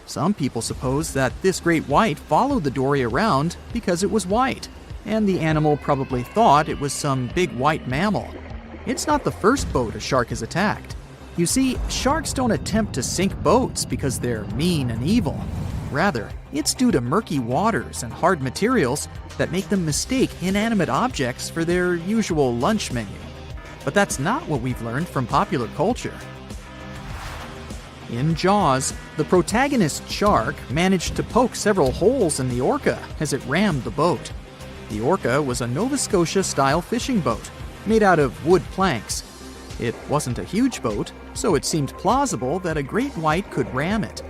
Some people suppose that this great white followed the dory around because it was white, and the animal probably thought it was some big white mammal. It's not the first boat a shark has attacked. You see, sharks don't attempt to sink boats because they're mean and evil. Rather, it's due to murky waters and hard materials that make them mistake inanimate objects for their usual lunch menu. But that's not what we've learned from popular culture. In Jaws, the protagonist shark managed to poke several holes in the orca as it rammed the boat. The orca was a Nova Scotia-style fishing boat made out of wood planks. It wasn't a huge boat, so it seemed plausible that a great white could ram it.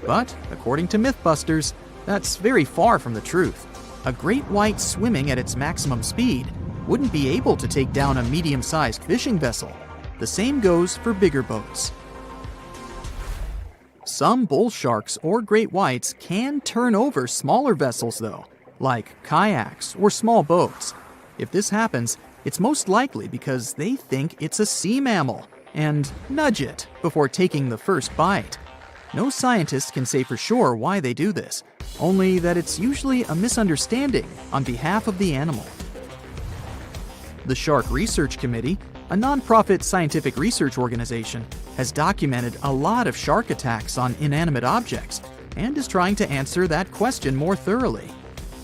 But, according to Mythbusters, that's very far from the truth. A great white swimming at its maximum speed wouldn't be able to take down a medium-sized fishing vessel. The same goes for bigger boats. Some bull sharks or great whites can turn over smaller vessels, though, like kayaks or small boats. If this happens, it's most likely because they think it's a sea mammal and nudge it before taking the first bite. No scientist can say for sure why they do this, only that it's usually a misunderstanding on behalf of the animal. The Shark Research Committee, a nonprofit scientific research organization, has documented a lot of shark attacks on inanimate objects and is trying to answer that question more thoroughly.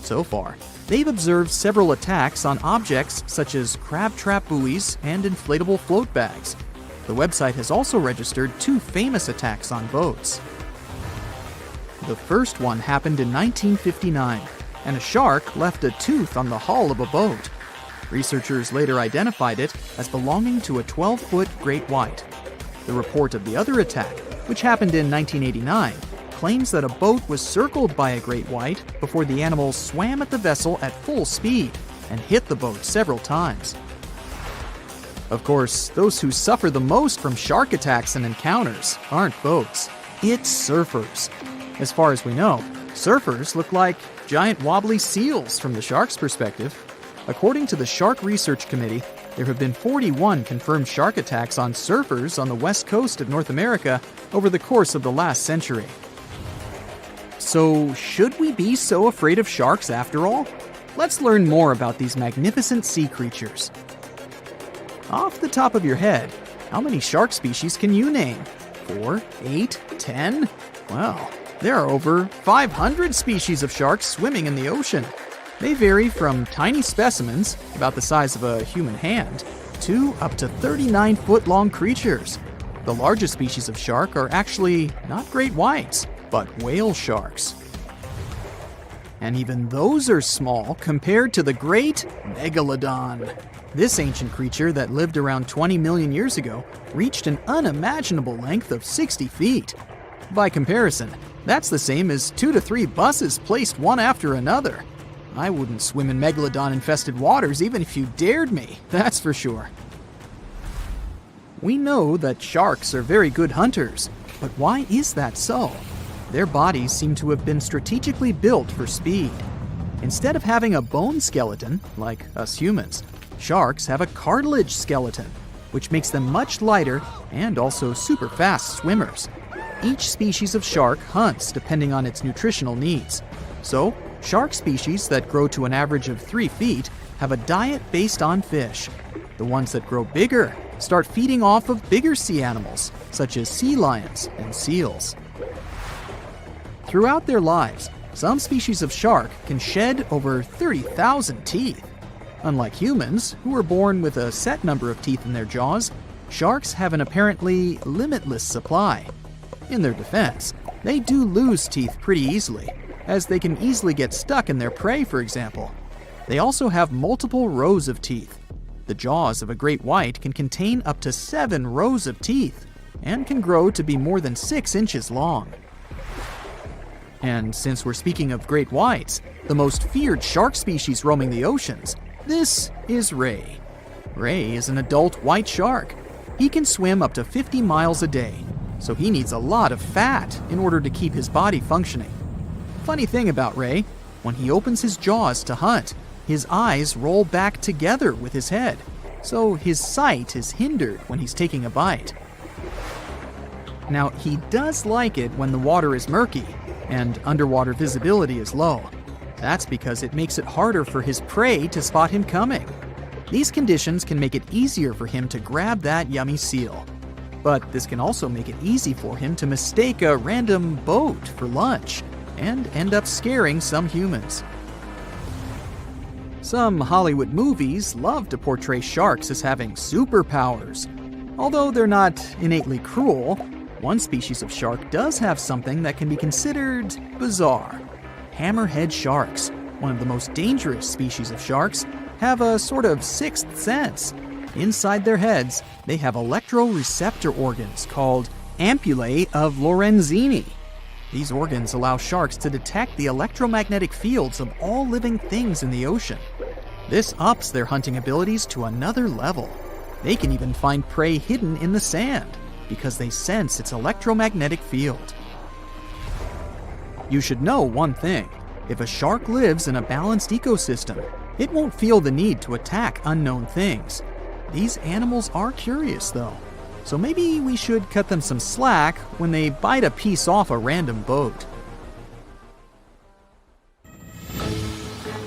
So far, they've observed several attacks on objects such as crab trap buoys and inflatable float bags. The website has also registered 2 famous attacks on boats. The first one happened in 1959, and a shark left a tooth on the hull of a boat. Researchers later identified it as belonging to a 12-foot great white. The report of the other attack, which happened in 1989, claims that a boat was circled by a great white before the animal swam at the vessel at full speed and hit the boat several times. Of course, those who suffer the most from shark attacks and encounters aren't boats, it's surfers. As far as we know, surfers look like giant wobbly seals from the shark's perspective. According to the Shark Research Committee, there have been 41 confirmed shark attacks on surfers on the west coast of North America over the course of the last century. So, should we be so afraid of sharks after all? Let's learn more about these magnificent sea creatures. Off the top of your head, how many shark species can you name? 4, 8, 10? Well, there are over 500 species of sharks swimming in the ocean. They vary from tiny specimens, about the size of a human hand, to up to 39-foot-long creatures. The largest species of shark are actually not great whites, but whale sharks. And even those are small compared to the great Megalodon. This ancient creature that lived around 20 million years ago reached an unimaginable length of 60 feet. By comparison, that's the same as 2 to 3 buses placed one after another. I wouldn't swim in megalodon-infested waters even if you dared me, that's for sure. We know that sharks are very good hunters, but why is that so? Their bodies seem to have been strategically built for speed. Instead of having a bone skeleton, like us humans, sharks have a cartilage skeleton, which makes them much lighter and also super fast swimmers. Each species of shark hunts depending on its nutritional needs. So, shark species that grow to an average of 3 feet have a diet based on fish. The ones that grow bigger start feeding off of bigger sea animals, such as sea lions and seals. Throughout their lives, some species of shark can shed over 30,000 teeth. Unlike humans, who are born with a set number of teeth in their jaws, sharks have an apparently limitless supply. In their defense, they do lose teeth pretty easily, as they can easily get stuck in their prey, for example. They also have multiple rows of teeth. The jaws of a great white can contain up to 7 rows of teeth, and can grow to be more than 6 inches long. And since we're speaking of great whites, the most feared shark species roaming the oceans, this is Ray. Ray is an adult white shark. He can swim up to 50 miles a day, so he needs a lot of fat in order to keep his body functioning. Funny thing about Ray, when he opens his jaws to hunt, his eyes roll back together with his head, so his sight is hindered when he's taking a bite. Now, he does like it when the water is murky and underwater visibility is low. That's because it makes it harder for his prey to spot him coming. These conditions can make it easier for him to grab that yummy seal. But this can also make it easy for him to mistake a random boat for lunch and end up scaring some humans. Some Hollywood movies love to portray sharks as having superpowers. Although they're not innately cruel, one species of shark does have something that can be considered bizarre. Hammerhead sharks, one of the most dangerous species of sharks, have a sort of sixth sense. Inside their heads, they have electroreceptor organs called ampullae of Lorenzini. These organs allow sharks to detect the electromagnetic fields of all living things in the ocean. This ups their hunting abilities to another level. They can even find prey hidden in the sand because they sense its electromagnetic field. You should know one thing. If a shark lives in a balanced ecosystem, it won't feel the need to attack unknown things. These animals are curious, though, so maybe we should cut them some slack when they bite a piece off a random boat.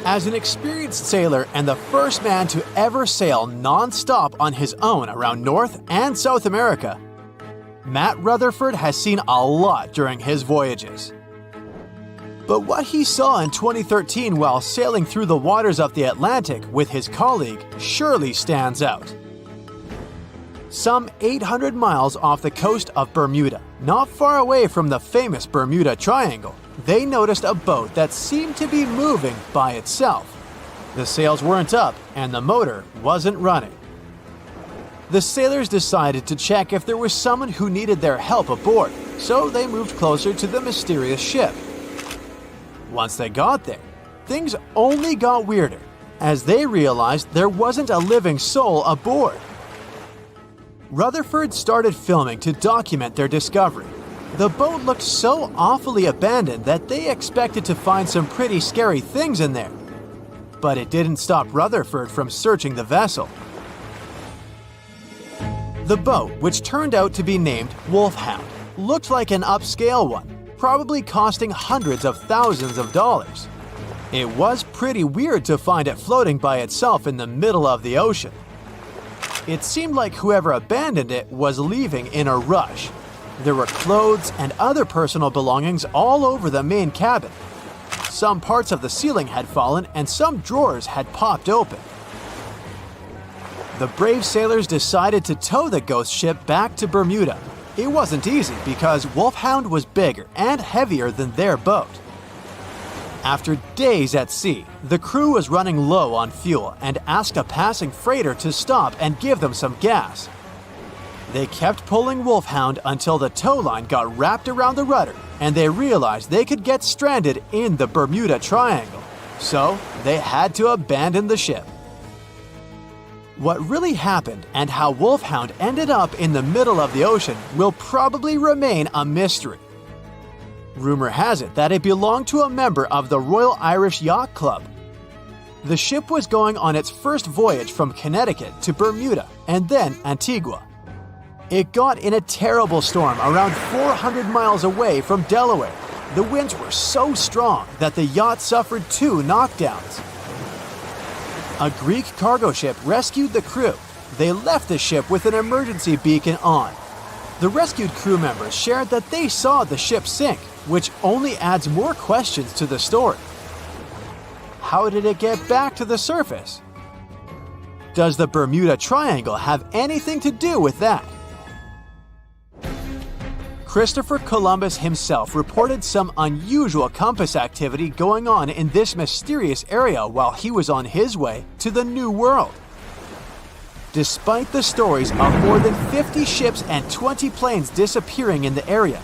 As an experienced sailor and the first man to ever sail non-stop on his own around North and South America, Matt Rutherford has seen a lot during his voyages. But what he saw in 2013 while sailing through the waters of the Atlantic with his colleague surely stands out. Some 800 miles off the coast of Bermuda, not far away from the famous Bermuda Triangle, they noticed a boat that seemed to be moving by itself. The sails weren't up and the motor wasn't running. The sailors decided to check if there was someone who needed their help aboard, so they moved closer to the mysterious ship. Once they got there, things only got weirder, as they realized there wasn't a living soul aboard. Rutherford started filming to document their discovery. The boat looked so awfully abandoned that they expected to find some pretty scary things in there. But it didn't stop Rutherford from searching the vessel. The boat, which turned out to be named Wolfhound, looked like an upscale one, probably costing hundreds of thousands of dollars. It was pretty weird to find it floating by itself in the middle of the ocean. It seemed like whoever abandoned it was leaving in a rush. There were clothes and other personal belongings all over the main cabin. Some parts of the ceiling had fallen and some drawers had popped open. The brave sailors decided to tow the ghost ship back to Bermuda. It wasn't easy because Wolfhound was bigger and heavier than their boat. After days at sea, the crew was running low on fuel and asked a passing freighter to stop and give them some gas. They kept pulling Wolfhound until the tow line got wrapped around the rudder and they realized they could get stranded in the Bermuda Triangle. So they had to abandon the ship. What really happened and how Wolfhound ended up in the middle of the ocean will probably remain a mystery. Rumor has it that it belonged to a member of the Royal Irish Yacht Club. The ship was going on its first voyage from Connecticut to Bermuda and then Antigua. It got in a terrible storm around 400 miles away from Delaware. The winds were so strong that the yacht suffered 2 knockdowns. A Greek cargo ship rescued the crew. They left the ship with an emergency beacon on. The rescued crew members shared that they saw the ship sink, which only adds more questions to the story. How did it get back to the surface? Does the Bermuda Triangle have anything to do with that? Christopher Columbus himself reported some unusual compass activity going on in this mysterious area while he was on his way to the New World. Despite the stories of more than 50 ships and 20 planes disappearing in the area,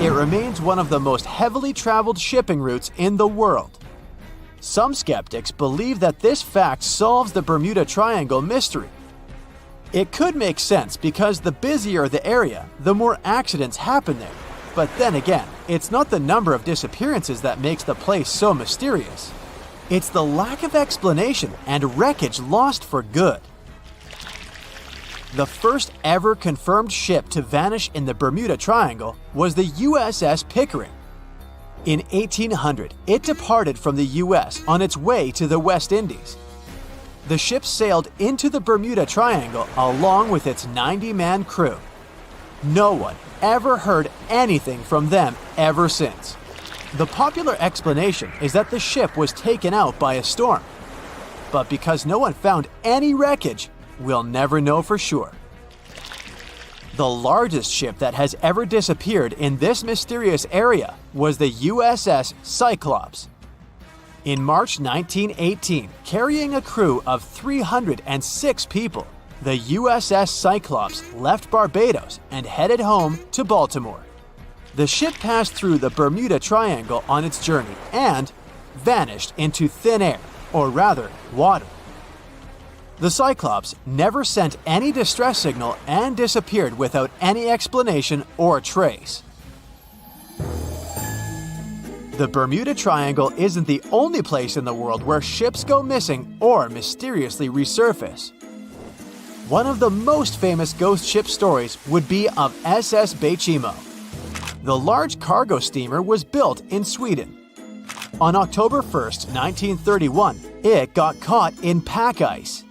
it remains one of the most heavily traveled shipping routes in the world. Some skeptics believe that this fact solves the Bermuda Triangle mystery. It could make sense because the busier the area, the more accidents happen there. But then again, it's not the number of disappearances that makes the place so mysterious. It's the lack of explanation and wreckage lost for good. The first ever confirmed ship to vanish in the Bermuda Triangle was the USS Pickering. In 1800, it departed from the US on its way to the West Indies. The ship sailed into the Bermuda Triangle along with its 90-man crew. No one ever heard anything from them ever since. The popular explanation is that the ship was taken out by a storm. But because no one found any wreckage, we'll never know for sure. The largest ship that has ever disappeared in this mysterious area was the USS Cyclops. In March 1918, carrying a crew of 306 people, the USS Cyclops left Barbados and headed home to Baltimore. The ship passed through the Bermuda Triangle on its journey and vanished into thin air, or rather, water. The Cyclops never sent any distress signal and disappeared without any explanation or trace. The Bermuda Triangle isn't the only place in the world where ships go missing or mysteriously resurface. One of the most famous ghost ship stories would be of SS Baychimo. The large cargo steamer was built in Sweden. On October 1st, 1931, it got caught in pack ice.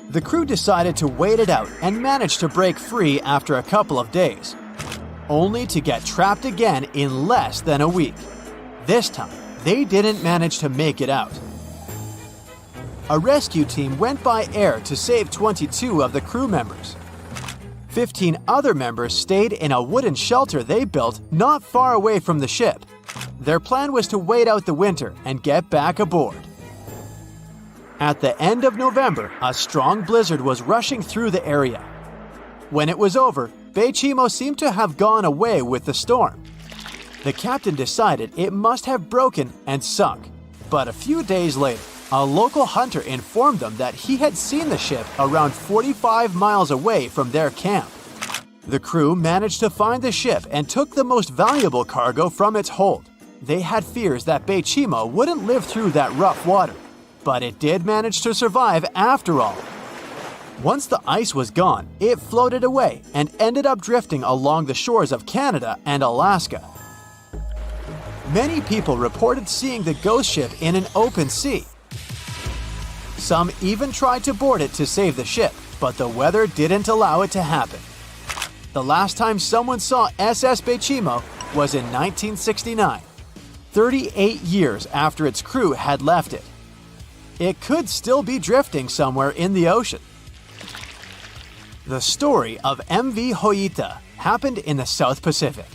The crew decided to wait it out and managed to break free after a couple of days, only to get trapped again in less than a week. This time, they didn't manage to make it out. A rescue team went by air to save 22 of the crew members. 15 other members stayed in a wooden shelter they built not far away from the ship. Their plan was to wait out the winter and get back aboard. At the end of November, a strong blizzard was rushing through the area. When it was over, Baychimo seemed to have gone away with the storm. The captain decided it must have broken and sunk, but a few days later, a local hunter informed them that he had seen the ship around 45 miles away from their camp. The crew managed to find the ship and took the most valuable cargo from its hold. They had fears that Baychimo wouldn't live through that rough water, but it did manage to survive after all. Once the ice was gone, it floated away and ended up drifting along the shores of Canada and Alaska. Many people reported seeing the ghost ship in an open sea. Some even tried to board it to save the ship, but the weather didn't allow it to happen. The last time someone saw SS Baychimo was in 1969, 38 years after its crew had left it. It could still be drifting somewhere in the ocean. The story of MV Hoita happened in the South Pacific.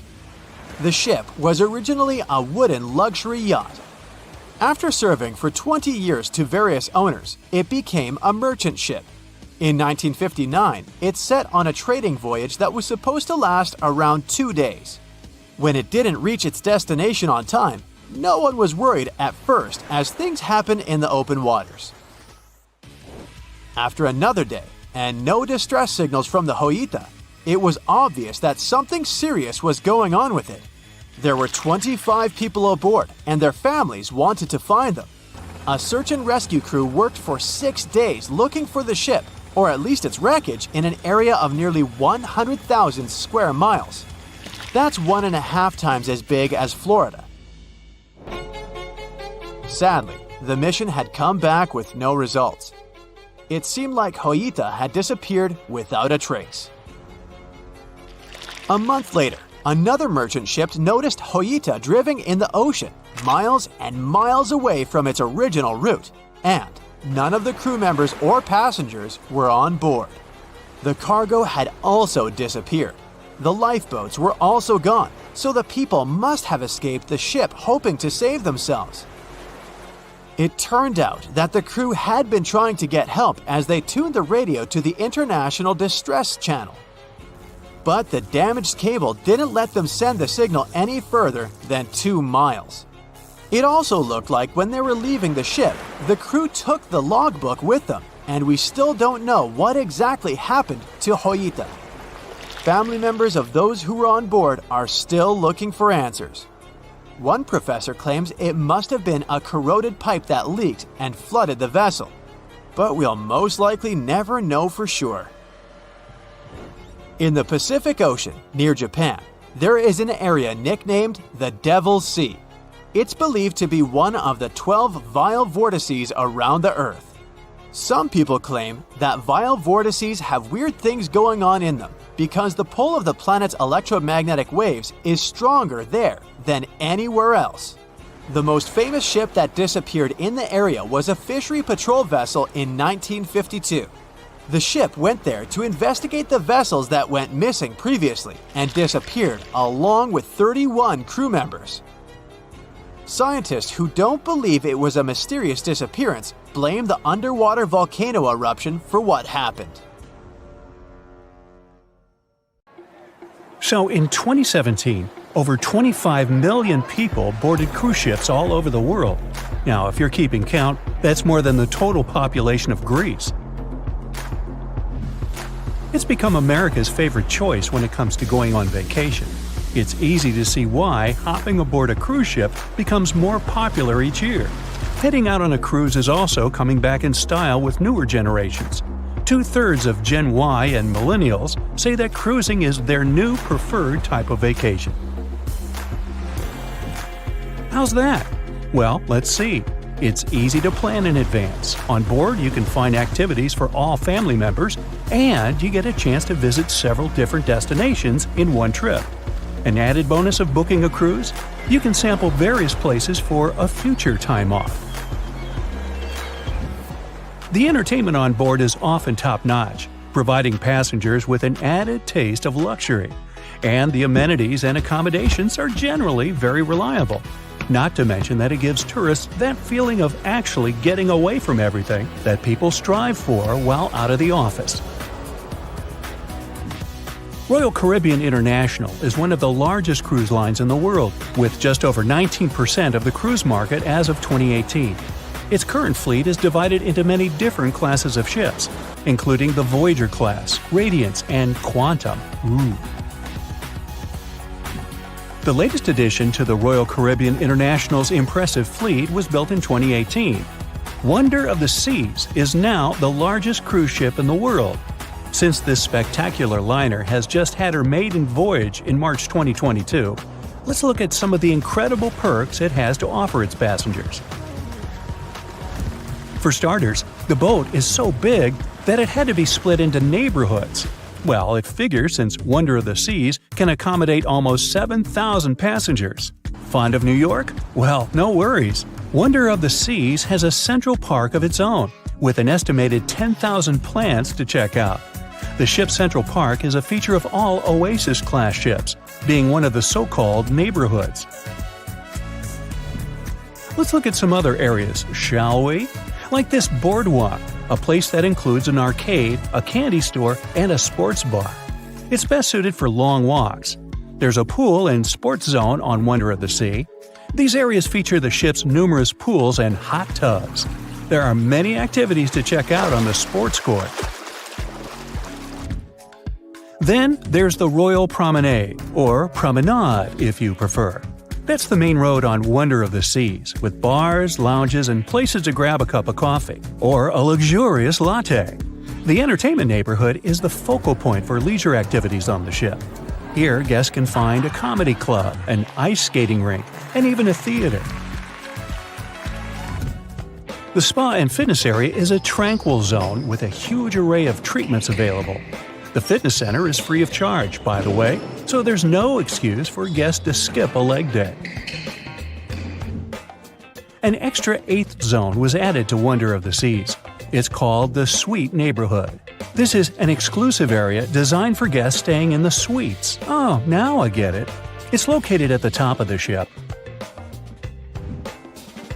The ship was originally a wooden luxury yacht. After serving for 20 years to various owners, it became a merchant ship. In 1959, it set on a trading voyage that was supposed to last around 2 days. When it didn't reach its destination on time, no one was worried at first as things happen in the open waters. After another day, and no distress signals from the Hoita, it was obvious that something serious was going on with it. There were 25 people aboard, and their families wanted to find them. A search and rescue crew worked for 6 days looking for the ship, or at least its wreckage, in an area of nearly 100,000 square miles. That's 1.5 times as big as Florida. Sadly, the mission had come back with no results. It seemed like Hoita had disappeared without a trace. A month later, another merchant ship noticed Hoita drifting in the ocean, miles and miles away from its original route, and none of the crew members or passengers were on board. The cargo had also disappeared. The lifeboats were also gone, so the people must have escaped the ship hoping to save themselves. It turned out that the crew had been trying to get help as they tuned the radio to the International Distress Channel. But the damaged cable didn't let them send the signal any further than 2 miles. It also looked like when they were leaving the ship, the crew took the logbook with them, and we still don't know what exactly happened to Hoita. Family members of those who were on board are still looking for answers. One professor claims it must have been a corroded pipe that leaked and flooded the vessel, but we'll most likely never know for sure. In the Pacific Ocean, near Japan, there is an area nicknamed the Devil's Sea. It's believed to be one of the 12 vile vortices around the Earth. Some people claim that vile vortices have weird things going on in them because the pull of the planet's electromagnetic waves is stronger there than anywhere else. The most famous ship that disappeared in the area was a fishery patrol vessel in 1952. The ship went there to investigate the vessels that went missing previously and disappeared along with 31 crew members. Scientists who don't believe it was a mysterious disappearance blame the underwater volcano eruption for what happened. So in 2017, over 25 million people boarded cruise ships all over the world. Now, if you're keeping count, that's more than the total population of Greece. It's become America's favorite choice when it comes to going on vacation. It's easy to see why hopping aboard a cruise ship becomes more popular each year. Heading out on a cruise is also coming back in style with newer generations. 2/3 of Gen Y and Millennials say that cruising is their new preferred type of vacation. How's that? Well, let's see. It's easy to plan in advance. On board, you can find activities for all family members, and you get a chance to visit several different destinations in one trip. An added bonus of booking a cruise? You can sample various places for a future time off. The entertainment on board is often top-notch, providing passengers with an added taste of luxury. And the amenities and accommodations are generally very reliable. Not to mention that it gives tourists that feeling of actually getting away from everything that people strive for while out of the office. Royal Caribbean International is one of the largest cruise lines in the world, with just over 19% of the cruise market as of 2018. Its current fleet is divided into many different classes of ships, including the Voyager class, Radiance, and Quantum. The latest addition to the Royal Caribbean International's impressive fleet was built in 2018. Wonder of the Seas is now the largest cruise ship in the world. Since this spectacular liner has just had her maiden voyage in March 2022, let's look at some of the incredible perks it has to offer its passengers. For starters, the boat is so big that it had to be split into neighborhoods. Well, it figures since Wonder of the Seas can accommodate almost 7,000 passengers. Fond of New York? Well, no worries. Wonder of the Seas has a central park of its own, with an estimated 10,000 plants to check out. The ship's central park is a feature of all Oasis-class ships, being one of the so-called neighborhoods. Let's look at some other areas, shall we? Like this boardwalk, a place that includes an arcade, a candy store, and a sports bar. It's best suited for long walks. There's a pool and sports zone on Wonder of the Sea. These areas feature the ship's numerous pools and hot tubs. There are many activities to check out on the sports court. Then there's the Royal Promenade, or Promenade if you prefer. That's the main road on Wonder of the Seas, with bars, lounges, and places to grab a cup of coffee, or a luxurious latte. The entertainment neighborhood is the focal point for leisure activities on the ship. Here, guests can find a comedy club, an ice skating rink, and even a theater. The spa and fitness area is a tranquil zone with a huge array of treatments available. The fitness center is free of charge, by the way, so there's no excuse for guests to skip a leg day. An extra 8th zone was added to Wonder of the Seas. It's called the Suite Neighborhood. This is an exclusive area designed for guests staying in the suites. Oh, now I get it. It's located at the top of the ship.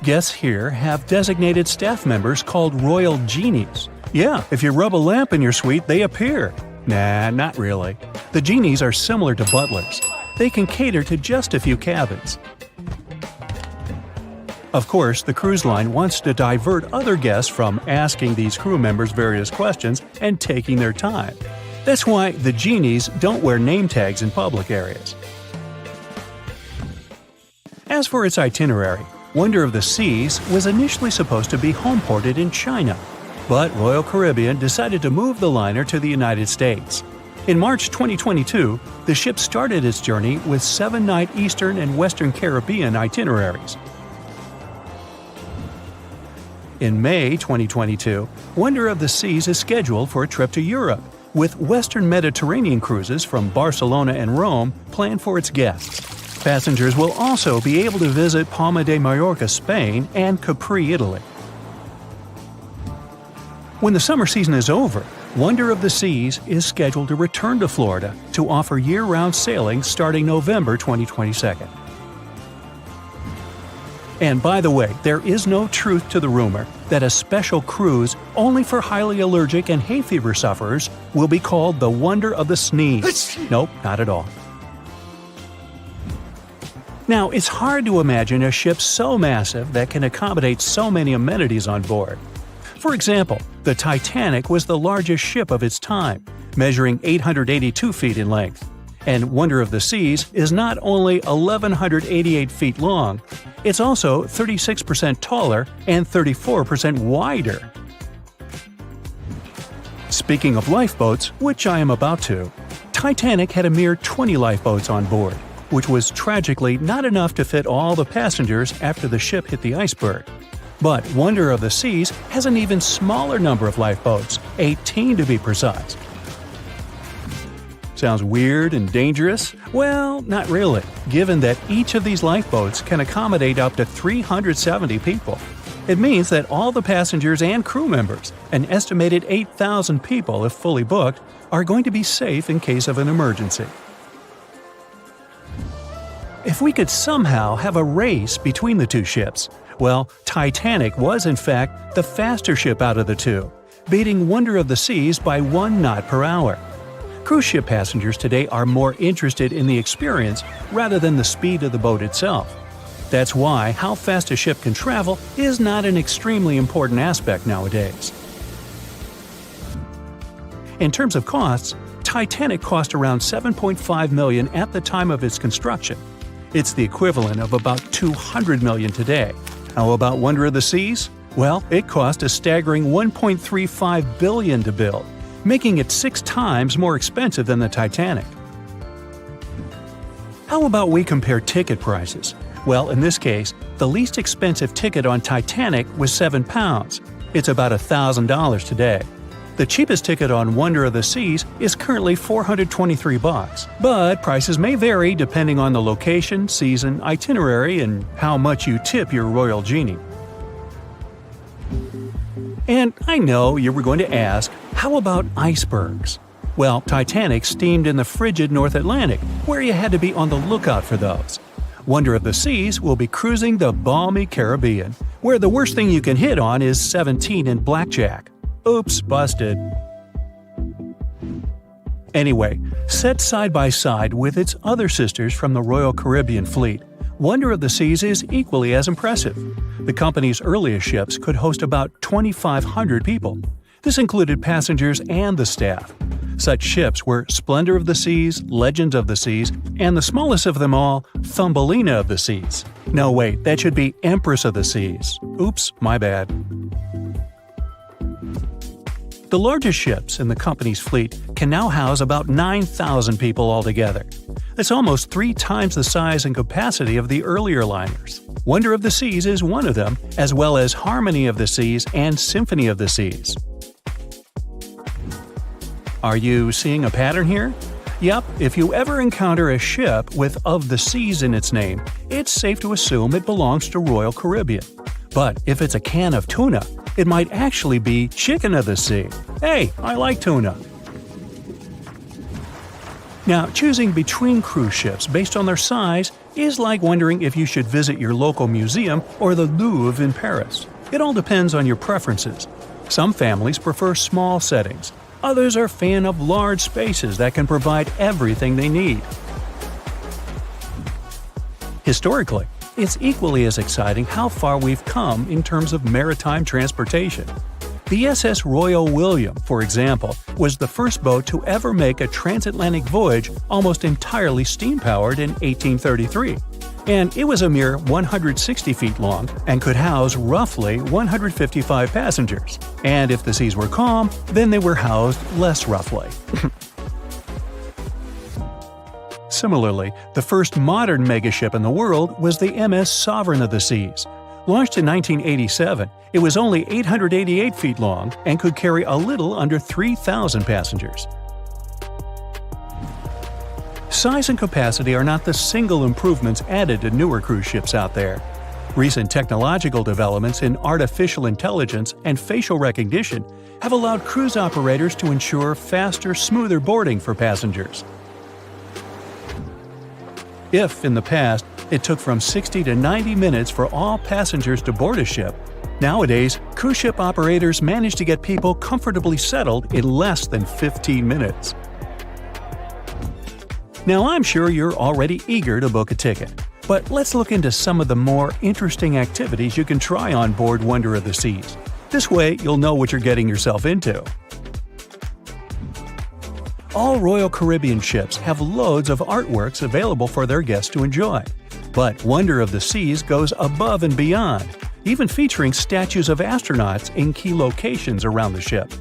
Guests here have designated staff members called Royal Genies. Yeah, if you rub a lamp in your suite, they appear. Nah, not really. The genies are similar to butlers. They can cater to just a few cabins. Of course, the cruise line wants to divert other guests from asking these crew members various questions and taking their time. That's why the genies don't wear name tags in public areas. As for its itinerary, Wonder of the Seas was initially supposed to be homeported in China, but Royal Caribbean decided to move the liner to the United States. In March 2022, the ship started its journey with 7-night Eastern and Western Caribbean itineraries. In May 2022, Wonder of the Seas is scheduled for a trip to Europe, with Western Mediterranean cruises from Barcelona and Rome planned for its guests. Passengers will also be able to visit Palma de Mallorca, Spain, and Capri, Italy. When the summer season is over, Wonder of the Seas is scheduled to return to Florida to offer year-round sailing starting November 2022. And by the way, there is no truth to the rumor that a special cruise only for highly allergic and hay fever sufferers will be called the Wonder of the Sneeze. Nope, not at all. Now, it's hard to imagine a ship so massive that can accommodate so many amenities on board. For example, the Titanic was the largest ship of its time, measuring 882 feet in length. And Wonder of the Seas is not only 1,188 feet long, it's also 36% taller and 34% wider. Speaking of lifeboats, which I am about to, Titanic had a mere 20 lifeboats on board, which was tragically not enough to fit all the passengers after the ship hit the iceberg. But Wonder of the Seas has an even smaller number of lifeboats, 18 to be precise. Sounds weird and dangerous? Well, not really, given that each of these lifeboats can accommodate up to 370 people. It means that all the passengers and crew members, an estimated 8,000 people if fully booked, are going to be safe in case of an emergency. If we could somehow have a race between the two ships, well, Titanic was in fact the faster ship out of the two, beating Wonder of the Seas by 1 knot per hour. Cruise ship passengers today are more interested in the experience rather than the speed of the boat itself. That's why how fast a ship can travel is not an extremely important aspect nowadays. In terms of costs, Titanic cost around $7.5 million at the time of its construction. It's the equivalent of about $200 million today. How about Wonder of the Seas? Well, it cost a staggering $1.35 billion to build, making it 6 times more expensive than the Titanic. How about we compare ticket prices? Well, in this case, the least expensive ticket on Titanic was £7. It's about $1,000 today. The cheapest ticket on Wonder of the Seas is currently $423, but prices may vary depending on the location, season, itinerary, and how much you tip your Royal Genie. And I know you were going to ask, how about icebergs? Well, Titanic steamed in the frigid North Atlantic, where you had to be on the lookout for those. Wonder of the Seas will be cruising the balmy Caribbean, where the worst thing you can hit on is 17 in blackjack. Oops, busted. Anyway, set side by side with its other sisters from the Royal Caribbean Fleet, Wonder of the Seas is equally as impressive. The company's earliest ships could host about 2,500 people. This included passengers and the staff. Such ships were Splendor of the Seas, Legend of the Seas, and the smallest of them all, Thumbelina of the Seas. No, wait, that should be Empress of the Seas. Oops, my bad. The largest ships in the company's fleet can now house about 9,000 people altogether. That's almost 3 times the size and capacity of the earlier liners. Wonder of the Seas is one of them, as well as Harmony of the Seas and Symphony of the Seas. Are you seeing a pattern here? Yep, if you ever encounter a ship with Of the Seas in its name, it's safe to assume it belongs to Royal Caribbean. But if it's a can of tuna, it might actually be Chicken of the Sea. Hey, I like tuna. Now, choosing between cruise ships based on their size is like wondering if you should visit your local museum or the Louvre in Paris. It all depends on your preferences. Some families prefer small settings. Others are fan of large spaces that can provide everything they need. Historically, it's equally as exciting how far we've come in terms of maritime transportation. The SS Royal William, for example, was the first boat to ever make a transatlantic voyage almost entirely steam-powered in 1833. And it was a mere 160 feet long and could house roughly 155 passengers. And if the seas were calm, then they were housed less roughly. Similarly, the first modern megaship in the world was the MS Sovereign of the Seas. Launched in 1987, it was only 888 feet long and could carry a little under 3,000 passengers. Size and capacity are not the single improvements added to newer cruise ships out there. Recent technological developments in artificial intelligence and facial recognition have allowed cruise operators to ensure faster, smoother boarding for passengers. If, in the past, it took from 60 to 90 minutes for all passengers to board a ship, nowadays, cruise ship operators manage to get people comfortably settled in less than 15 minutes. Now, I'm sure you're already eager to book a ticket, but let's look into some of the more interesting activities you can try on board Wonder of the Seas. This way, you'll know what you're getting yourself into. All Royal Caribbean ships have loads of artworks available for their guests to enjoy. But Wonder of the Seas goes above and beyond, even featuring statues of astronauts in key locations around the ship.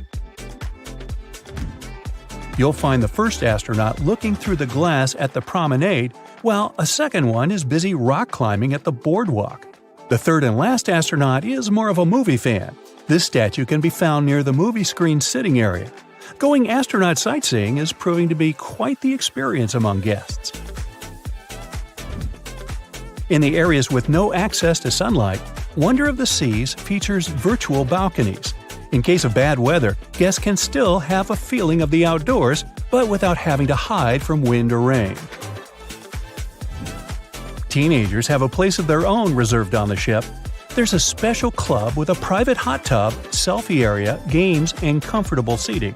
You'll find the first astronaut looking through the glass at the promenade, while a second one is busy rock climbing at the boardwalk. The third and last astronaut is more of a movie fan. This statue can be found near the movie screen sitting area. Going astronaut sightseeing is proving to be quite the experience among guests. In the areas with no access to sunlight, Wonder of the Seas features virtual balconies. In case of bad weather, guests can still have a feeling of the outdoors, but without having to hide from wind or rain. Teenagers have a place of their own reserved on the ship. There's a special club with a private hot tub, selfie area, games, and comfortable seating.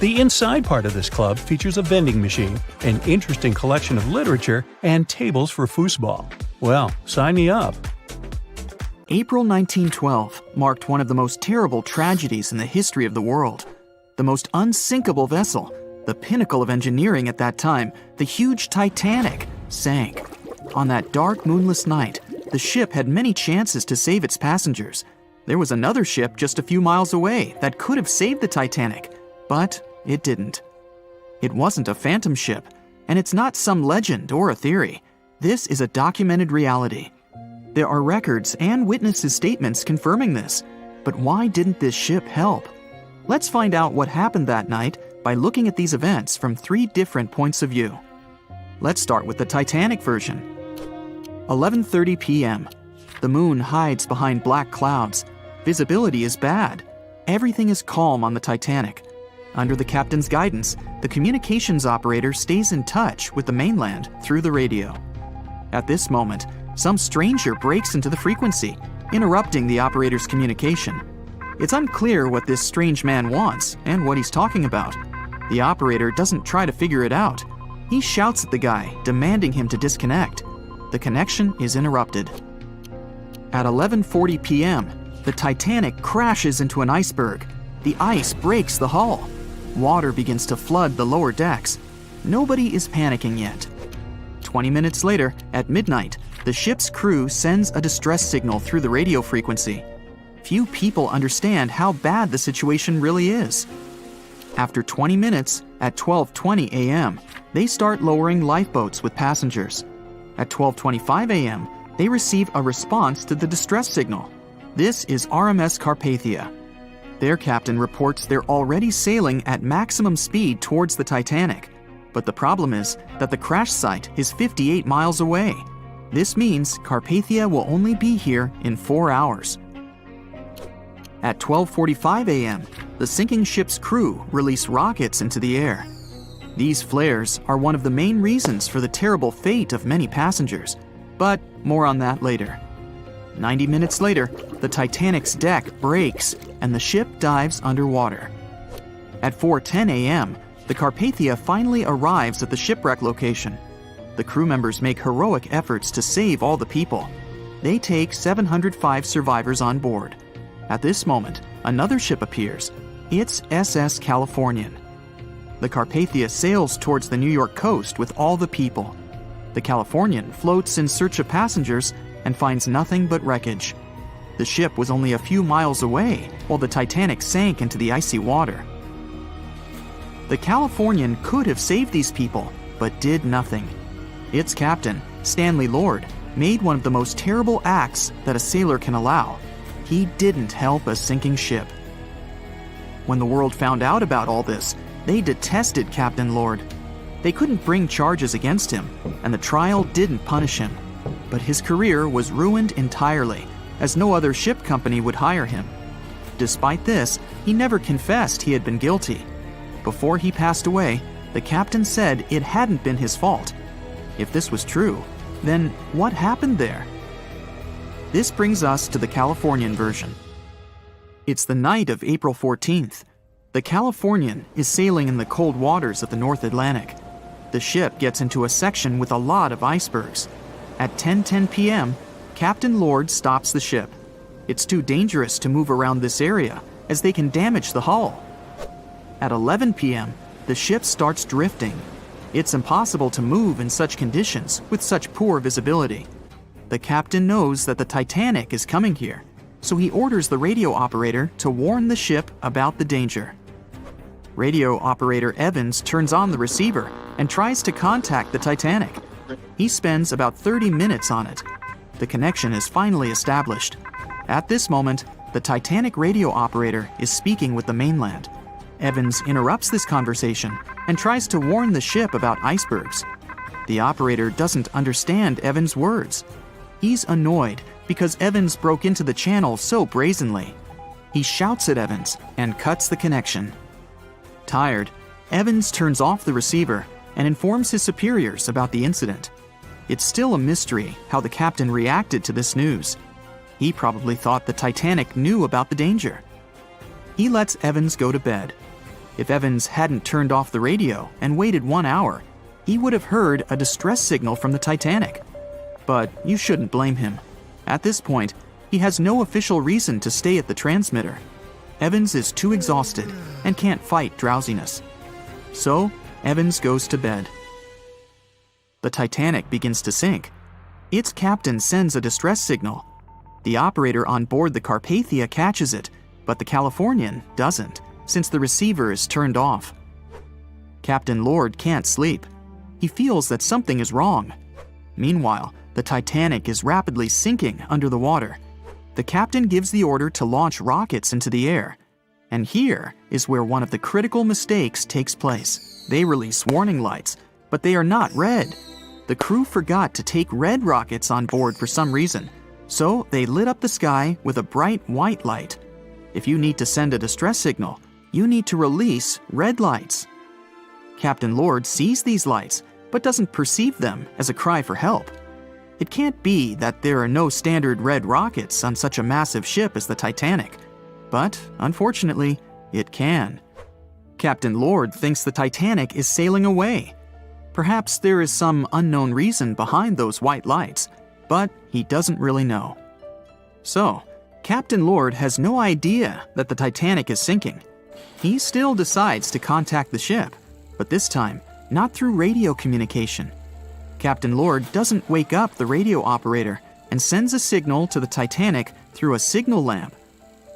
The inside part of this club features a vending machine, an interesting collection of literature, and tables for foosball. Well, sign me up. April 1912 marked one of the most terrible tragedies in the history of the world. The most unsinkable vessel, the pinnacle of engineering at that time, the huge Titanic, sank. On that dark, moonless night, the ship had many chances to save its passengers. There was another ship just a few miles away that could have saved the Titanic, but it didn't. It wasn't a phantom ship, and it's not some legend or a theory. This is a documented reality. There are records and witnesses' statements confirming this. But why didn't this ship help? Let's find out what happened that night by looking at these events from 3 different points of view. Let's start with the Titanic version. 11:30 p.m. The moon hides behind black clouds. Visibility is bad. Everything is calm on the Titanic. Under the captain's guidance, the communications operator stays in touch with the mainland through the radio. At this moment, some stranger breaks into the frequency, interrupting the operator's communication. It's unclear what this strange man wants and what he's talking about. The operator doesn't try to figure it out. He shouts at the guy, demanding him to disconnect. The connection is interrupted. At 11:40 p.m., the Titanic crashes into an iceberg. The ice breaks the hull. Water begins to flood the lower decks. Nobody is panicking yet. 20 minutes later, at midnight, the ship's crew sends a distress signal through the radio frequency. Few people understand how bad the situation really is. After 20 minutes, at 12:20 a.m., they start lowering lifeboats with passengers. At 12:25 a.m., they receive a response to the distress signal. This is RMS Carpathia. Their captain reports they're already sailing at maximum speed towards the Titanic. But the problem is that the crash site is 58 miles away. This means Carpathia will only be here in 4 hours. At 12:45 a.m., the sinking ship's crew release rockets into the air. These flares are one of the main reasons for the terrible fate of many passengers, but more on that later. 90 minutes later, the Titanic's deck breaks and the ship dives underwater. At 4:10 a.m., the Carpathia finally arrives at the shipwreck location. The crew members make heroic efforts to save all the people. They take 705 survivors on board. At this moment, another ship appears. It's SS Californian. The Carpathia sails towards the New York coast with all the people. The Californian floats in search of passengers and finds nothing but wreckage. The ship was only a few miles away while the Titanic sank into the icy water. The Californian could have saved these people, but did nothing. Its captain, Stanley Lord, made one of the most terrible acts that a sailor can allow. He didn't help a sinking ship. When the world found out about all this, they detested Captain Lord. They couldn't bring charges against him, and the trial didn't punish him. But his career was ruined entirely, as no other ship company would hire him. Despite this, he never confessed he had been guilty. Before he passed away, the captain said it hadn't been his fault. If this was true, then what happened there? This brings us to the Californian version. It's the night of April 14th. The Californian is sailing in the cold waters of the North Atlantic. The ship gets into a section with a lot of icebergs. At 10:10 p.m., Captain Lord stops the ship. It's too dangerous to move around this area, as they can damage the hull. At 11 p.m., the ship starts drifting. It's impossible to move in such conditions with such poor visibility. The captain knows that the Titanic is coming here, so he orders the radio operator to warn the ship about the danger. Radio operator Evans turns on the receiver and tries to contact the Titanic. He spends about 30 minutes on it. The connection is finally established. At this moment, the Titanic radio operator is speaking with the mainland. Evans interrupts this conversation and tries to warn the ship about icebergs. The operator doesn't understand Evans' words. He's annoyed because Evans broke into the channel so brazenly. He shouts at Evans and cuts the connection. Tired, Evans turns off the receiver and informs his superiors about the incident. It's still a mystery how the captain reacted to this news. He probably thought the Titanic knew about the danger. He lets Evans go to bed. If Evans hadn't turned off the radio and waited 1 hour, he would have heard a distress signal from the Titanic. But you shouldn't blame him. At this point, he has no official reason to stay at the transmitter. Evans is too exhausted and can't fight drowsiness. So, Evans goes to bed. The Titanic begins to sink. Its captain sends a distress signal. The operator on board the Carpathia catches it, but the Californian doesn't, since the receiver is turned off. Captain Lord can't sleep. He feels that something is wrong. Meanwhile, the Titanic is rapidly sinking under the water. The captain gives the order to launch rockets into the air. And here is where one of the critical mistakes takes place. They release warning lights, but they are not red. The crew forgot to take red rockets on board for some reason, so they lit up the sky with a bright white light. If you need to send a distress signal, you need to release red lights. Captain Lord sees these lights, but doesn't perceive them as a cry for help. It can't be that there are no standard red rockets on such a massive ship as the Titanic. But, unfortunately, it can. Captain Lord thinks the Titanic is sailing away. Perhaps there is some unknown reason behind those white lights, but he doesn't really know. So, Captain Lord has no idea that the Titanic is sinking. He still decides to contact the ship, but this time, not through radio communication. Captain Lord doesn't wake up the radio operator and sends a signal to the Titanic through a signal lamp.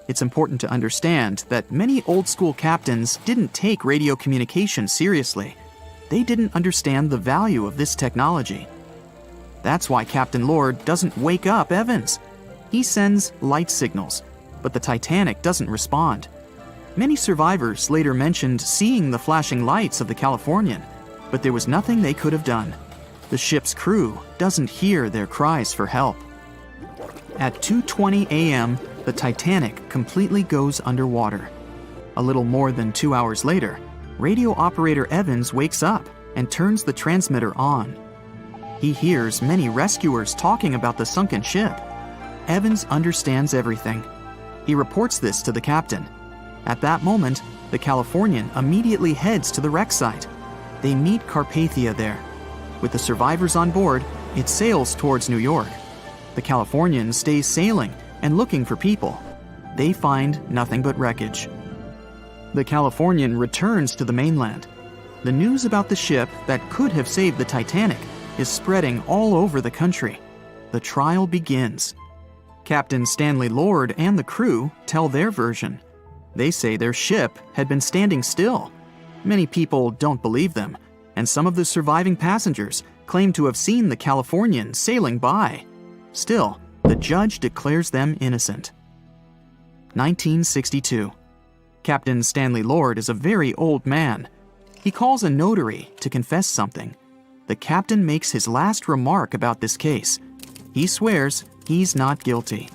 It's important to understand that many old-school captains didn't take radio communication seriously. They didn't understand the value of this technology. That's why Captain Lord doesn't wake up Evans. He sends light signals, but the Titanic doesn't respond. Many survivors later mentioned seeing the flashing lights of the Californian, but there was nothing they could have done. The ship's crew doesn't hear their cries for help. At 2:20 a.m., the Titanic completely goes underwater. A little more than 2 hours later, radio operator Evans wakes up and turns the transmitter on. He hears many rescuers talking about the sunken ship. Evans understands everything. He reports this to the captain. At that moment, the Californian immediately heads to the wreck site. They meet Carpathia there. With the survivors on board, it sails towards New York. The Californian stays sailing and looking for people. They find nothing but wreckage. The Californian returns to the mainland. The news about the ship that could have saved the Titanic is spreading all over the country. The trial begins. Captain Stanley Lord and the crew tell their version. They say their ship had been standing still. Many people don't believe them, and some of the surviving passengers claim to have seen the Californian sailing by. Still, the judge declares them innocent. 1962. Captain Stanley Lord is a very old man. He calls a notary to confess something. The captain makes his last remark about this case. He swears he's not guilty.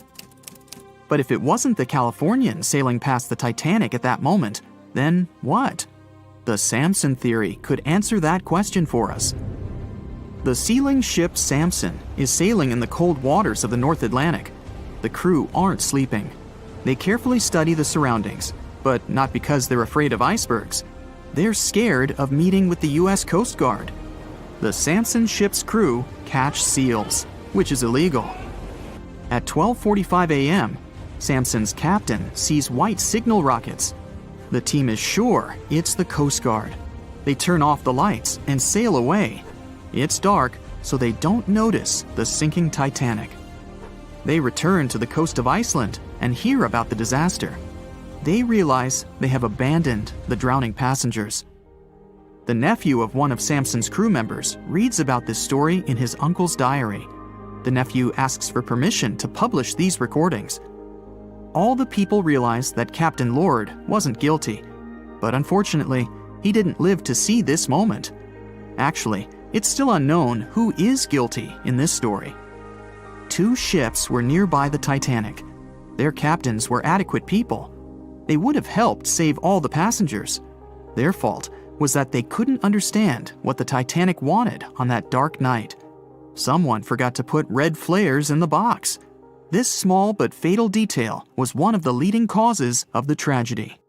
But if it wasn't the Californian sailing past the Titanic at that moment, then what? The Samson theory could answer that question for us. The sealing ship Samson is sailing in the cold waters of the North Atlantic. The crew aren't sleeping. They carefully study the surroundings, but not because they're afraid of icebergs. They're scared of meeting with the U.S. Coast Guard. The Samson ship's crew catch seals, which is illegal. At 12:45 a.m., Samson's captain sees white signal rockets. The team is sure it's the Coast Guard. They turn off the lights and sail away. It's dark, so they don't notice the sinking Titanic. They return to the coast of Iceland and hear about the disaster. They realize they have abandoned the drowning passengers. The nephew of one of Samson's crew members reads about this story in his uncle's diary. The nephew asks for permission to publish these recordings. All the people realize that Captain Lord wasn't guilty, but unfortunately, he didn't live to see this moment. Actually, it's still unknown who is guilty in this story. 2 ships were nearby the Titanic. Their captains were adequate people. They would have helped save all the passengers. Their fault was that they couldn't understand what the Titanic wanted on that dark night. Someone forgot to put red flares in the box. This small but fatal detail was one of the leading causes of the tragedy.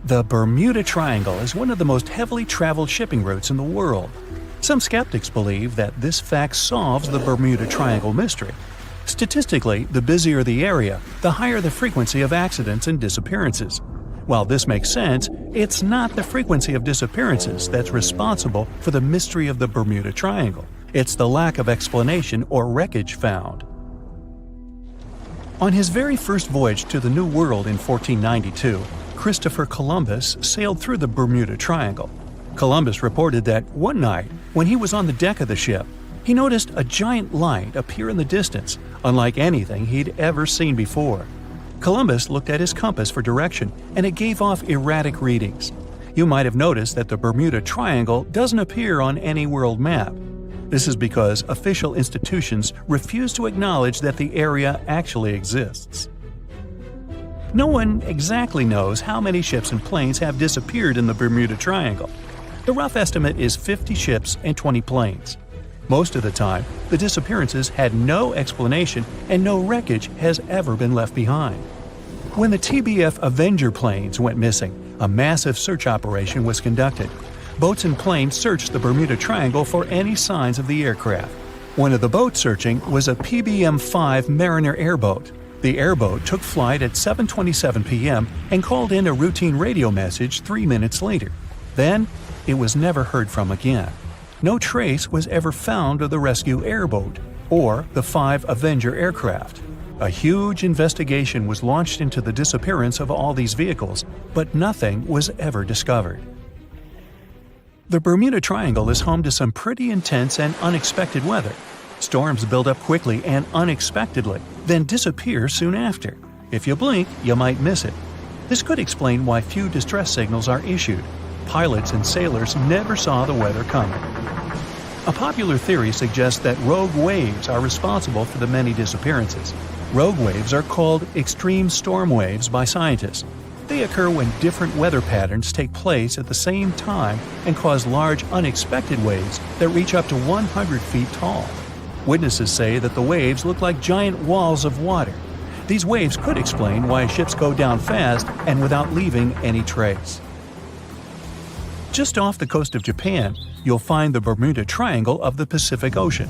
The Bermuda Triangle is one of the most heavily traveled shipping routes in the world. Some skeptics believe that this fact solves the Bermuda Triangle mystery. Statistically, the busier the area, the higher the frequency of accidents and disappearances. While this makes sense, it's not the frequency of disappearances that's responsible for the mystery of the Bermuda Triangle. It's the lack of explanation or wreckage found. On his very first voyage to the New World in 1492, Christopher Columbus sailed through the Bermuda Triangle. Columbus reported that one night, when he was on the deck of the ship, he noticed a giant light appear in the distance, unlike anything he'd ever seen before. Columbus looked at his compass for direction, and it gave off erratic readings. You might have noticed that the Bermuda Triangle doesn't appear on any world map. This is because official institutions refuse to acknowledge that the area actually exists. No one exactly knows how many ships and planes have disappeared in the Bermuda Triangle. The rough estimate is 50 ships and 20 planes. Most of the time, the disappearances had no explanation and no wreckage has ever been left behind. When the TBF Avenger planes went missing, a massive search operation was conducted. Boats and planes searched the Bermuda Triangle for any signs of the aircraft. One of the boats searching was a PBM-5 Mariner airboat. The airboat took flight at 7:27 p.m. and called in a routine radio message 3 minutes later. Then, it was never heard from again. No trace was ever found of the rescue airboat or the 5 Avenger aircraft. A huge investigation was launched into the disappearance of all these vehicles, but nothing was ever discovered. The Bermuda Triangle is home to some pretty intense and unexpected weather. Storms build up quickly and unexpectedly, then disappear soon after. If you blink, you might miss it. This could explain why few distress signals are issued. Pilots and sailors never saw the weather coming. A popular theory suggests that rogue waves are responsible for the many disappearances. Rogue waves are called extreme storm waves by scientists. They occur when different weather patterns take place at the same time and cause large unexpected waves that reach up to 100 feet tall. Witnesses say that the waves look like giant walls of water. These waves could explain why ships go down fast and without leaving any trace. Just off the coast of Japan, you'll find the Bermuda Triangle of the Pacific Ocean.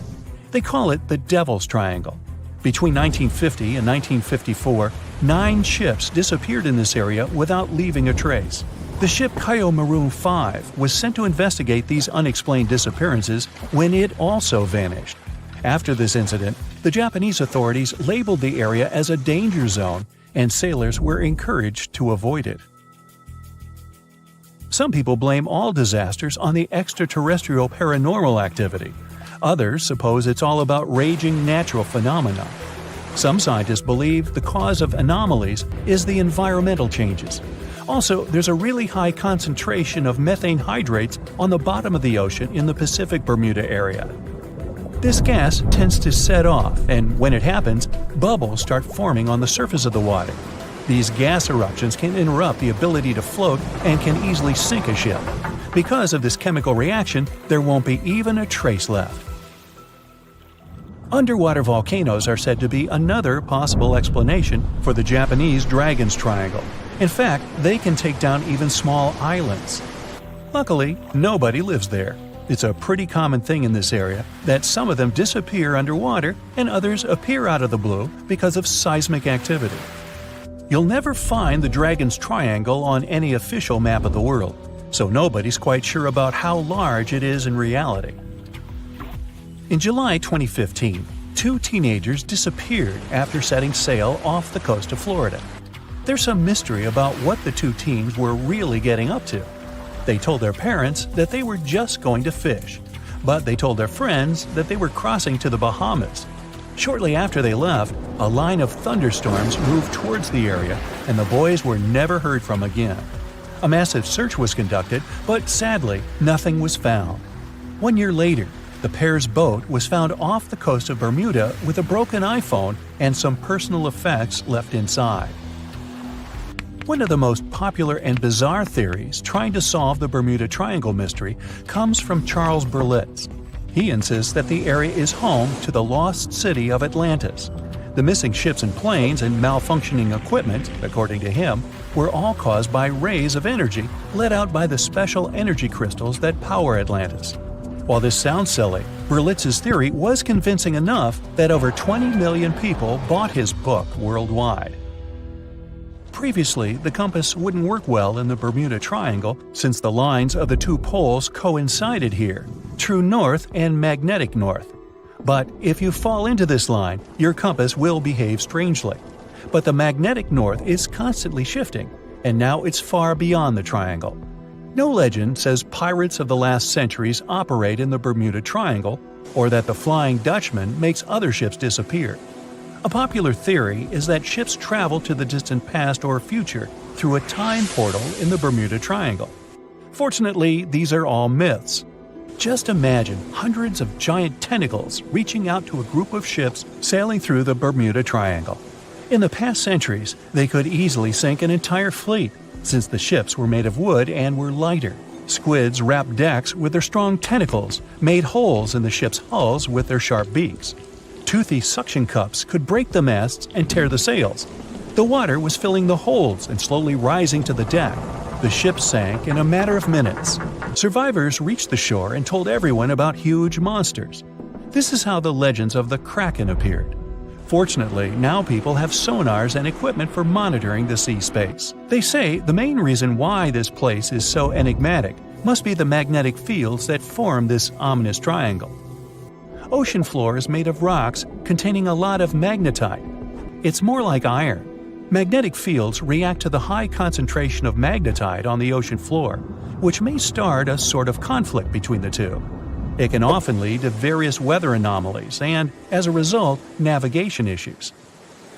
They call it the Devil's Triangle. Between 1950 and 1954, 9 ships disappeared in this area without leaving a trace. The ship Kyomaru 5 was sent to investigate these unexplained disappearances when it also vanished. After this incident, the Japanese authorities labeled the area as a danger zone, and sailors were encouraged to avoid it. Some people blame all disasters on the extraterrestrial paranormal activity. Others suppose it's all about raging natural phenomena. Some scientists believe the cause of anomalies is the environmental changes. Also, there's a really high concentration of methane hydrates on the bottom of the ocean in the Pacific Bermuda area. This gas tends to set off, and when it happens, bubbles start forming on the surface of the water. These gas eruptions can interrupt the ability to float and can easily sink a ship. Because of this chemical reaction, there won't be even a trace left. Underwater volcanoes are said to be another possible explanation for the Japanese Dragon's Triangle. In fact, they can take down even small islands. Luckily, nobody lives there. It's a pretty common thing in this area that some of them disappear underwater and others appear out of the blue because of seismic activity. You'll never find the Dragon's Triangle on any official map of the world, so nobody's quite sure about how large it is in reality. In July 2015, 2 teenagers disappeared after setting sail off the coast of Florida. There's some mystery about what the 2 teens were really getting up to. They told their parents that they were just going to fish, but they told their friends that they were crossing to the Bahamas. Shortly after they left, a line of thunderstorms moved towards the area, and the boys were never heard from again. A massive search was conducted, but sadly, nothing was found. 1 year later, the pair's boat was found off the coast of Bermuda with a broken iPhone and some personal effects left inside. One of the most popular and bizarre theories trying to solve the Bermuda Triangle mystery comes from Charles Berlitz. He insists that the area is home to the lost city of Atlantis. The missing ships and planes and malfunctioning equipment, according to him, were all caused by rays of energy let out by the special energy crystals that power Atlantis. While this sounds silly, Berlitz's theory was convincing enough that over 20 million people bought his book worldwide. Previously, the compass wouldn't work well in the Bermuda Triangle since the lines of the 2 poles coincided here, true north and magnetic north. But if you fall into this line, your compass will behave strangely. But the magnetic north is constantly shifting, and now it's far beyond the triangle. No legend says pirates of the last centuries operate in the Bermuda Triangle, or that the Flying Dutchman makes other ships disappear. A popular theory is that ships travel to the distant past or future through a time portal in the Bermuda Triangle. Fortunately, these are all myths. Just imagine hundreds of giant tentacles reaching out to a group of ships sailing through the Bermuda Triangle. In the past centuries, they could easily sink an entire fleet, since the ships were made of wood and were lighter. Squids wrapped decks with their strong tentacles, made holes in the ship's hulls with their sharp beaks. Toothy suction cups could break the masts and tear the sails. The water was filling the holds and slowly rising to the deck. The ship sank in a matter of minutes. Survivors reached the shore and told everyone about huge monsters. This is how the legends of the Kraken appeared. Fortunately, now people have sonars and equipment for monitoring the sea space. They say the main reason why this place is so enigmatic must be the magnetic fields that form this ominous triangle. Ocean floor is made of rocks containing a lot of magnetite. It's more like iron. Magnetic fields react to the high concentration of magnetite on the ocean floor, which may start a sort of conflict between the two. It can often lead to various weather anomalies and, as a result, navigation issues.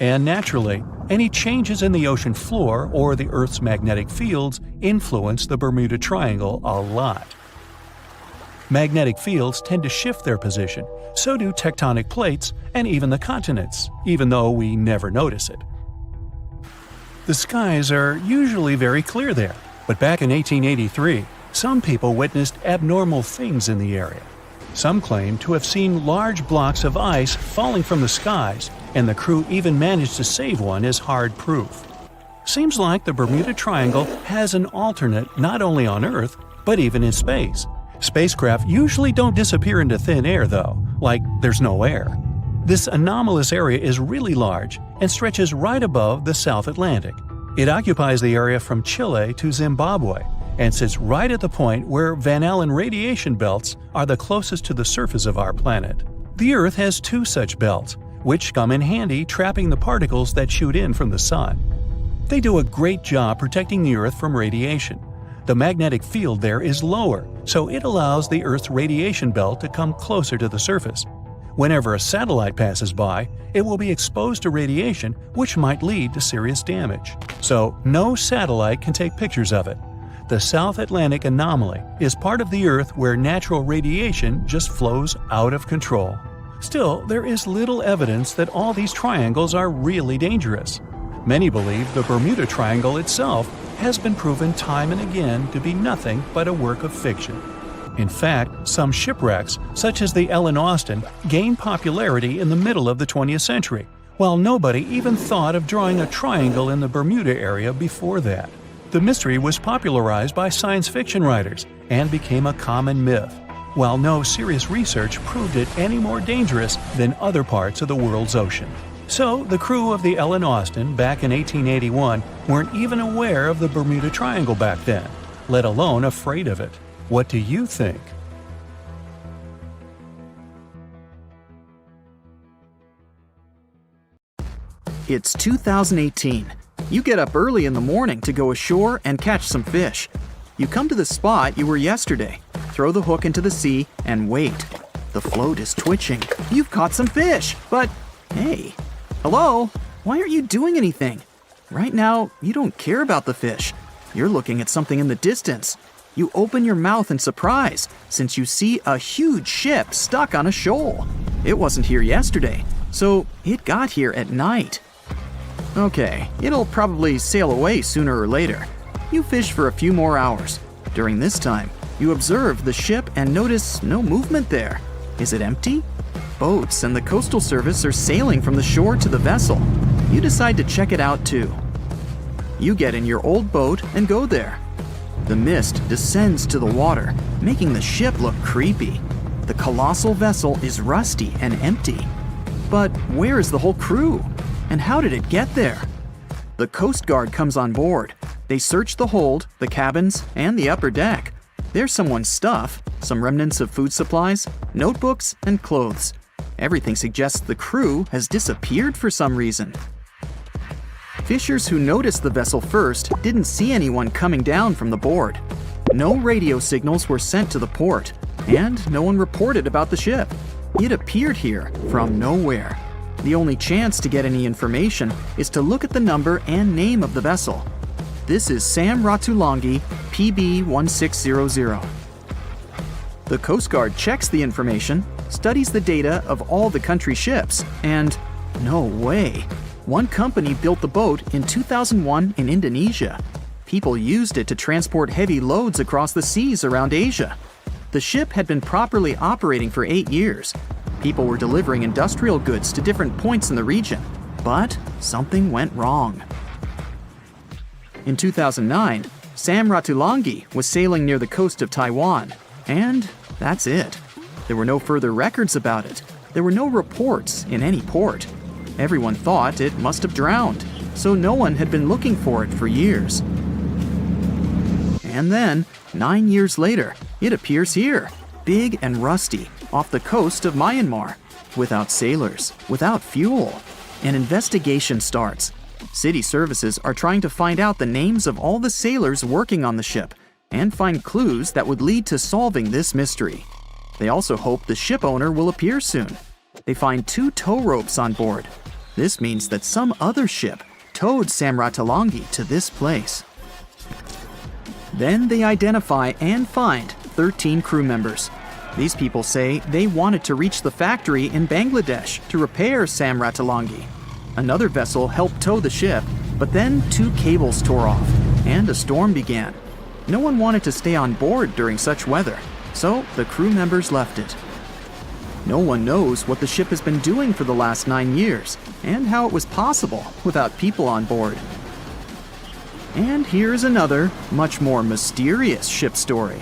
And naturally, any changes in the ocean floor or the Earth's magnetic fields influence the Bermuda Triangle a lot. Magnetic fields tend to shift their position, so do tectonic plates and even the continents, even though we never notice it. The skies are usually very clear there, but back in 1883, some people witnessed abnormal things in the area. Some claim to have seen large blocks of ice falling from the skies, and the crew even managed to save one as hard proof. Seems like the Bermuda Triangle has an alternate not only on Earth, but even in space. Spacecraft usually don't disappear into thin air though, like there's no air. This anomalous area is really large and stretches right above the South Atlantic. It occupies the area from Chile to Zimbabwe and sits right at the point where Van Allen radiation belts are the closest to the surface of our planet. The Earth has two such belts, which come in handy trapping the particles that shoot in from the Sun. They do a great job protecting the Earth from radiation. The magnetic field there is lower, so it allows the Earth's radiation belt to come closer to the surface. Whenever a satellite passes by, it will be exposed to radiation, which might lead to serious damage. So, no satellite can take pictures of it. The South Atlantic anomaly is part of the Earth where natural radiation just flows out of control. Still, there is little evidence that all these triangles are really dangerous. Many believe the Bermuda Triangle itself has been proven time and again to be nothing but a work of fiction. In fact, some shipwrecks, such as the Ellen Austin, gained popularity in the middle of the 20th century, while nobody even thought of drawing a triangle in the Bermuda area before that. The mystery was popularized by science fiction writers and became a common myth, while no serious research proved it any more dangerous than other parts of the world's ocean. So, the crew of the Ellen Austin back in 1881 weren't even aware of the Bermuda Triangle back then, let alone afraid of it. What do you think? It's 2018. You get up early in the morning to go ashore and catch some fish. You come to the spot you were yesterday, throw the hook into the sea, and wait. The float is twitching. You've caught some fish, but hey, hello? Why aren't you doing anything? Right now, you don't care about the fish. You're looking at something in the distance. You open your mouth in surprise since you see a huge ship stuck on a shoal. It wasn't here yesterday, so it got here at night. Okay, it'll probably sail away sooner or later. You fish for a few more hours. During this time, you observe the ship and notice no movement there. Is it empty? Boats and the Coastal Service are sailing from the shore to the vessel. You decide to check it out too. You get in your old boat and go there. The mist descends to the water, making the ship look creepy. The colossal vessel is rusty and empty. But where is the whole crew? And how did it get there? The Coast Guard comes on board. They search the hold, the cabins, and the upper deck. There's someone's stuff, some remnants of food supplies, notebooks, and clothes. Everything suggests the crew has disappeared for some reason. Fishers who noticed the vessel first didn't see anyone coming down from the board. No radio signals were sent to the port, and no one reported about the ship. It appeared here from nowhere. The only chance to get any information is to look at the number and name of the vessel. This is Sam Ratulangi, PB 1600. The Coast Guard checks the information, studies the data of all the country ships, and no way. One company built the boat in 2001 in Indonesia. People used it to transport heavy loads across the seas around Asia. The ship had been properly operating for 8 years. People were delivering industrial goods to different points in the region, but something went wrong. In 2009, Sam Ratulangi was sailing near the coast of Taiwan, and that's it. There were no further records about it. There were no reports in any port. Everyone thought it must have drowned, so no one had been looking for it for years. And then, 9 years later, it appears here, big and rusty, off the coast of Myanmar, without sailors, without fuel. An investigation starts. City services are trying to find out the names of all the sailors working on the ship and find clues that would lead to solving this mystery. They also hope the ship owner will appear soon. They find 2 tow ropes on board. This means that some other ship towed Sam Ratulangi to this place. Then they identify and find 13 crew members. These people say they wanted to reach the factory in Bangladesh to repair Sam Ratulangi. Another vessel helped tow the ship, but then 2 cables tore off, and a storm began. No one wanted to stay on board during such weather, so the crew members left it. No one knows what the ship has been doing for the last 9 years, and how it was possible without people on board. And here's another, much more mysterious ship story.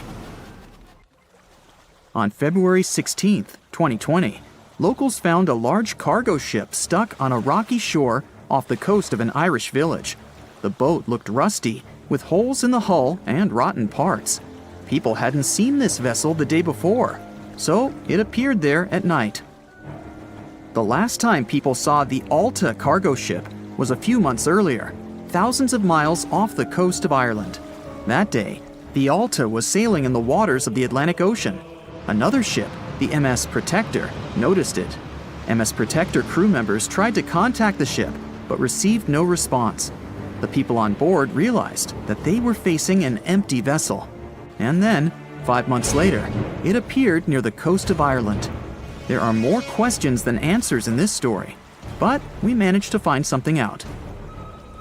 On February 16, 2020, locals found a large cargo ship stuck on a rocky shore off the coast of an Irish village. The boat looked rusty, with holes in the hull and rotten parts. People hadn't seen this vessel the day before, so it appeared there at night. The last time people saw the Alta cargo ship was a few months earlier, thousands of miles off the coast of Ireland. That day, the Alta was sailing in the waters of the Atlantic Ocean. Another ship, the MS Protector, noticed it. MS Protector crew members tried to contact the ship, but received no response. The people on board realized that they were facing an empty vessel. And then, 5 months later, it appeared near the coast of Ireland. There are more questions than answers in this story, but we managed to find something out.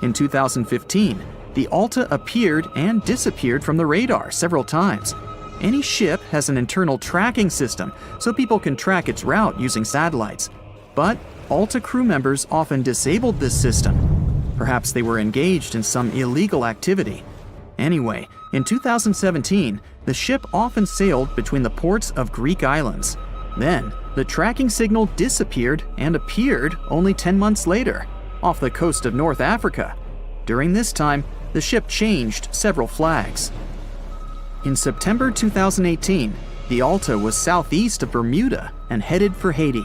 In 2015, the Alta appeared and disappeared from the radar several times. Any ship has an internal tracking system, so people can track its route using satellites. But Alta crew members often disabled this system. Perhaps they were engaged in some illegal activity. Anyway, in 2017, the ship often sailed between the ports of Greek islands. Then, the tracking signal disappeared and appeared only 10 months later, off the coast of North Africa. During this time, the ship changed several flags. In September 2018, the Alta was southeast of Bermuda and headed for Haiti.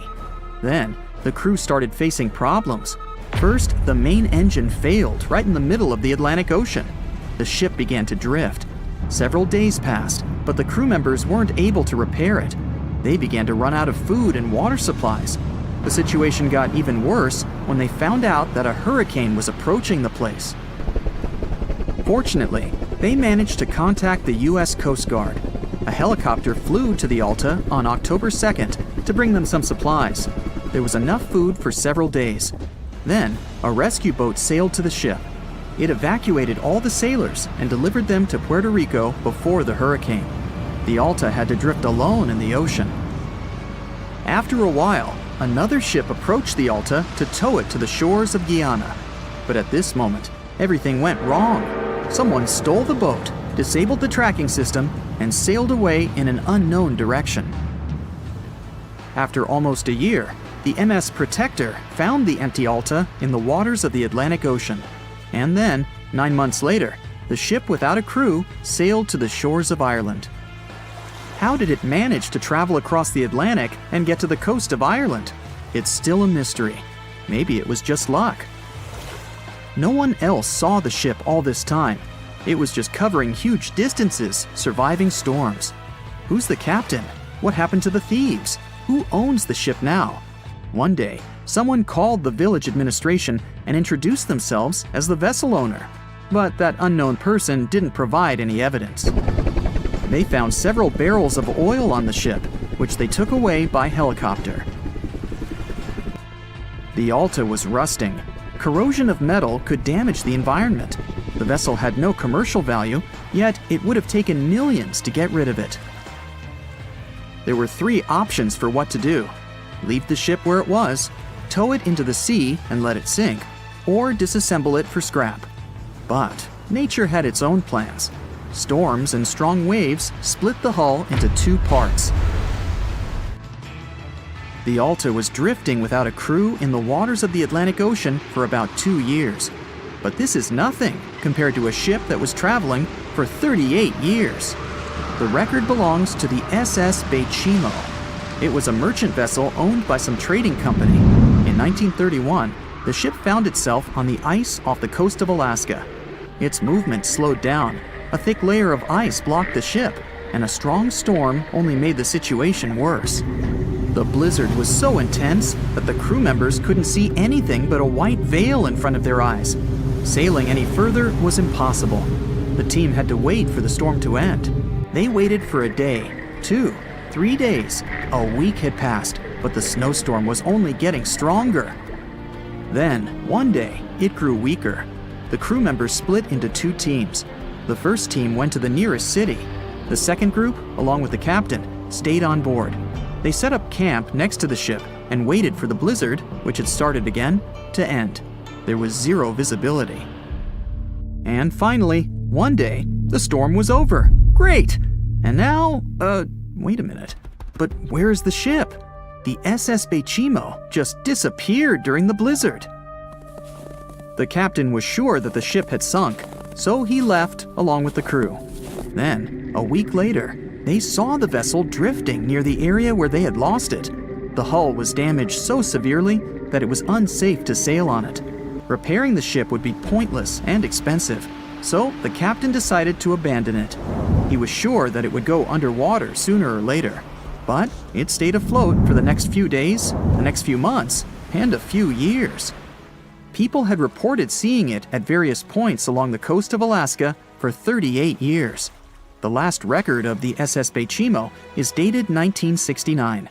Then, the crew started facing problems. First, the main engine failed right in the middle of the Atlantic Ocean. The ship began to drift. Several days passed, but the crew members weren't able to repair it. They began to run out of food and water supplies. The situation got even worse when they found out that a hurricane was approaching the place. Fortunately, they managed to contact the U.S. Coast Guard. A helicopter flew to the Alta on October 2nd to bring them some supplies. There was enough food for several days. Then, a rescue boat sailed to the ship. It evacuated all the sailors and delivered them to Puerto Rico before the hurricane. The Alta had to drift alone in the ocean. After a while, another ship approached the Alta to tow it to the shores of Guyana. But at this moment, everything went wrong. Someone stole the boat, disabled the tracking system, and sailed away in an unknown direction. After almost a year, the MS Protector found the empty Alta in the waters of the Atlantic Ocean. And then, 9 months later, the ship without a crew sailed to the shores of Ireland. How did it manage to travel across the Atlantic and get to the coast of Ireland? It's still a mystery. Maybe it was just luck. No one else saw the ship all this time. It was just covering huge distances, surviving storms. Who's the captain? What happened to the thieves? Who owns the ship now? One day, someone called the village administration and introduced themselves as the vessel owner. But that unknown person didn't provide any evidence. They found several barrels of oil on the ship, which they took away by helicopter. The Alta was rusting. Corrosion of metal could damage the environment. The vessel had no commercial value, yet it would have taken millions to get rid of it. There were 3 options for what to do: leave the ship where it was, tow it into the sea and let it sink, or disassemble it for scrap. But nature had its own plans. Storms and strong waves split the hull into 2 parts. The Alta was drifting without a crew in the waters of the Atlantic Ocean for about 2 years. But this is nothing compared to a ship that was traveling for 38 years. The record belongs to the SS Baychimo. It was a merchant vessel owned by some trading company. In 1931, the ship found itself on the ice off the coast of Alaska. Its movement slowed down. A thick layer of ice blocked the ship, and a strong storm only made the situation worse. The blizzard was so intense that the crew members couldn't see anything but a white veil in front of their eyes. Sailing any further was impossible. The team had to wait for the storm to end. They waited for a day, 2, 3 days. A week had passed, but the snowstorm was only getting stronger. Then, one day, it grew weaker. The crew members split into 2 teams. The first team went to the nearest city. The second group, along with the captain, stayed on board. They set up camp next to the ship and waited for the blizzard, which had started again, to end. There was 0 visibility. And finally, one day, the storm was over. Great! And now, wait a minute. But where's the ship? The SS Baychimo just disappeared during the blizzard. The captain was sure that the ship had sunk, so he left along with the crew. Then, a week later, they saw the vessel drifting near the area where they had lost it. The hull was damaged so severely that it was unsafe to sail on it. Repairing the ship would be pointless and expensive, so the captain decided to abandon it. He was sure that it would go underwater sooner or later, but it stayed afloat for the next few days, the next few months, and a few years. People had reported seeing it at various points along the coast of Alaska for 38 years. The last record of the SS Baychimo is dated 1969.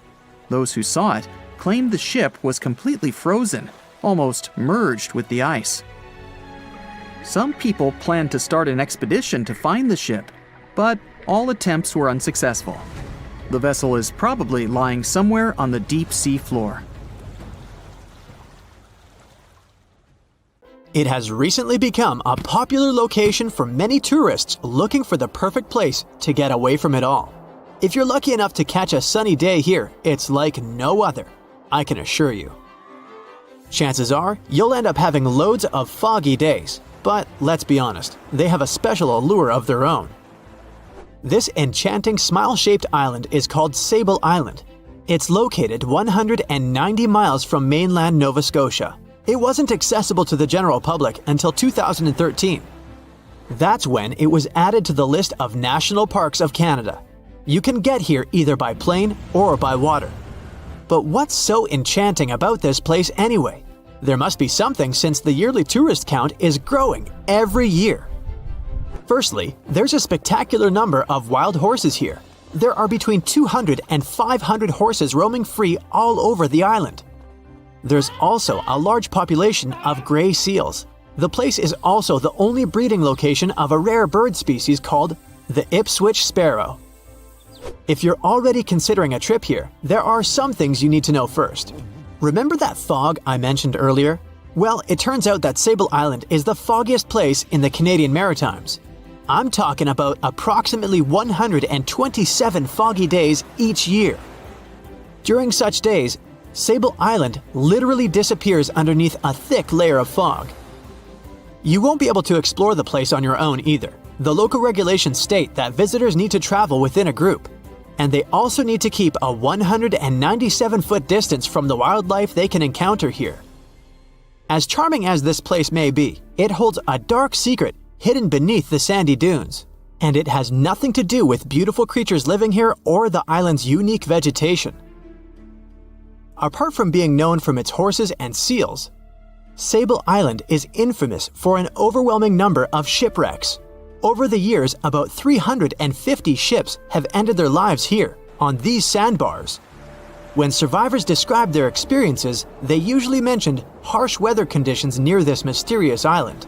Those who saw it claimed the ship was completely frozen, almost merged with the ice. Some people planned to start an expedition to find the ship, but all attempts were unsuccessful. The vessel is probably lying somewhere on the deep sea floor. It has recently become a popular location for many tourists looking for the perfect place to get away from it all. If you're lucky enough to catch a sunny day here, it's like no other, I can assure you. Chances are, you'll end up having loads of foggy days, but let's be honest, they have a special allure of their own. This enchanting smile-shaped island is called Sable Island. It's located 190 miles from mainland Nova Scotia. It wasn't accessible to the general public until 2013. That's when it was added to the list of National Parks of Canada. You can get here either by plane or by water. But what's so enchanting about this place anyway? There must be something since the yearly tourist count is growing every year. Firstly, there's a spectacular number of wild horses here. There are between 200 and 500 horses roaming free all over the island. There's also a large population of gray seals. The place is also the only breeding location of a rare bird species called the Ipswich sparrow. If you're already considering a trip here, there are some things you need to know first. Remember that fog I mentioned earlier? Well, it turns out that Sable Island is the foggiest place in the Canadian Maritimes. I'm talking about approximately 127 foggy days each year. During such days, Sable Island literally disappears underneath a thick layer of fog. You won't be able to explore the place on your own either. The local regulations state that visitors need to travel within a group, and they also need to keep a 197-foot distance from the wildlife they can encounter here. As charming as this place may be, it holds a dark secret hidden beneath the sandy dunes, and it has nothing to do with beautiful creatures living here or the island's unique vegetation. Apart from being known from its horses and seals, Sable Island is infamous for an overwhelming number of shipwrecks. Over the years, about 350 ships have ended their lives here, on these sandbars. When survivors described their experiences, they usually mentioned harsh weather conditions near this mysterious island.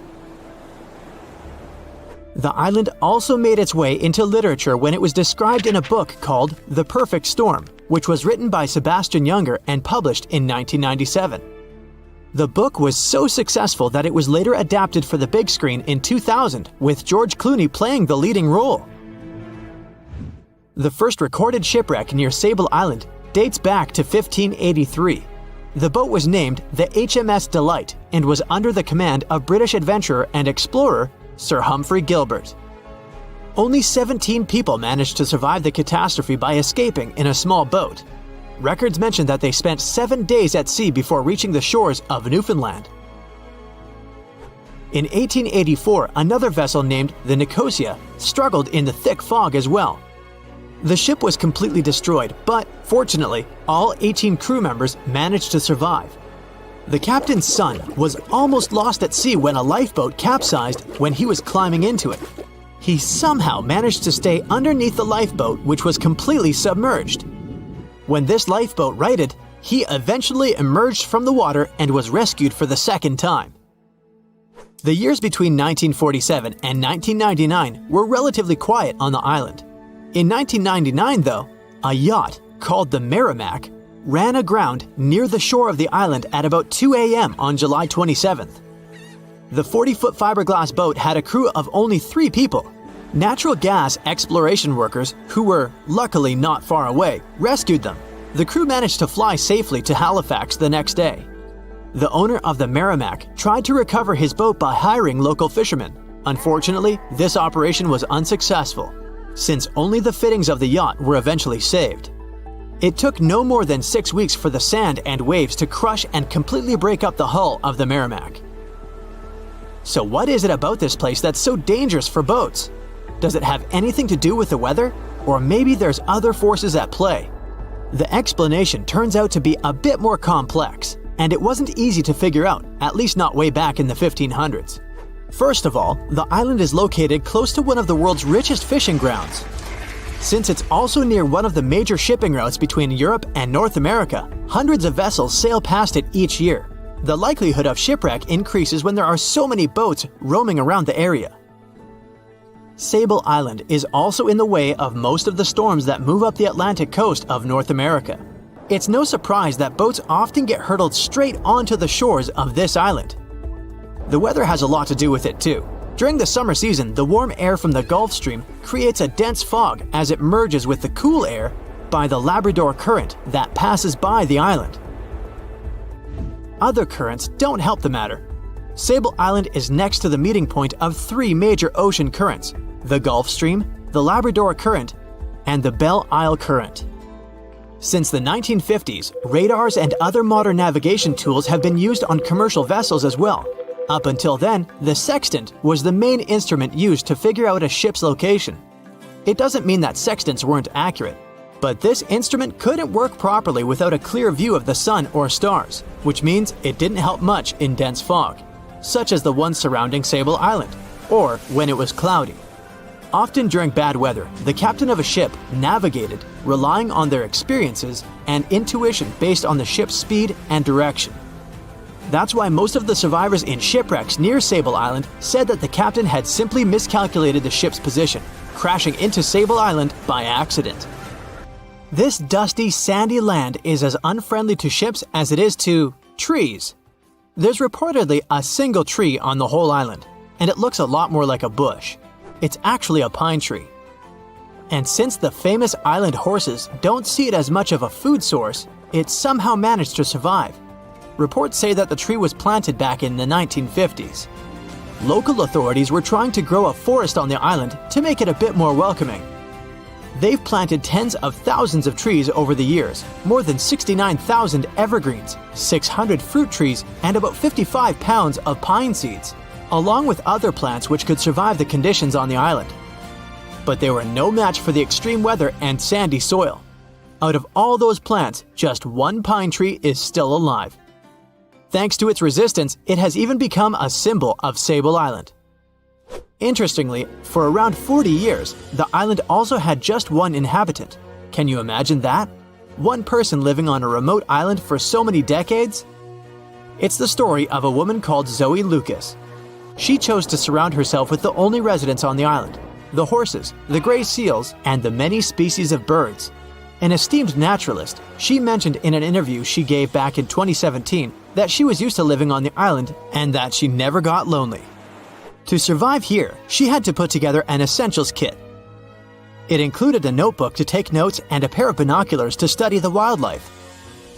The island also made its way into literature when it was described in a book called The Perfect Storm, which was written by Sebastian Junger and published in 1997. The book was so successful that it was later adapted for the big screen in 2000, with George Clooney playing the leading role. The first recorded shipwreck near Sable Island dates back to 1583. The boat was named the HMS Delight and was under the command of British adventurer and explorer Sir Humphrey Gilbert. Only 17 people managed to survive the catastrophe by escaping in a small boat. Records mention that they spent 7 days at sea before reaching the shores of Newfoundland. In 1884, another vessel named the Nicosia struggled in the thick fog as well. The ship was completely destroyed, but fortunately, all 18 crew members managed to survive. The captain's son was almost lost at sea when a lifeboat capsized when he was climbing into it. He somehow managed to stay underneath the lifeboat, which was completely submerged. When this lifeboat righted, he eventually emerged from the water and was rescued for the second time. The years between 1947 and 1999 were relatively quiet on the island. In 1999, though, a yacht called the Merrimack ran aground near the shore of the island at about 2 a.m. on July 27th. The 40-foot fiberglass boat had a crew of only 3 people. Natural gas exploration workers, who were luckily not far away, rescued them. The crew managed to fly safely to Halifax the next day. The owner of the Merrimack tried to recover his boat by hiring local fishermen. Unfortunately, this operation was unsuccessful, since only the fittings of the yacht were eventually saved. It took no more than 6 weeks for the sand and waves to crush and completely break up the hull of the Merrimack. So what is it about this place that's so dangerous for boats? Does it have anything to do with the weather? Or maybe there's other forces at play? The explanation turns out to be a bit more complex, and it wasn't easy to figure out, at least not way back in the 1500s. First of all, the island is located close to one of the world's richest fishing grounds. Since it's also near one of the major shipping routes between Europe and North America, hundreds of vessels sail past it each year. The likelihood of shipwreck increases when there are so many boats roaming around the area. Sable Island is also in the way of most of the storms that move up the Atlantic coast of North America. It's no surprise that boats often get hurtled straight onto the shores of this island. The weather has a lot to do with it too. During the summer season, the warm air from the Gulf Stream creates a dense fog as it merges with the cool air by the Labrador Current that passes by the island. Other currents don't help the matter. Sable Island is next to the meeting point of 3 major ocean currents: the Gulf Stream, the Labrador Current, and the Belle Isle Current. Since the 1950s, radars and other modern navigation tools have been used on commercial vessels as well. Up until then, the sextant was the main instrument used to figure out a ship's location. It doesn't mean that sextants weren't accurate, but this instrument couldn't work properly without a clear view of the sun or stars, which means it didn't help much in dense fog, such as the one surrounding Sable Island, or when it was cloudy. Often during bad weather, the captain of a ship navigated, relying on their experiences and intuition based on the ship's speed and direction. That's why most of the survivors in shipwrecks near Sable Island said that the captain had simply miscalculated the ship's position, crashing into Sable Island by accident. This dusty, sandy land is as unfriendly to ships as it is to trees. There's reportedly a single tree on the whole island, and it looks a lot more like a bush. It's actually a pine tree. And since the famous island horses don't see it as much of a food source, it somehow managed to survive. Reports say that the tree was planted back in the 1950s. Local authorities were trying to grow a forest on the island to make it a bit more welcoming. They've planted tens of thousands of trees over the years, more than 69,000 evergreens, 600 fruit trees, and about 55 pounds of pine seeds, along with other plants which could survive the conditions on the island. But they were no match for the extreme weather and sandy soil. Out of all those plants, just one pine tree is still alive. Thanks to its resistance, it has even become a symbol of Sable Island. Interestingly, for around 40 years, the island also had just one inhabitant. Can you imagine that? One person living on a remote island for so many decades? It's the story of a woman called Zoe Lucas. She chose to surround herself with the only residents on the island: the horses, the gray seals, and the many species of birds. An esteemed naturalist, she mentioned in an interview she gave back in 2017 that she was used to living on the island and that she never got lonely. To survive here, she had to put together an essentials kit. It included a notebook to take notes and a pair of binoculars to study the wildlife.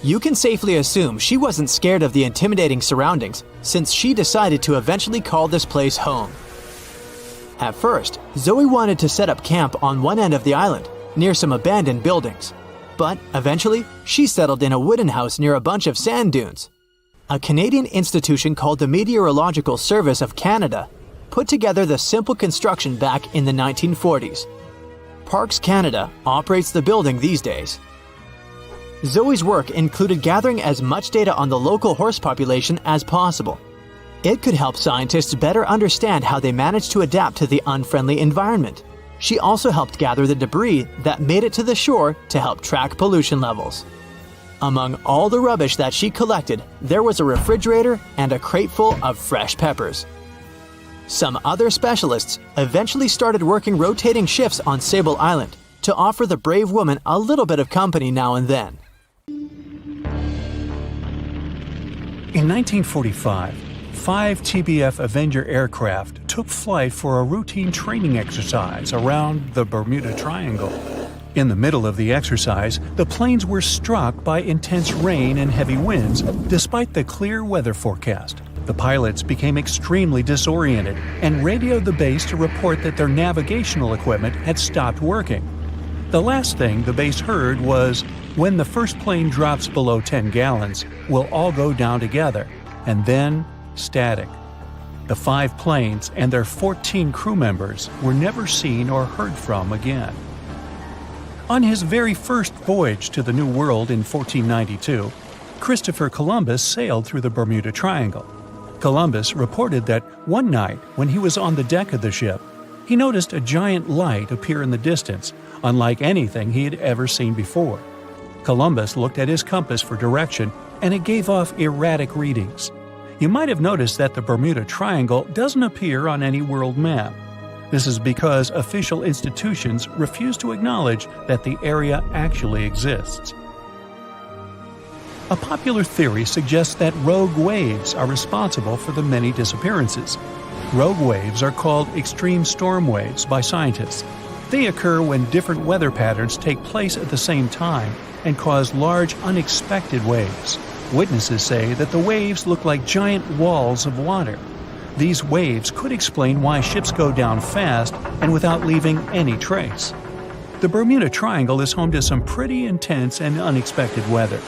You can safely assume she wasn't scared of the intimidating surroundings, since she decided to eventually call this place home. At first, Zoe wanted to set up camp on one end of the island, near some abandoned buildings. But eventually, she settled in a wooden house near a bunch of sand dunes. A Canadian institution called the Meteorological Service of Canada put together the simple construction back in the 1940s. Parks Canada operates the building these days. Zoe's work included gathering as much data on the local horse population as possible. It could help scientists better understand how they managed to adapt to the unfriendly environment. She also helped gather the debris that made it to the shore to help track pollution levels. Among all the rubbish that she collected, there was a refrigerator and a crate full of fresh peppers. Some other specialists eventually started working rotating shifts on Sable Island to offer the brave woman a little bit of company now and then. In 1945, 5 TBF Avenger aircraft took flight for a routine training exercise around the Bermuda Triangle. In the middle of the exercise, the planes were struck by intense rain and heavy winds despite the clear weather forecast. The pilots became extremely disoriented and radioed the base to report that their navigational equipment had stopped working. The last thing the base heard was, "When the first plane drops below 10 gallons, we'll all go down together," and then static. The 5 planes and their 14 crew members were never seen or heard from again. On his very first voyage to the New World in 1492, Christopher Columbus sailed through the Bermuda Triangle. Columbus reported that one night when he was on the deck of the ship, he noticed a giant light appear in the distance, unlike anything he had ever seen before. Columbus looked at his compass for direction, and it gave off erratic readings. You might have noticed that the Bermuda Triangle doesn't appear on any world map. This is because official institutions refuse to acknowledge that the area actually exists. A popular theory suggests that rogue waves are responsible for the many disappearances. Rogue waves are called extreme storm waves by scientists. They occur when different weather patterns take place at the same time and cause large, unexpected waves. Witnesses say that the waves look like giant walls of water. These waves could explain why ships go down fast and without leaving any trace. The Bermuda Triangle is home to some pretty intense and unexpected weather.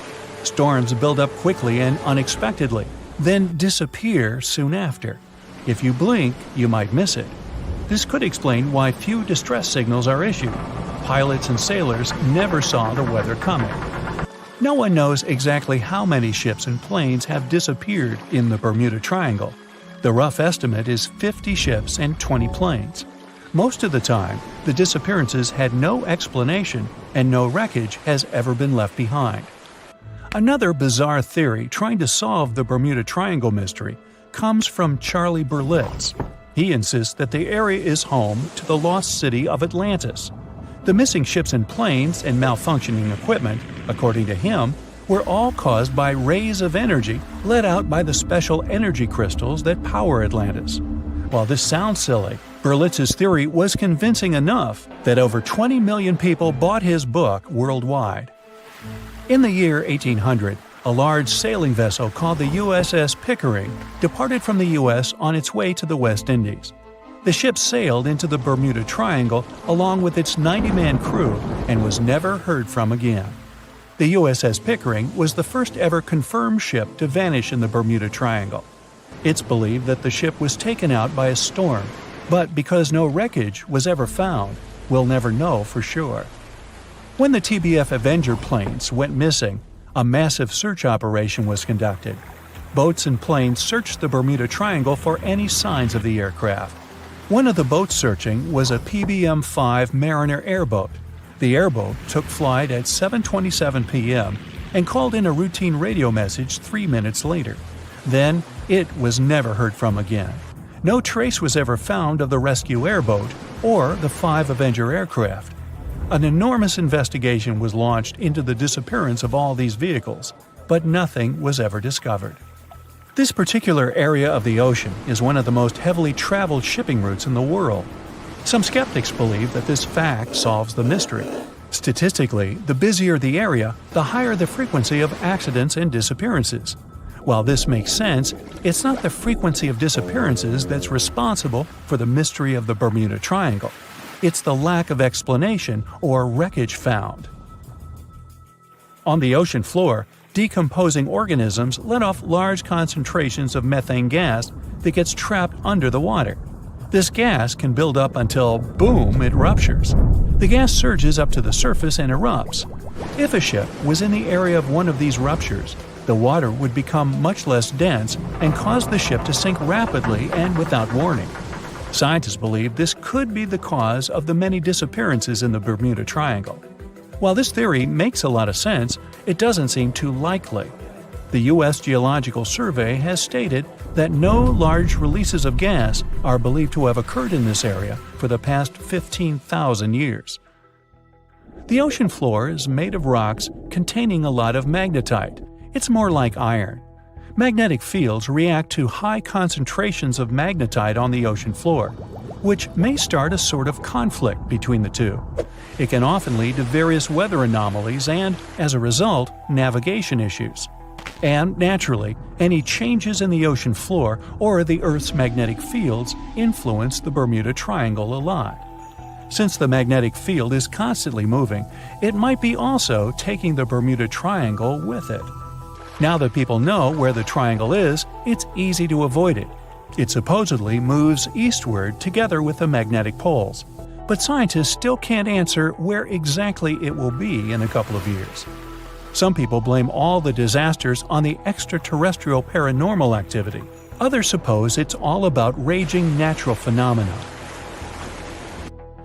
Storms build up quickly and unexpectedly, then disappear soon after. If you blink, you might miss it. This could explain why few distress signals are issued. Pilots and sailors never saw the weather coming. No one knows exactly how many ships and planes have disappeared in the Bermuda Triangle. The rough estimate is 50 ships and 20 planes. Most of the time, the disappearances had no explanation and no wreckage has ever been left behind. Another bizarre theory trying to solve the Bermuda Triangle mystery comes from Charlie Berlitz. He insists that the area is home to the lost city of Atlantis. The missing ships and planes and malfunctioning equipment, according to him, were all caused by rays of energy let out by the special energy crystals that power Atlantis. While this sounds silly, Berlitz's theory was convincing enough that over 20 million people bought his book worldwide. In the year 1800, a large sailing vessel called the USS Pickering departed from the U.S. on its way to the West Indies. The ship sailed into the Bermuda Triangle along with its 90-man crew and was never heard from again. The USS Pickering was the first ever confirmed ship to vanish in the Bermuda Triangle. It's believed that the ship was taken out by a storm, but because no wreckage was ever found, we'll never know for sure. When the TBF Avenger planes went missing, a massive search operation was conducted. Boats and planes searched the Bermuda Triangle for any signs of the aircraft. One of the boats searching was a PBM-5 Mariner airboat. The airboat took flight at 7:27 p.m. and called in a routine radio message 3 minutes later. Then, it was never heard from again. No trace was ever found of the rescue airboat or the 5 Avenger aircraft. An enormous investigation was launched into the disappearance of all these vehicles, but nothing was ever discovered. This particular area of the ocean is one of the most heavily traveled shipping routes in the world. Some skeptics believe that this fact solves the mystery. Statistically, the busier the area, the higher the frequency of accidents and disappearances. While this makes sense, it's not the frequency of disappearances that's responsible for the mystery of the Bermuda Triangle. It's the lack of explanation or wreckage found. On the ocean floor, decomposing organisms let off large concentrations of methane gas that gets trapped under the water. This gas can build up until, boom, it ruptures. The gas surges up to the surface and erupts. If a ship was in the area of one of these ruptures, the water would become much less dense and cause the ship to sink rapidly and without warning. Scientists believe this could be the cause of the many disappearances in the Bermuda Triangle. While this theory makes a lot of sense, it doesn't seem too likely. The U.S. Geological Survey has stated that no large releases of gas are believed to have occurred in this area for the past 15,000 years. The ocean floor is made of rocks containing a lot of magnetite. It's more like iron. Magnetic fields react to high concentrations of magnetite on the ocean floor, which may start a sort of conflict between the two. It can often lead to various weather anomalies and, as a result, navigation issues. And, naturally, any changes in the ocean floor or the Earth's magnetic fields influence the Bermuda Triangle a lot. Since the magnetic field is constantly moving, it might be also taking the Bermuda Triangle with it. Now that people know where the triangle is, it's easy to avoid it. It supposedly moves eastward together with the magnetic poles, but scientists still can't answer where exactly it will be in a couple of years. Some people blame all the disasters on the extraterrestrial paranormal activity. Others suppose it's all about raging natural phenomena.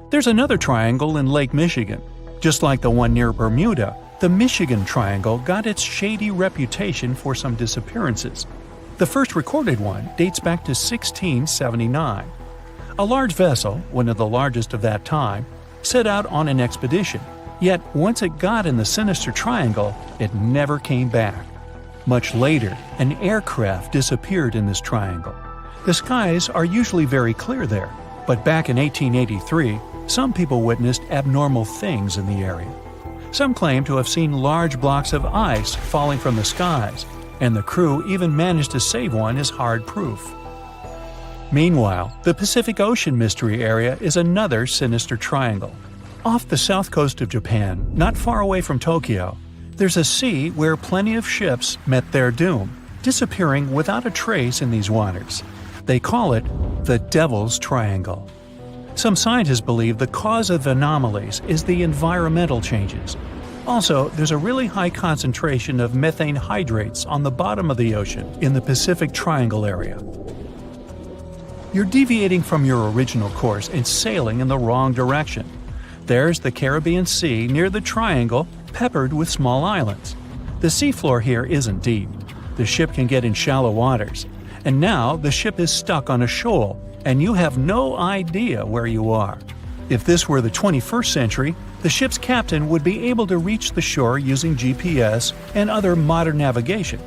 There's another triangle in Lake Michigan. Just like the one near Bermuda, the Michigan Triangle got its shady reputation for some disappearances. The first recorded one dates back to 1679. A large vessel, one of the largest of that time, set out on an expedition, yet once it got in the sinister triangle, it never came back. Much later, an aircraft disappeared in this triangle. The skies are usually very clear there, but back in 1883, some people witnessed abnormal things in the area. Some claim to have seen large blocks of ice falling from the skies, and the crew even managed to save one as hard proof. Meanwhile, the Pacific Ocean Mystery Area is another sinister triangle. Off the south coast of Japan, not far away from Tokyo, there's a sea where plenty of ships met their doom, disappearing without a trace in these waters. They call it the Devil's Triangle. Some scientists believe the cause of anomalies is the environmental changes. Also, there's a really high concentration of methane hydrates on the bottom of the ocean in the Pacific Triangle area. You're deviating from your original course and sailing in the wrong direction. There's the Caribbean Sea near the triangle, peppered with small islands. The seafloor here isn't deep. The ship can get in shallow waters. And now the ship is stuck on a shoal, and you have no idea where you are. If this were the 21st century, the ship's captain would be able to reach the shore using GPS and other modern navigation.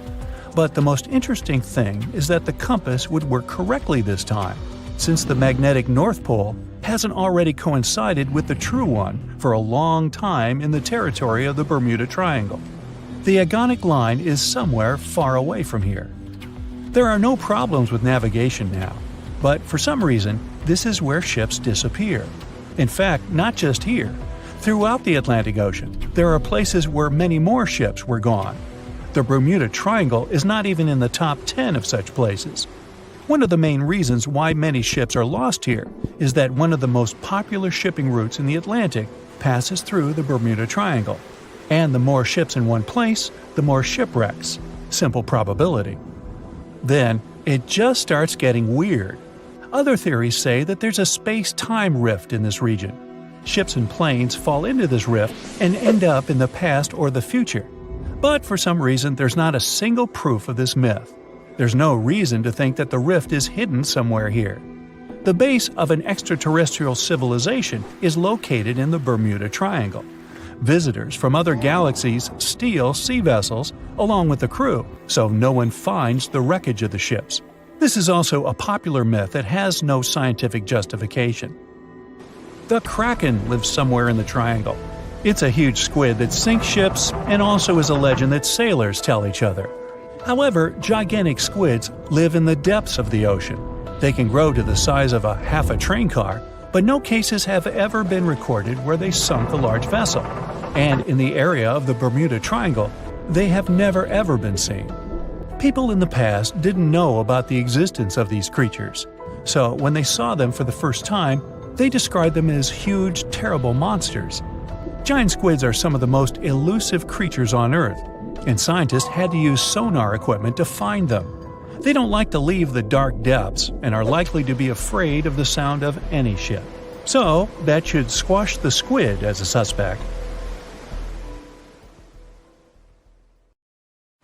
But the most interesting thing is that the compass would work correctly this time, since the magnetic North Pole hasn't already coincided with the true one for a long time in the territory of the Bermuda Triangle. The agonic line is somewhere far away from here. There are no problems with navigation now, but for some reason, this is where ships disappear. In fact, not just here. Throughout the Atlantic Ocean, there are places where many more ships were gone. The Bermuda Triangle is not even in the top 10 of such places. One of the main reasons why many ships are lost here is that one of the most popular shipping routes in the Atlantic passes through the Bermuda Triangle. And the more ships in one place, the more shipwrecks. Simple probability. Then, it just starts getting weird. Other theories say that there's a space-time rift in this region. Ships and planes fall into this rift and end up in the past or the future. But for some reason, there's not a single proof of this myth. There's no reason to think that the rift is hidden somewhere here. The base of an extraterrestrial civilization is located in the Bermuda Triangle. Visitors from other galaxies steal sea vessels along with the crew, so no one finds the wreckage of the ships. This is also a popular myth that has no scientific justification. The Kraken lives somewhere in the triangle. It's a huge squid that sinks ships and also is a legend that sailors tell each other. However, gigantic squids live in the depths of the ocean. They can grow to the size of half a train car, but no cases have ever been recorded where they sunk a large vessel. And in the area of the Bermuda Triangle, they have never ever been seen. People in the past didn't know about the existence of these creatures, so when they saw them for the first time, they described them as huge, terrible monsters. Giant squids are some of the most elusive creatures on Earth, and scientists had to use sonar equipment to find them. They don't like to leave the dark depths and are likely to be afraid of the sound of any ship. So, that should squash the squid as a suspect.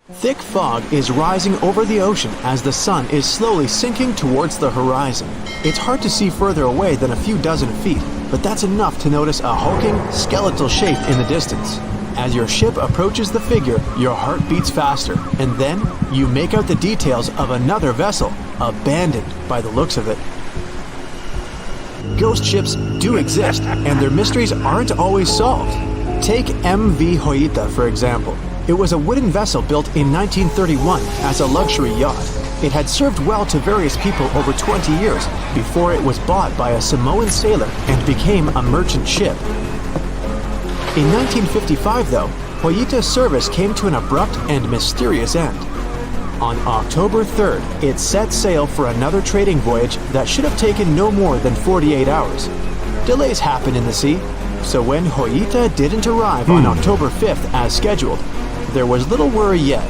Thick fog is rising over the ocean as the sun is slowly sinking towards the horizon. It's hard to see further away than a few dozen feet, but that's enough to notice a hulking, skeletal shape in the distance. As your ship approaches the figure, your heart beats faster, and then you make out the details of another vessel, abandoned by the looks of it. Ghost ships do exist, and their mysteries aren't always solved. Take MV Hoita, for example. It was a wooden vessel built in 1931 as a luxury yacht. It had served well to various people over 20 years before it was bought by a Samoan sailor and became a merchant ship. In 1955, though, Hoita's service came to an abrupt and mysterious end. On October 3rd, it set sail for another trading voyage that should have taken no more than 48 hours. Delays happen in the sea, so when Hoita didn't arrive on October 5th as scheduled, there was little worry yet.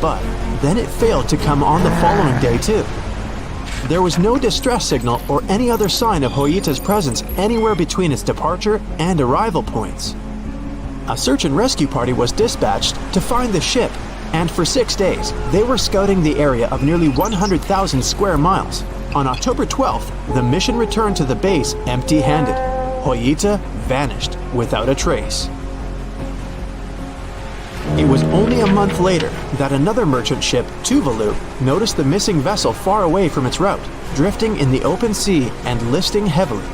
But then it failed to come on the following day too. There was no distress signal or any other sign of Hoita's presence anywhere between its departure and arrival points. A search and rescue party was dispatched to find the ship, and for 6 days, they were scouting the area of nearly 100,000 square miles. On October 12th, the mission returned to the base empty-handed. Hoita vanished without a trace. It was only a month later that another merchant ship, Tuvalu, noticed the missing vessel far away from its route, drifting in the open sea and listing heavily.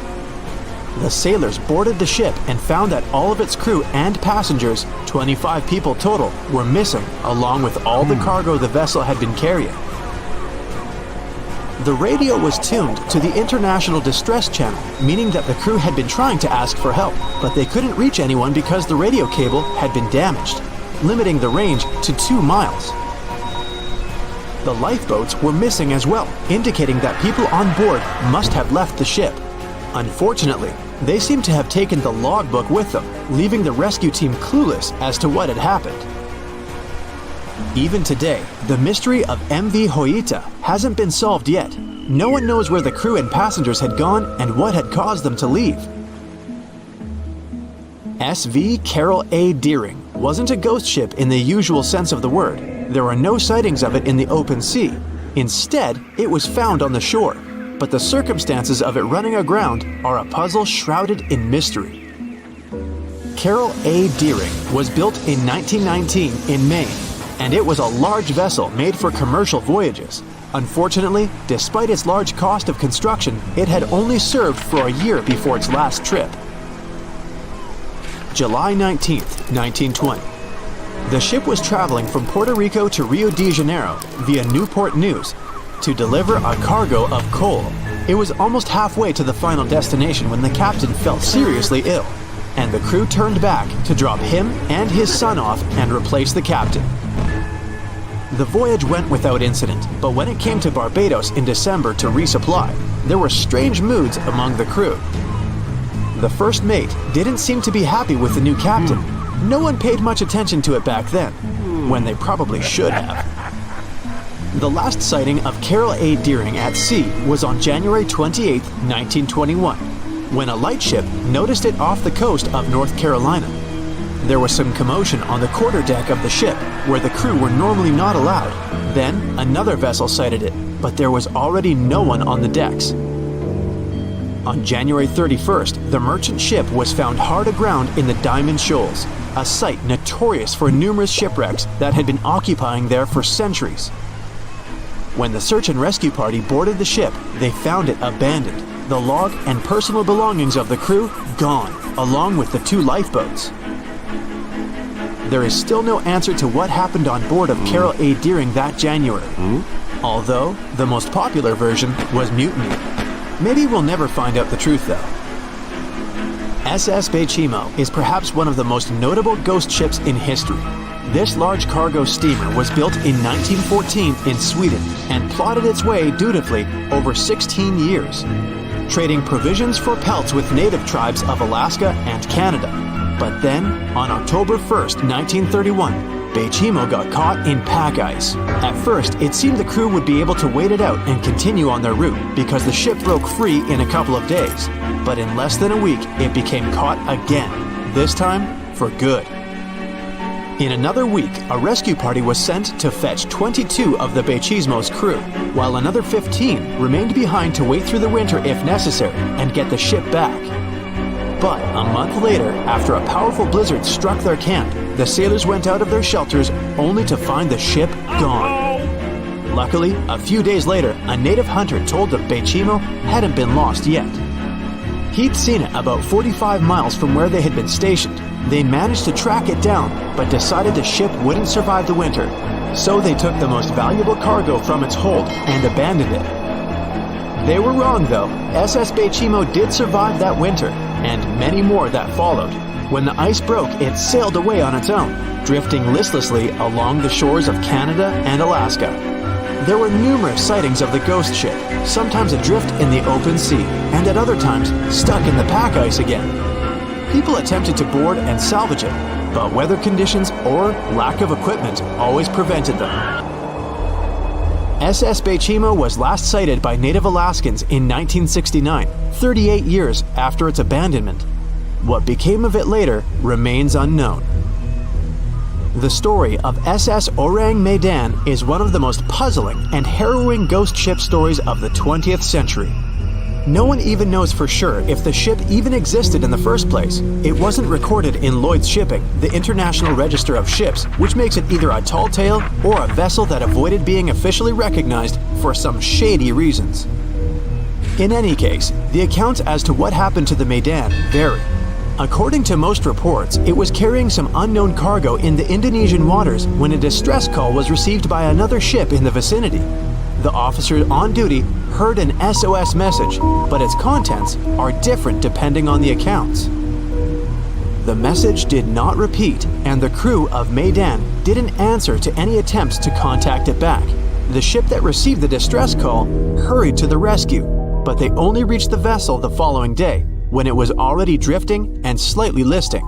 The sailors boarded the ship and found that all of its crew and passengers, 25 people total, were missing, along with all the cargo the vessel had been carrying. The radio was tuned to the International Distress Channel, meaning that the crew had been trying to ask for help, but they couldn't reach anyone because the radio cable had been damaged, limiting the range to 2 miles. The lifeboats were missing as well, indicating that people on board must have left the ship. Unfortunately, they seem to have taken the logbook with them, leaving the rescue team clueless as to what had happened. Even today, the mystery of MV Hoita hasn't been solved yet. No one knows where the crew and passengers had gone and what had caused them to leave. SV Carol A. Deering wasn't a ghost ship in the usual sense of the word. There are no sightings of it in the open sea. Instead, it was found on the shore, but the circumstances of it running aground are a puzzle shrouded in mystery. Carol A. Deering was built in 1919 in Maine, and it was a large vessel made for commercial voyages. Unfortunately, despite its large cost of construction, it had only served for a year before its last trip. July 19, 1920. The ship was traveling from Puerto Rico to Rio de Janeiro via Newport News to deliver a cargo of coal. It was almost halfway to the final destination when the captain fell seriously ill, and the crew turned back to drop him and his son off and replace the captain. The voyage went without incident, but when it came to Barbados in December to resupply, there were strange moods among the crew. The first mate didn't seem to be happy with the new captain. No one paid much attention to it back then, when they probably should have. The last sighting of Carol A. Deering at sea was on January 28, 1921, when a lightship noticed it off the coast of North Carolina. There was some commotion on the quarterdeck of the ship, where the crew were normally not allowed. Then another vessel sighted it, but there was already no one on the decks. On January 31st, the merchant ship was found hard aground in the Diamond Shoals, a site notorious for numerous shipwrecks that had been occupying there for centuries. When the search and rescue party boarded the ship, they found it abandoned, the log and personal belongings of the crew gone, along with the 2 lifeboats. There is still no answer to what happened on board of Carol A. Deering that January, although the most popular version was mutiny. Maybe we'll never find out the truth though. SS Baychimo is perhaps one of the most notable ghost ships in history. This large cargo steamer was built in 1914 in Sweden and plodded its way dutifully over 16 years, trading provisions for pelts with native tribes of Alaska and Canada. But then, on October 1st, 1931, Baychimo got caught in pack ice. At first, it seemed the crew would be able to wait it out and continue on their route because the ship broke free in a couple of days. But in less than a week, it became caught again, this time for good. In another week, a rescue party was sent to fetch 22 of the Baychimo's crew, while another 15 remained behind to wait through the winter if necessary and get the ship back. But a month later, after a powerful blizzard struck their camp, the sailors went out of their shelters only to find the ship gone. Luckily, a few days later, a native hunter told the Baychimo hadn't been lost yet. He'd seen it about 45 miles from where they had been stationed. They managed to track it down, but decided the ship wouldn't survive the winter. So they took the most valuable cargo from its hold and abandoned it. They were wrong though. SS Baychimo did survive that winter, and many more that followed. When the ice broke, it sailed away on its own, drifting listlessly along the shores of Canada and Alaska. There were numerous sightings of the ghost ship, sometimes adrift in the open sea, and at other times stuck in the pack ice again. People attempted to board and salvage it, but weather conditions or lack of equipment always prevented them. SS Baychimo was last sighted by native Alaskans in 1969, 38 years after its abandonment. What became of it later remains unknown. The story of SS Orang Medan is one of the most puzzling and harrowing ghost ship stories of the 20th century. No one even knows for sure if the ship even existed in the first place. It wasn't recorded in Lloyd's Shipping, the International Register of Ships, which makes it either a tall tale or a vessel that avoided being officially recognized for some shady reasons. In any case, the accounts as to what happened to the Medan vary. According to most reports, it was carrying some unknown cargo in the Indonesian waters when a distress call was received by another ship in the vicinity. The officer on duty heard an SOS message, but its contents are different depending on the accounts. The message did not repeat, and the crew of Medan didn't answer to any attempts to contact it back. The ship that received the distress call hurried to the rescue, but they only reached the vessel the following day, when it was already drifting and slightly listing.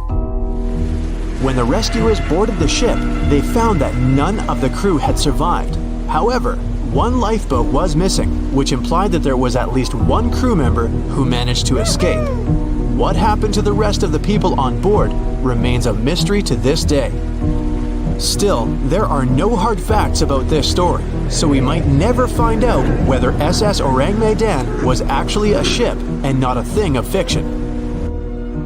When the rescuers boarded the ship, they found that none of the crew had survived. However, one lifeboat was missing, which implied that there was at least one crew member who managed to escape. What happened to the rest of the people on board remains a mystery to this day. Still, there are no hard facts about this story, so we might never find out whether SS Orang Medan was actually a ship and not a thing of fiction.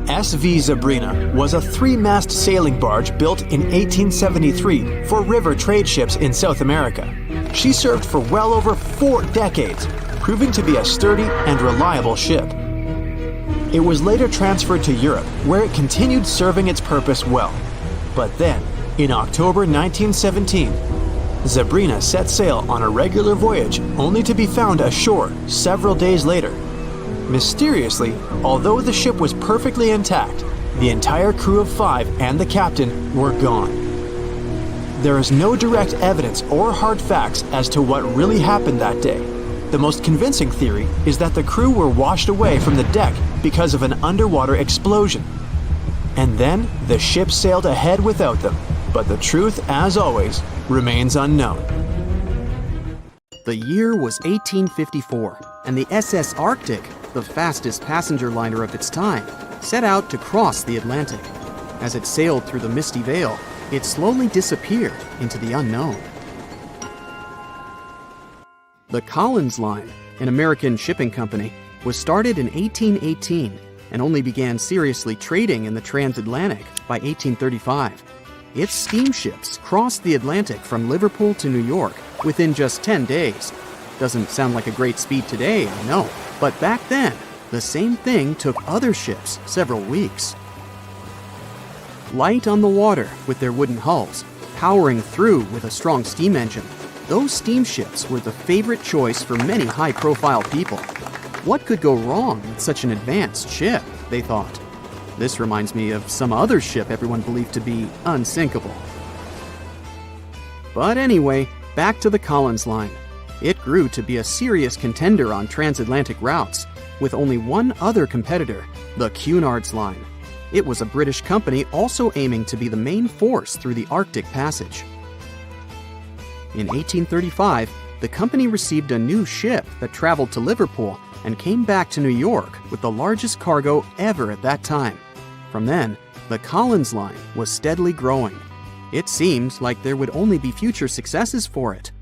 SV Sabrina was a 3-mast sailing barge built in 1873 for river trade ships in South America. She served for well over 4 decades, proving to be a sturdy and reliable ship. It was later transferred to Europe, where it continued serving its purpose well. But then, in October 1917, Sabrina set sail on a regular voyage only to be found ashore several days later. Mysteriously, although the ship was perfectly intact, the entire crew of 5 and the captain were gone. There is no direct evidence or hard facts as to what really happened that day. The most convincing theory is that the crew were washed away from the deck because of an underwater explosion. And then the ship sailed ahead without them. But the truth, as always, remains unknown. The year was 1854, and the SS Arctic, the fastest passenger liner of its time, set out to cross the Atlantic. As it sailed through the misty veil, it slowly disappeared into the unknown. The Collins Line, an American shipping company, was started in 1818 and only began seriously trading in the transatlantic by 1835. Its steamships crossed the Atlantic from Liverpool to New York within just 10 days. Doesn't sound like a great speed today, I know, but back then, the same thing took other ships several weeks. Light on the water with their wooden hulls, powering through with a strong steam engine, those steamships were the favorite choice for many high-profile people. What could go wrong with such an advanced ship, they thought. This reminds me of some other ship everyone believed to be unsinkable. But anyway, back to the Collins Line. It grew to be a serious contender on transatlantic routes, with only one other competitor, the Cunard's Line. It was a British company also aiming to be the main force through the Arctic Passage. In 1835, the company received a new ship that traveled to Liverpool and came back to New York with the largest cargo ever at that time. From then, the Collins Line was steadily growing. It seemed like there would only be future successes for it.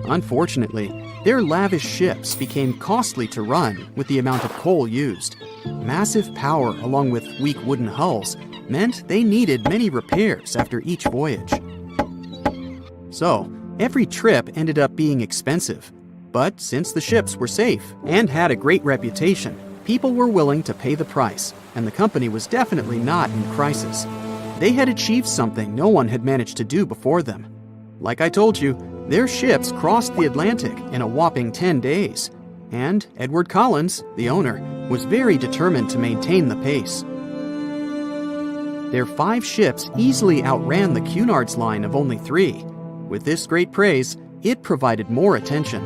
Unfortunately, their lavish ships became costly to run with the amount of coal used. Massive power along with weak wooden hulls meant they needed many repairs after each voyage. So, every trip ended up being expensive. But since the ships were safe and had a great reputation, people were willing to pay the price, and the company was definitely not in crisis. They had achieved something no one had managed to do before them. Like I told you, their ships crossed the Atlantic in a whopping 10 days, and Edward Collins, the owner, was very determined to maintain the pace. Their 5 ships easily outran the Cunard's Line of only 3. With this great praise, it provided more attention.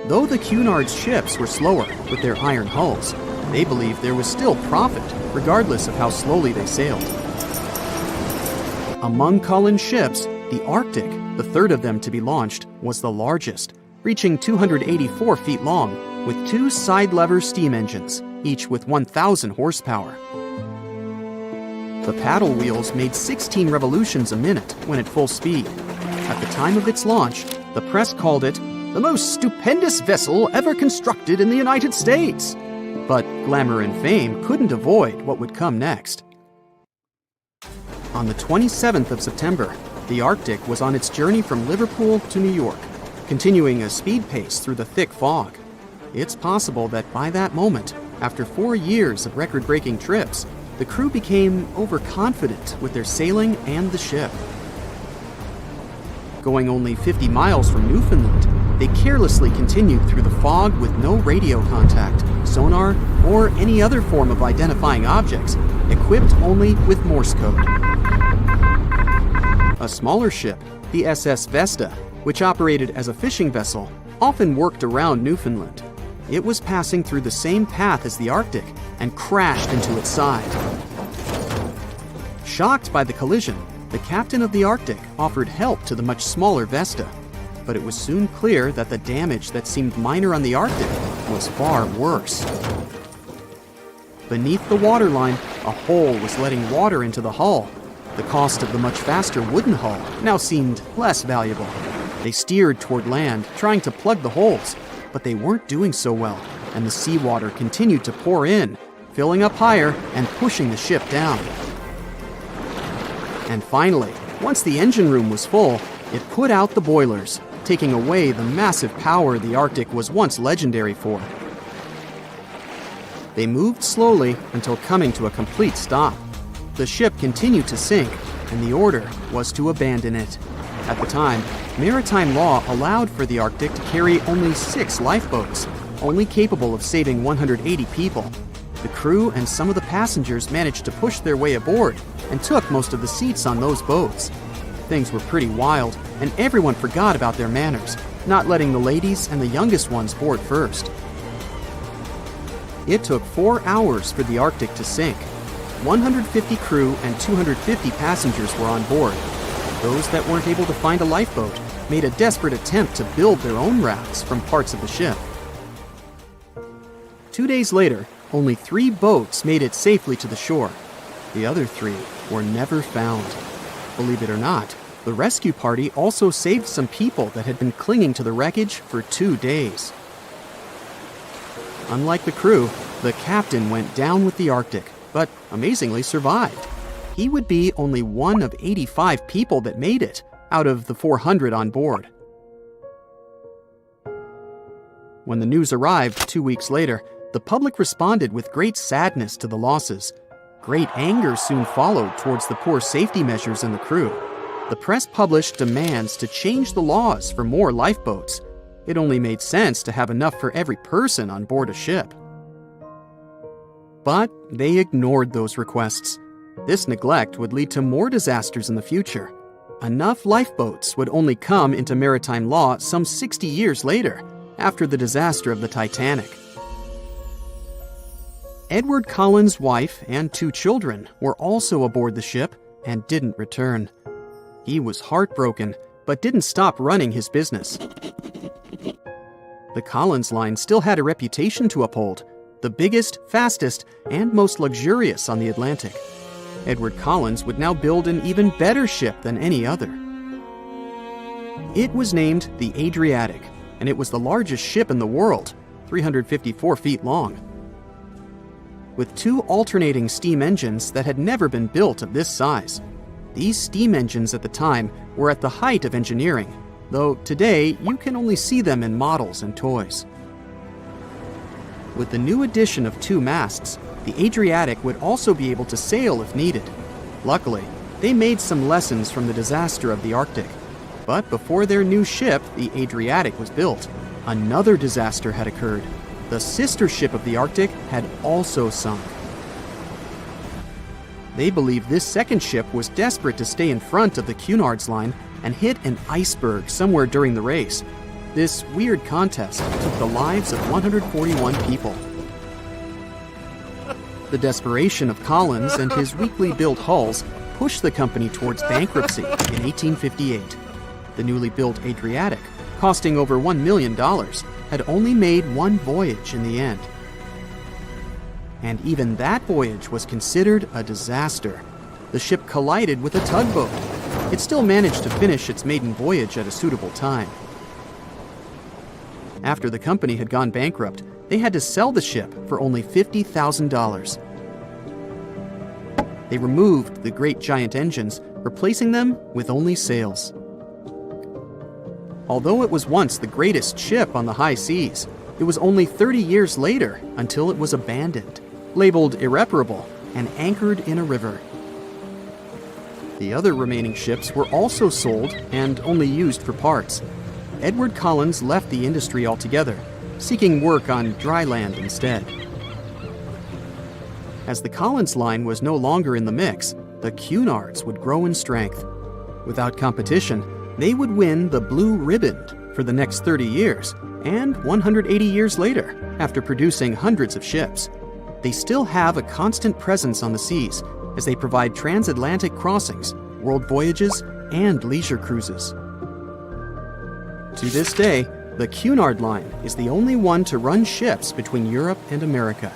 Though the Cunard's ships were slower with their iron hulls, they believed there was still profit, regardless of how slowly they sailed. Among Collins' ships, the Arctic, the third of them to be launched, was the largest, reaching 284 feet long, with 2 side-lever steam engines, each with 1,000 horsepower. The paddle wheels made 16 revolutions a minute when at full speed. At the time of its launch, the press called it the most stupendous vessel ever constructed in the United States. But glamour and fame couldn't avoid what would come next. On the 27th of September, the Arctic was on its journey from Liverpool to New York, continuing a speed pace through the thick fog. It's possible that by that moment, after 4 years of record-breaking trips, the crew became overconfident with their sailing and the ship. Going only 50 miles from Newfoundland, they carelessly continued through the fog with no radio contact, sonar, or any other form of identifying objects, equipped only with Morse code. A smaller ship, the SS Vesta, which operated as a fishing vessel, often worked around Newfoundland. It was passing through the same path as the Arctic and crashed into its side. Shocked by the collision, the captain of the Arctic offered help to the much smaller Vesta, but it was soon clear that the damage that seemed minor on the Arctic was far worse. Beneath the waterline, a hole was letting water into the hull. The cost of the much faster wooden hull now seemed less valuable. They steered toward land, trying to plug the holes, but they weren't doing so well, and the seawater continued to pour in, filling up higher and pushing the ship down. And finally, once the engine room was full, it put out the boilers, taking away the massive power the Arctic was once legendary for. They moved slowly until coming to a complete stop. The ship continued to sink, and the order was to abandon it. At the time, maritime law allowed for the Arctic to carry only 6 lifeboats, only capable of saving 180 people. The crew and some of the passengers managed to push their way aboard and took most of the seats on those boats. Things were pretty wild, and everyone forgot about their manners, not letting the ladies and the youngest ones board first. It took 4 hours for the Arctic to sink. 150 crew and 250 passengers were on board. Those that weren't able to find a lifeboat made a desperate attempt to build their own rafts from parts of the ship. 2 days later, only 3 boats made it safely to the shore. The other 3 were never found. Believe it or not, The rescue party also saved some people that had been clinging to the wreckage for 2 days. Unlike the crew, the captain went down with the Arctic, but amazingly survived. He would be only one of 85 people that made it, out of the 400 on board. When the news arrived 2 weeks later, the public responded with great sadness to the losses. Great anger soon followed towards the poor safety measures in the crew. The press published demands to change the laws for more lifeboats. It only made sense to have enough for every person on board a ship. But they ignored those requests. This neglect would lead to more disasters in the future. Enough lifeboats would only come into maritime law some 60 years later, after the disaster of the Titanic. Edward Cullen's wife and 2 children were also aboard the ship and didn't return. He was heartbroken, but didn't stop running his business. The Collins line still had a reputation to uphold, the biggest, fastest, and most luxurious on the Atlantic. Edward Collins would now build an even better ship than any other. It was named the Adriatic, and it was the largest ship in the world, 354 feet long. With 2 alternating steam engines that had never been built of this size. These steam engines at the time were at the height of engineering, though today you can only see them in models and toys. With the new addition of 2 masts, the Adriatic would also be able to sail if needed. Luckily, they made some lessons from the disaster of the Arctic. But before their new ship, the Adriatic, was built, another disaster had occurred. The sister ship of the Arctic had also sunk. They believe this second ship was desperate to stay in front of the Cunard's line and hit an iceberg somewhere during the race. This weird contest took the lives of 141 people. The desperation of Collins and his weakly built hulls pushed the company towards bankruptcy in 1858. The newly built Adriatic, costing over $1 million, had only made 1 voyage in the end. And even that voyage was considered a disaster. The ship collided with a tugboat. It still managed to finish its maiden voyage at a suitable time. After the company had gone bankrupt, they had to sell the ship for only $50,000. They removed the great giant engines, replacing them with only sails. Although it was once the greatest ship on the high seas, it was only 30 years later until it was abandoned, labeled irreparable, and anchored in a river. The other remaining ships were also sold and only used for parts. Edward Collins left the industry altogether, seeking work on dry land instead. As the Collins line was no longer in the mix, the Cunards would grow in strength. Without competition, they would win the Blue Ribbon for the next 30 years, and 180 years later, after producing hundreds of ships. They still have a constant presence on the seas as they provide transatlantic crossings, world voyages, and leisure cruises. To this day, the Cunard line is the only one to run ships between Europe and America,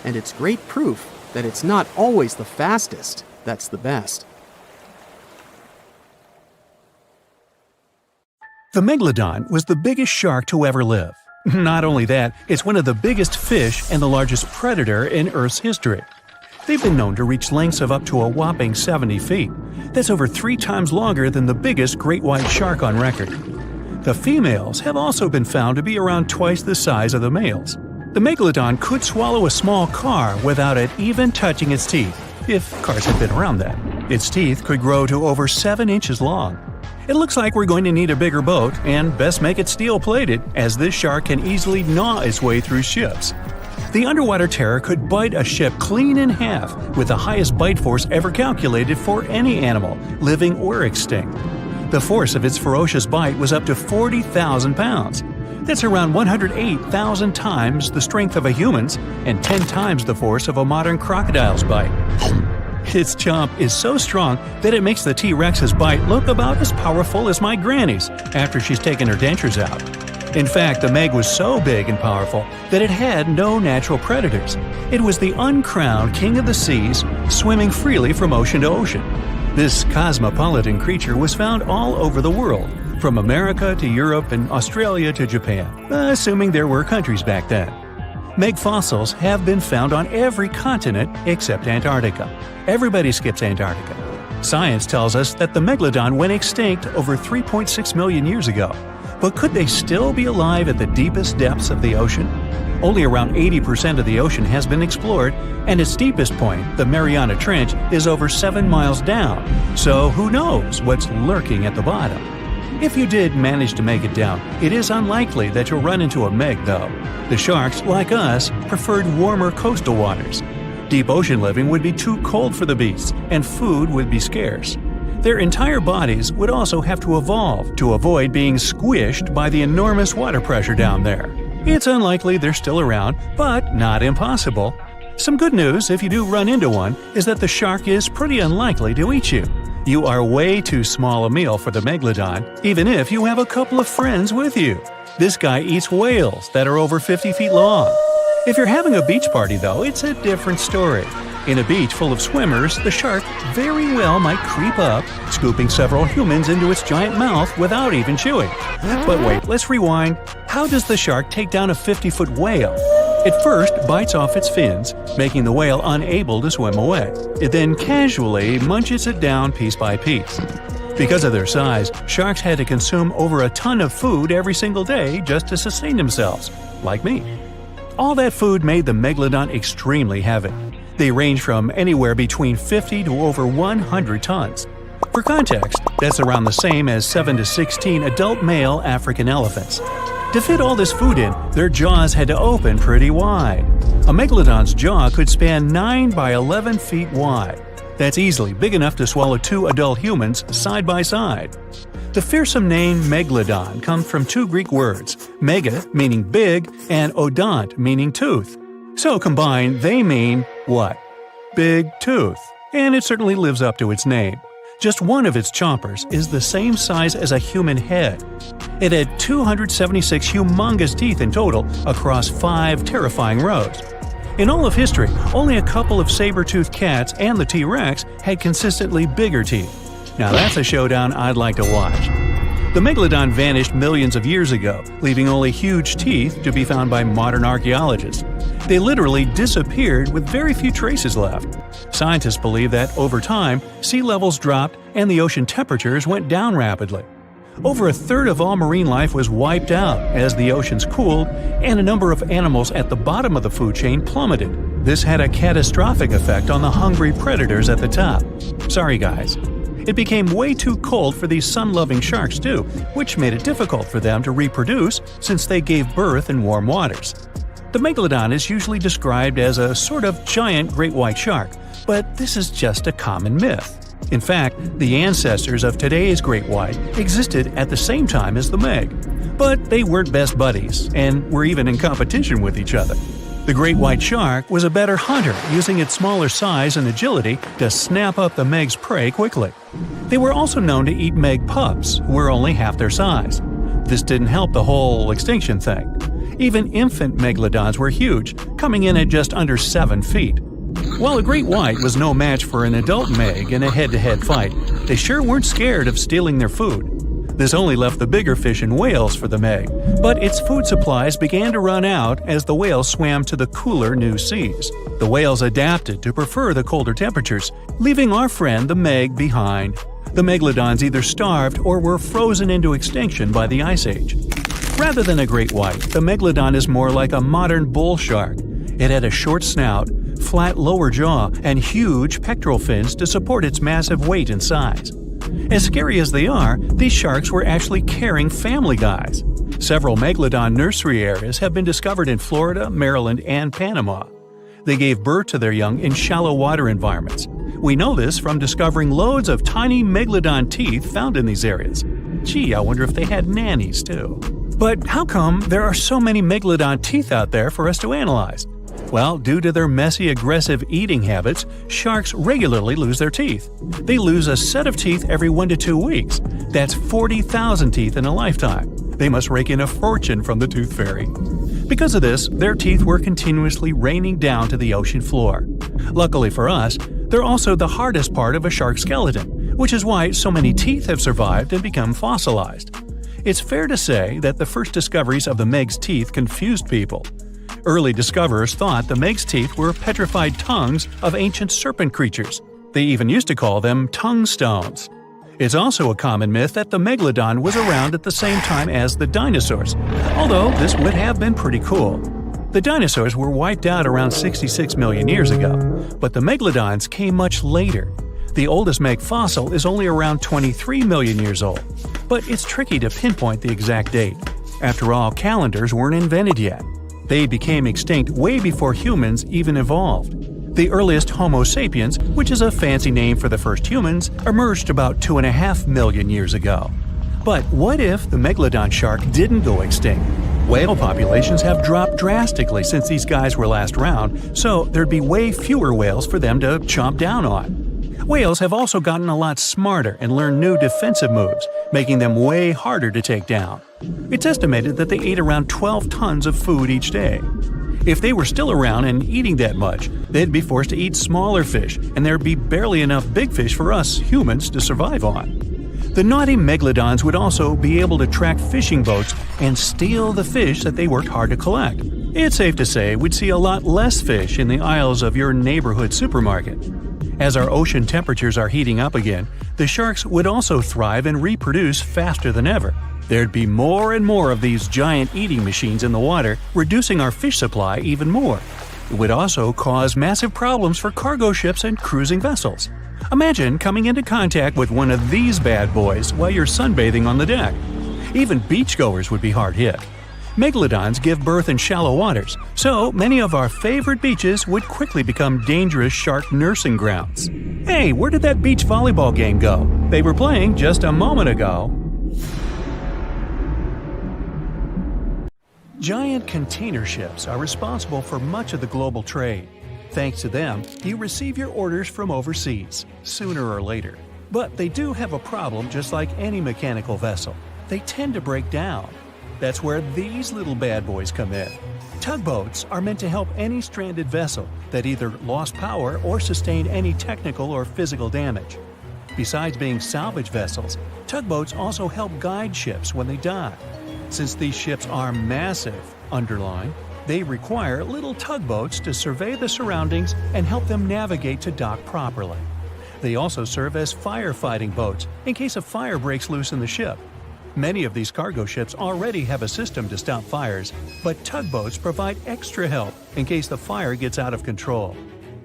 and it's great proof that it's not always the fastest that's the best. The Megalodon was the biggest shark to ever live. Not only that, it's one of the biggest fish and the largest predator in Earth's history. They've been known to reach lengths of up to a whopping 70 feet. That's over 3 times longer than the biggest great white shark on record. The females have also been found to be around twice the size of the males. The Megalodon could swallow a small car without it even touching its teeth, if cars had been around that. Its teeth could grow to over 7 inches long. It looks like we're going to need a bigger boat, and best make it steel-plated, as this shark can easily gnaw its way through ships. The underwater terror could bite a ship clean in half, with the highest bite force ever calculated for any animal, living or extinct. The force of its ferocious bite was up to 40,000 pounds. That's around 108,000 times the strength of a human's and 10 times the force of a modern crocodile's bite. Its chomp is so strong that it makes the T-Rex's bite look about as powerful as my granny's after she's taken her dentures out. In fact, the Meg was so big and powerful that it had no natural predators. It was the uncrowned king of the seas, swimming freely from ocean to ocean. This cosmopolitan creature was found all over the world, from America to Europe and Australia to Japan, assuming there were countries back then. Meg fossils have been found on every continent except Antarctica. Everybody skips Antarctica. Science tells us that the megalodon went extinct over 3.6 million years ago. But could they still be alive at the deepest depths of the ocean? Only around 80% of the ocean has been explored, and its deepest point, the Mariana Trench, is over 7 miles down. So who knows what's lurking at the bottom? If you did manage to make it down, it is unlikely that you'll run into a meg, though. The sharks, like us, preferred warmer coastal waters. Deep ocean living would be too cold for the beasts, and food would be scarce. Their entire bodies would also have to evolve to avoid being squished by the enormous water pressure down there. It's unlikely they're still around, but not impossible. Some good news, if you do run into one, is that the shark is pretty unlikely to eat you. You are way too small a meal for the megalodon, even if you have a couple of friends with you. This guy eats whales that are over 50 feet long. If you're having a beach party, though, it's a different story. In a beach full of swimmers, the shark very well might creep up, scooping several humans into its giant mouth without even chewing. But wait, let's rewind. How does the shark take down a 50-foot whale? It first bites off its fins, making the whale unable to swim away. It then casually munches it down piece by piece. Because of their size, sharks had to consume over a ton of food every single day just to sustain themselves, like me. All that food made the megalodon extremely heavy. They range from anywhere between 50 to over 100 tons. For context, that's around the same as 7 to 16 adult male African elephants. To fit all this food in, their jaws had to open pretty wide. A megalodon's jaw could span 9 by 11 feet wide. That's easily big enough to swallow 2 adult humans side by side. The fearsome name megalodon comes from 2 Greek words, mega meaning big and odont meaning tooth. So combined, they mean what? Big tooth. And it certainly lives up to its name. Just one of its chompers is the same size as a human head. It had 276 humongous teeth in total across 5 terrifying rows. In all of history, only a couple of saber-toothed cats and the T-Rex had consistently bigger teeth. Now that's a showdown I'd like to watch. The megalodon vanished millions of years ago, leaving only huge teeth to be found by modern archaeologists. They literally disappeared with very few traces left. Scientists believe that over time, sea levels dropped and the ocean temperatures went down rapidly. Over a third of all marine life was wiped out as the oceans cooled, and a number of animals at the bottom of the food chain plummeted. This had a catastrophic effect on the hungry predators at the top. Sorry guys. It became way too cold for these sun-loving sharks too, which made it difficult for them to reproduce since they gave birth in warm waters. The megalodon is usually described as a sort of giant great white shark, but this is just a common myth. In fact, the ancestors of today's great white existed at the same time as the meg. But they weren't best buddies, and were even in competition with each other. The great white shark was a better hunter, using its smaller size and agility to snap up the meg's prey quickly. They were also known to eat meg pups, who were only half their size. This didn't help the whole extinction thing. Even infant megalodons were huge, coming in at just under 7 feet. While a great white was no match for an adult meg in a head-to-head fight, they sure weren't scared of stealing their food. This only left the bigger fish and whales for the meg, but its food supplies began to run out as the whales swam to the cooler new seas. The whales adapted to prefer the colder temperatures, leaving our friend the meg behind. The megalodons either starved or were frozen into extinction by the Ice Age. Rather than a great white, the megalodon is more like a modern bull shark. It had a short snout, flat lower jaw, and huge pectoral fins to support its massive weight and size. As scary as they are, these sharks were actually caring family guys. Several megalodon nursery areas have been discovered in Florida, Maryland, and Panama. They gave birth to their young in shallow water environments. We know this from discovering loads of tiny megalodon teeth found in these areas. Gee, I wonder if they had nannies too. But how come there are so many megalodon teeth out there for us to analyze? Well, due to their messy, aggressive eating habits, sharks regularly lose their teeth. They lose a set of teeth every 1 to 2 weeks. That's 40,000 teeth in a lifetime. They must rake in a fortune from the tooth fairy. Because of this, their teeth were continuously raining down to the ocean floor. Luckily for us, they're also the hardest part of a shark's skeleton, which is why so many teeth have survived and become fossilized. It's fair to say that the first discoveries of the Meg's teeth confused people. Early discoverers thought the Meg's teeth were petrified tongues of ancient serpent creatures. They even used to call them tongue stones. It's also a common myth that the megalodon was around at the same time as the dinosaurs, although this would have been pretty cool. The dinosaurs were wiped out around 66 million years ago, but the megalodons came much later. The oldest Meg fossil is only around 23 million years old, but it's tricky to pinpoint the exact date. After all, calendars weren't invented yet. They became extinct way before humans even evolved. The earliest Homo sapiens, which is a fancy name for the first humans, emerged about 2.5 million years ago. But what if the megalodon shark didn't go extinct? Whale populations have dropped drastically since these guys were last around, so there'd be way fewer whales for them to chomp down on. Whales have also gotten a lot smarter and learned new defensive moves, making them way harder to take down. It's estimated that they ate around 12 tons of food each day. If they were still around and eating that much, they'd be forced to eat smaller fish, and there'd be barely enough big fish for us humans to survive on. The naughty megalodons would also be able to track fishing boats and steal the fish that they worked hard to collect. It's safe to say we'd see a lot less fish in the aisles of your neighborhood supermarket. As our ocean temperatures are heating up again, the sharks would also thrive and reproduce faster than ever. There'd be more and more of these giant eating machines in the water, reducing our fish supply even more. It would also cause massive problems for cargo ships and cruising vessels. Imagine coming into contact with one of these bad boys while you're sunbathing on the deck. Even beachgoers would be hard hit. Megalodons give birth in shallow waters, so many of our favorite beaches would quickly become dangerous shark nursing grounds. Hey, where did that beach volleyball game go? They were playing just a moment ago. Giant container ships are responsible for much of the global trade. Thanks to them, you receive your orders from overseas, sooner or later. But they do have a problem just like any mechanical vessel. They tend to break down. That's where these little bad boys come in. Tugboats are meant to help any stranded vessel that either lost power or sustained any technical or physical damage. Besides being salvage vessels, tugboats also help guide ships when they dock. Since these ships are massive, underline, they require little tugboats to survey the surroundings and help them navigate to dock properly. They also serve as firefighting boats in case a fire breaks loose in the ship. Many of these cargo ships already have a system to stop fires, but tugboats provide extra help in case the fire gets out of control.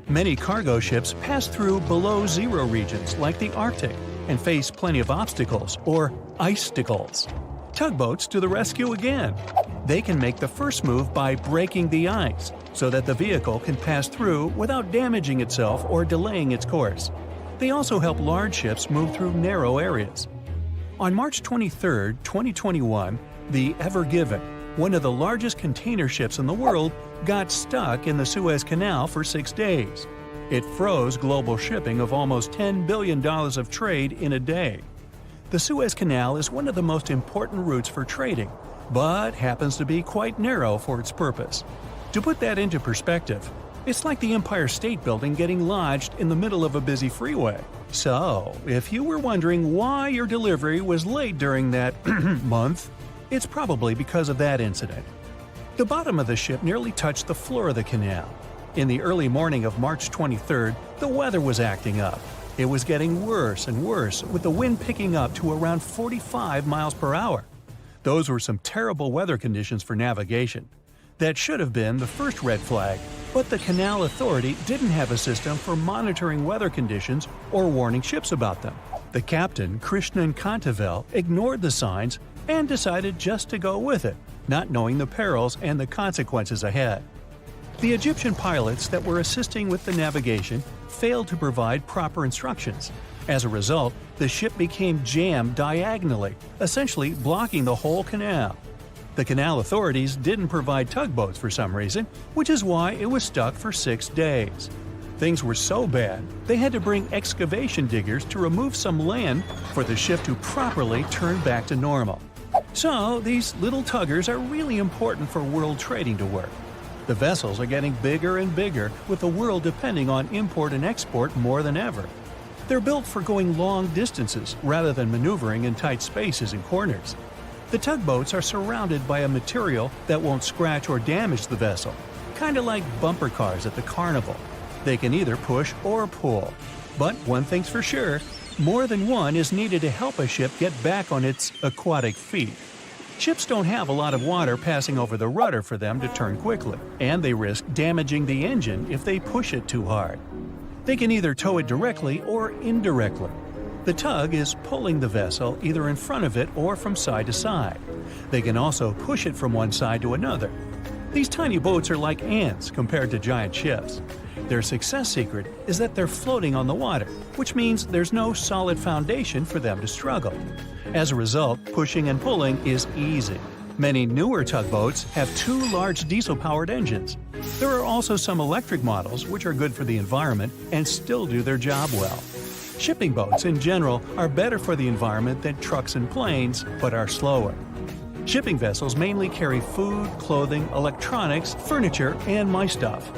Many cargo ships pass through below-zero regions like the Arctic and face plenty of obstacles, or icicles. Tugboats to the rescue again. They can make the first move by breaking the ice so that the vehicle can pass through without damaging itself or delaying its course. They also help large ships move through narrow areas. On March 23, 2021, the Ever Given, one of the largest container ships in the world, got stuck in the Suez Canal for 6 days. It froze global shipping of almost $10 billion of trade in a day. The Suez Canal is one of the most important routes for trading, but happens to be quite narrow for its purpose. To put that into perspective, it's like the Empire State Building getting lodged in the middle of a busy freeway. So, if you were wondering why your delivery was late during that month, it's probably because of that incident. The bottom of the ship nearly touched the floor of the canal. In the early morning of March 23rd, the weather was acting up. It was getting worse and worse, with the wind picking up to around 45 miles per hour. Those were some terrible weather conditions for navigation. That should have been the first red flag, but the Canal Authority didn't have a system for monitoring weather conditions or warning ships about them. The captain, Krishnan Kantavel, ignored the signs and decided just to go with it, not knowing the perils and the consequences ahead. The Egyptian pilots that were assisting with the navigation failed to provide proper instructions. As a result, the ship became jammed diagonally, essentially blocking the whole canal. The canal authorities didn't provide tugboats for some reason, which is why it was stuck for 6 days. Things were so bad, they had to bring excavation diggers to remove some land for the ship to properly turn back to normal. So, these little tuggers are really important for world trading to work. The vessels are getting bigger and bigger, with the world depending on import and export more than ever. They're built for going long distances rather than maneuvering in tight spaces and corners. The tugboats are surrounded by a material that won't scratch or damage the vessel, kind of like bumper cars at the carnival. They can either push or pull. But one thing's for sure, more than one is needed to help a ship get back on its aquatic feet. Ships don't have a lot of water passing over the rudder for them to turn quickly, and they risk damaging the engine if they push it too hard. They can either tow it directly or indirectly. The tug is pulling the vessel either in front of it or from side to side. They can also push it from one side to another. These tiny boats are like ants compared to giant ships. Their success secret is that they're floating on the water, which means there's no solid foundation for them to struggle. As a result, pushing and pulling is easy. Many newer tugboats have 2 large diesel-powered engines. There are also some electric models which are good for the environment and still do their job well. Shipping boats in general are better for the environment than trucks and planes, but are slower. Shipping vessels mainly carry food, clothing, electronics, furniture, and my stuff.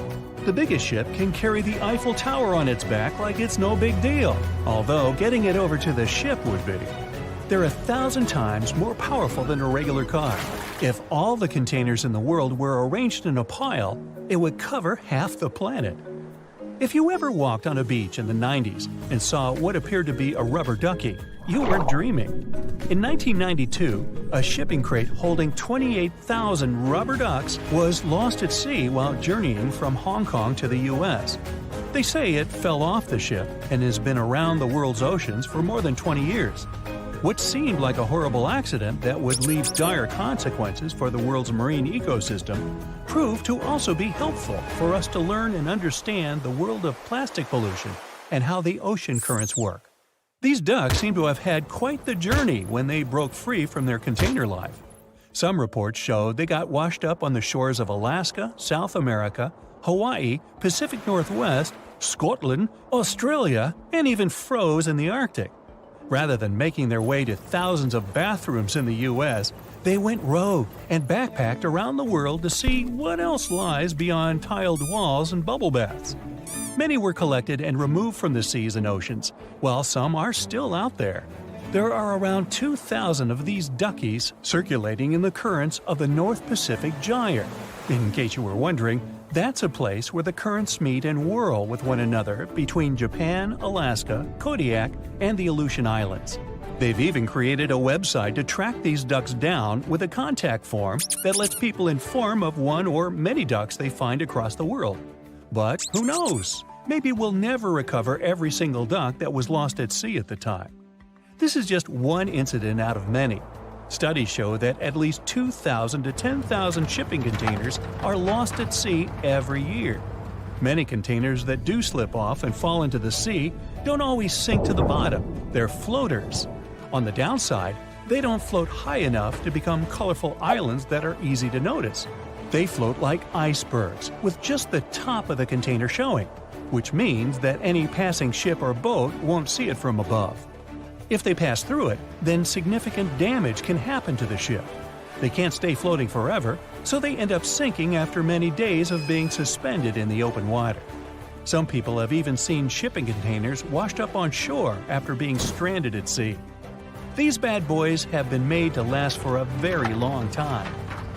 The biggest ship can carry the Eiffel Tower on its back like it's no big deal, although getting it over to the ship would be. They're 1,000 times more powerful than a regular car. If all the containers in the world were arranged in a pile, it would cover half the planet. If you ever walked on a beach in the 90s and saw what appeared to be a rubber ducky, you weren't dreaming. In 1992, a shipping crate holding 28,000 rubber ducks was lost at sea while journeying from Hong Kong to the U.S. They say it fell off the ship and has been around the world's oceans for more than 20 years. What seemed like a horrible accident that would leave dire consequences for the world's marine ecosystem proved to also be helpful for us to learn and understand the world of plastic pollution and how the ocean currents work. These ducks seem to have had quite the journey when they broke free from their container life. Some reports show they got washed up on the shores of Alaska, South America, Hawaii, Pacific Northwest, Scotland, Australia, and even froze in the Arctic. Rather than making their way to thousands of bathrooms in the U.S., they went rogue and backpacked around the world to see what else lies beyond tiled walls and bubble baths. Many were collected and removed from the seas and oceans, while some are still out there. There are around 2,000 of these duckies circulating in the currents of the North Pacific Gyre. In case you were wondering, that's a place where the currents meet and whirl with one another between Japan, Alaska, Kodiak, and the Aleutian Islands. They've even created a website to track these ducks down with a contact form that lets people inform of one or many ducks they find across the world. But who knows? Maybe we'll never recover every single duck that was lost at sea at the time. This is just one incident out of many. Studies show that at least 2,000 to 10,000 shipping containers are lost at sea every year. Many containers that do slip off and fall into the sea don't always sink to the bottom. They're floaters. On the downside, they don't float high enough to become colorful islands that are easy to notice. They float like icebergs, with just the top of the container showing, which means that any passing ship or boat won't see it from above. If they pass through it, then significant damage can happen to the ship. They can't stay floating forever, so they end up sinking after many days of being suspended in the open water. Some people have even seen shipping containers washed up on shore after being stranded at sea. These bad boys have been made to last for a very long time.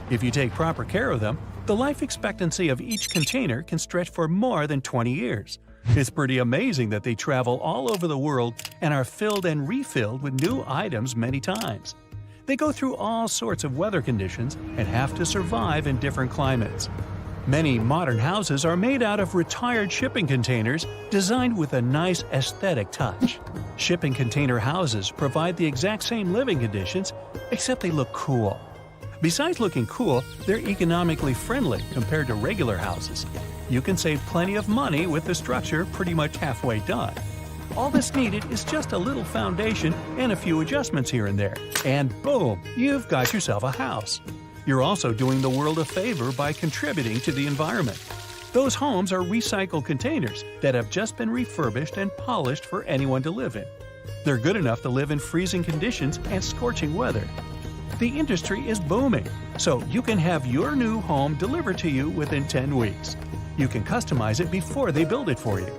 If you take proper care of them, the life expectancy of each container can stretch for more than 20 years. It's pretty amazing that they travel all over the world and are filled and refilled with new items many times. They go through all sorts of weather conditions and have to survive in different climates. Many modern houses are made out of retired shipping containers designed with a nice aesthetic touch. Shipping container houses provide the exact same living conditions, except they look cool. Besides looking cool, they're economically friendly compared to regular houses. You can save plenty of money with the structure pretty much halfway done. All that's needed is just a little foundation and a few adjustments here and there, and boom, you've got yourself a house. You're also doing the world a favor by contributing to the environment. Those homes are recycled containers that have just been refurbished and polished for anyone to live in. They're good enough to live in freezing conditions and scorching weather. The industry is booming, so you can have your new home delivered to you within 10 weeks. You can customize it before they build it for you.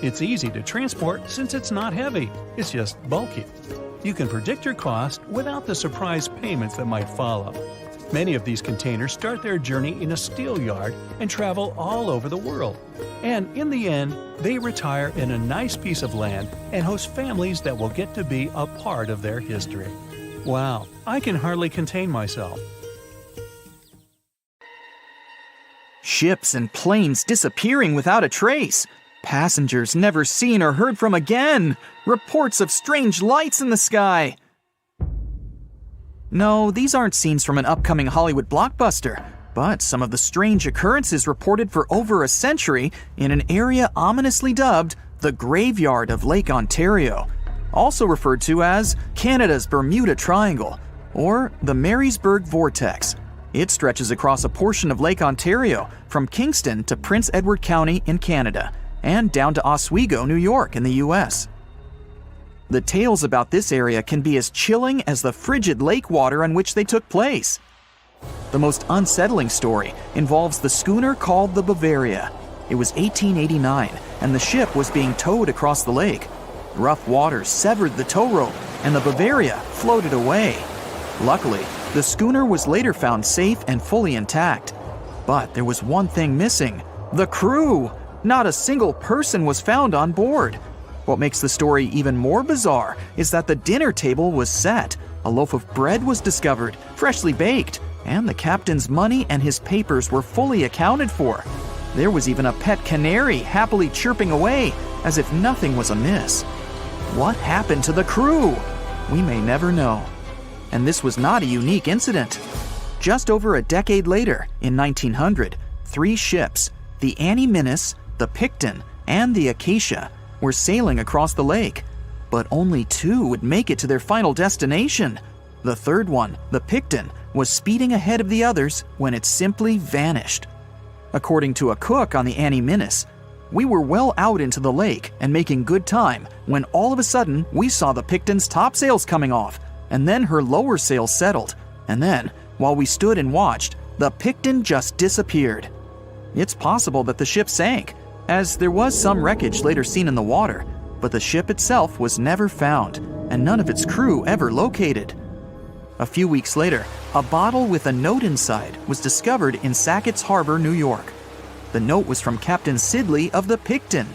It's easy to transport since it's not heavy, it's just bulky. You can predict your cost without the surprise payments that might follow. Many of these containers start their journey in a steel yard and travel all over the world. And in the end, they retire in a nice piece of land and host families that will get to be a part of their history. Wow, I can hardly contain myself. Ships and planes disappearing without a trace. Passengers never seen or heard from again. Reports of strange lights in the sky. No, these aren't scenes from an upcoming Hollywood blockbuster, but some of the strange occurrences reported for over a century in an area ominously dubbed the Graveyard of Lake Ontario, also referred to as Canada's Bermuda Triangle, or the Marysburg Vortex. It stretches across a portion of Lake Ontario from Kingston to Prince Edward County in Canada, and down to Oswego, New York in the US. The tales about this area can be as chilling as the frigid lake water on which they took place. The most unsettling story involves the schooner called the Bavaria. It was 1889, and the ship was being towed across the lake. Rough waters severed the tow rope, and the Bavaria floated away. Luckily, the schooner was later found safe and fully intact. But there was one thing missing: the crew! Not a single person was found on board. What makes the story even more bizarre is that the dinner table was set, a loaf of bread was discovered, freshly baked, and the captain's money and his papers were fully accounted for. There was even a pet canary happily chirping away, as if nothing was amiss. What happened to the crew? We may never know. And this was not a unique incident. Just over a decade later, in 1900, 3 ships, the Annie Minnis, the Picton, and the Acacia, were sailing across the lake, but only 2 would make it to their final destination. The third one, the Picton, was speeding ahead of the others when it simply vanished. According to a cook on the Annie Minnis, "We were well out into the lake and making good time when all of a sudden we saw the Picton's topsails coming off, and then her lower sails settled, and then, while we stood and watched, the Picton just disappeared." It's possible that the ship sank, as there was some wreckage later seen in the water, but the ship itself was never found, and none of its crew ever located. A few weeks later, a bottle with a note inside was discovered in Sackett's Harbor, New York. The note was from Captain Sidley of the Picton.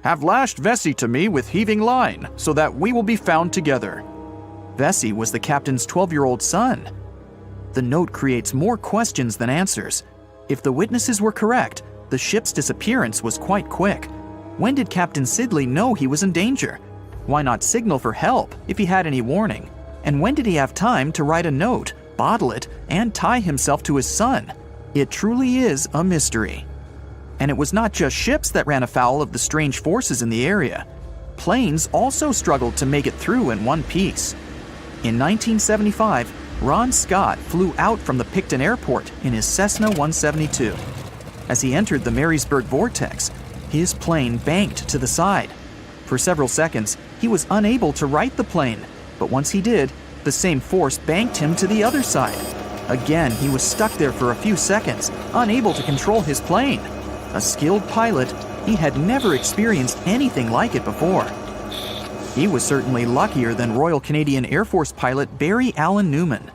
"Have lashed Vesey to me with heaving line, so that we will be found together." Vesey was the captain's 12-year-old son. The note creates more questions than answers. If the witnesses were correct, the ship's disappearance was quite quick. When did Captain Sidley know he was in danger? Why not signal for help if he had any warning? And when did he have time to write a note, bottle it, and tie himself to his son? It truly is a mystery. And it was not just ships that ran afoul of the strange forces in the area. Planes also struggled to make it through in one piece. In 1975, Ron Scott flew out from the Picton Airport in his Cessna 172. As he entered the Marysburg Vortex, his plane banked to the side. For several seconds, he was unable to right the plane, but once he did, the same force banked him to the other side. Again, he was stuck there for a few seconds, unable to control his plane. A skilled pilot, he had never experienced anything like it before. He was certainly luckier than Royal Canadian Air Force pilot Barry Allen Newman.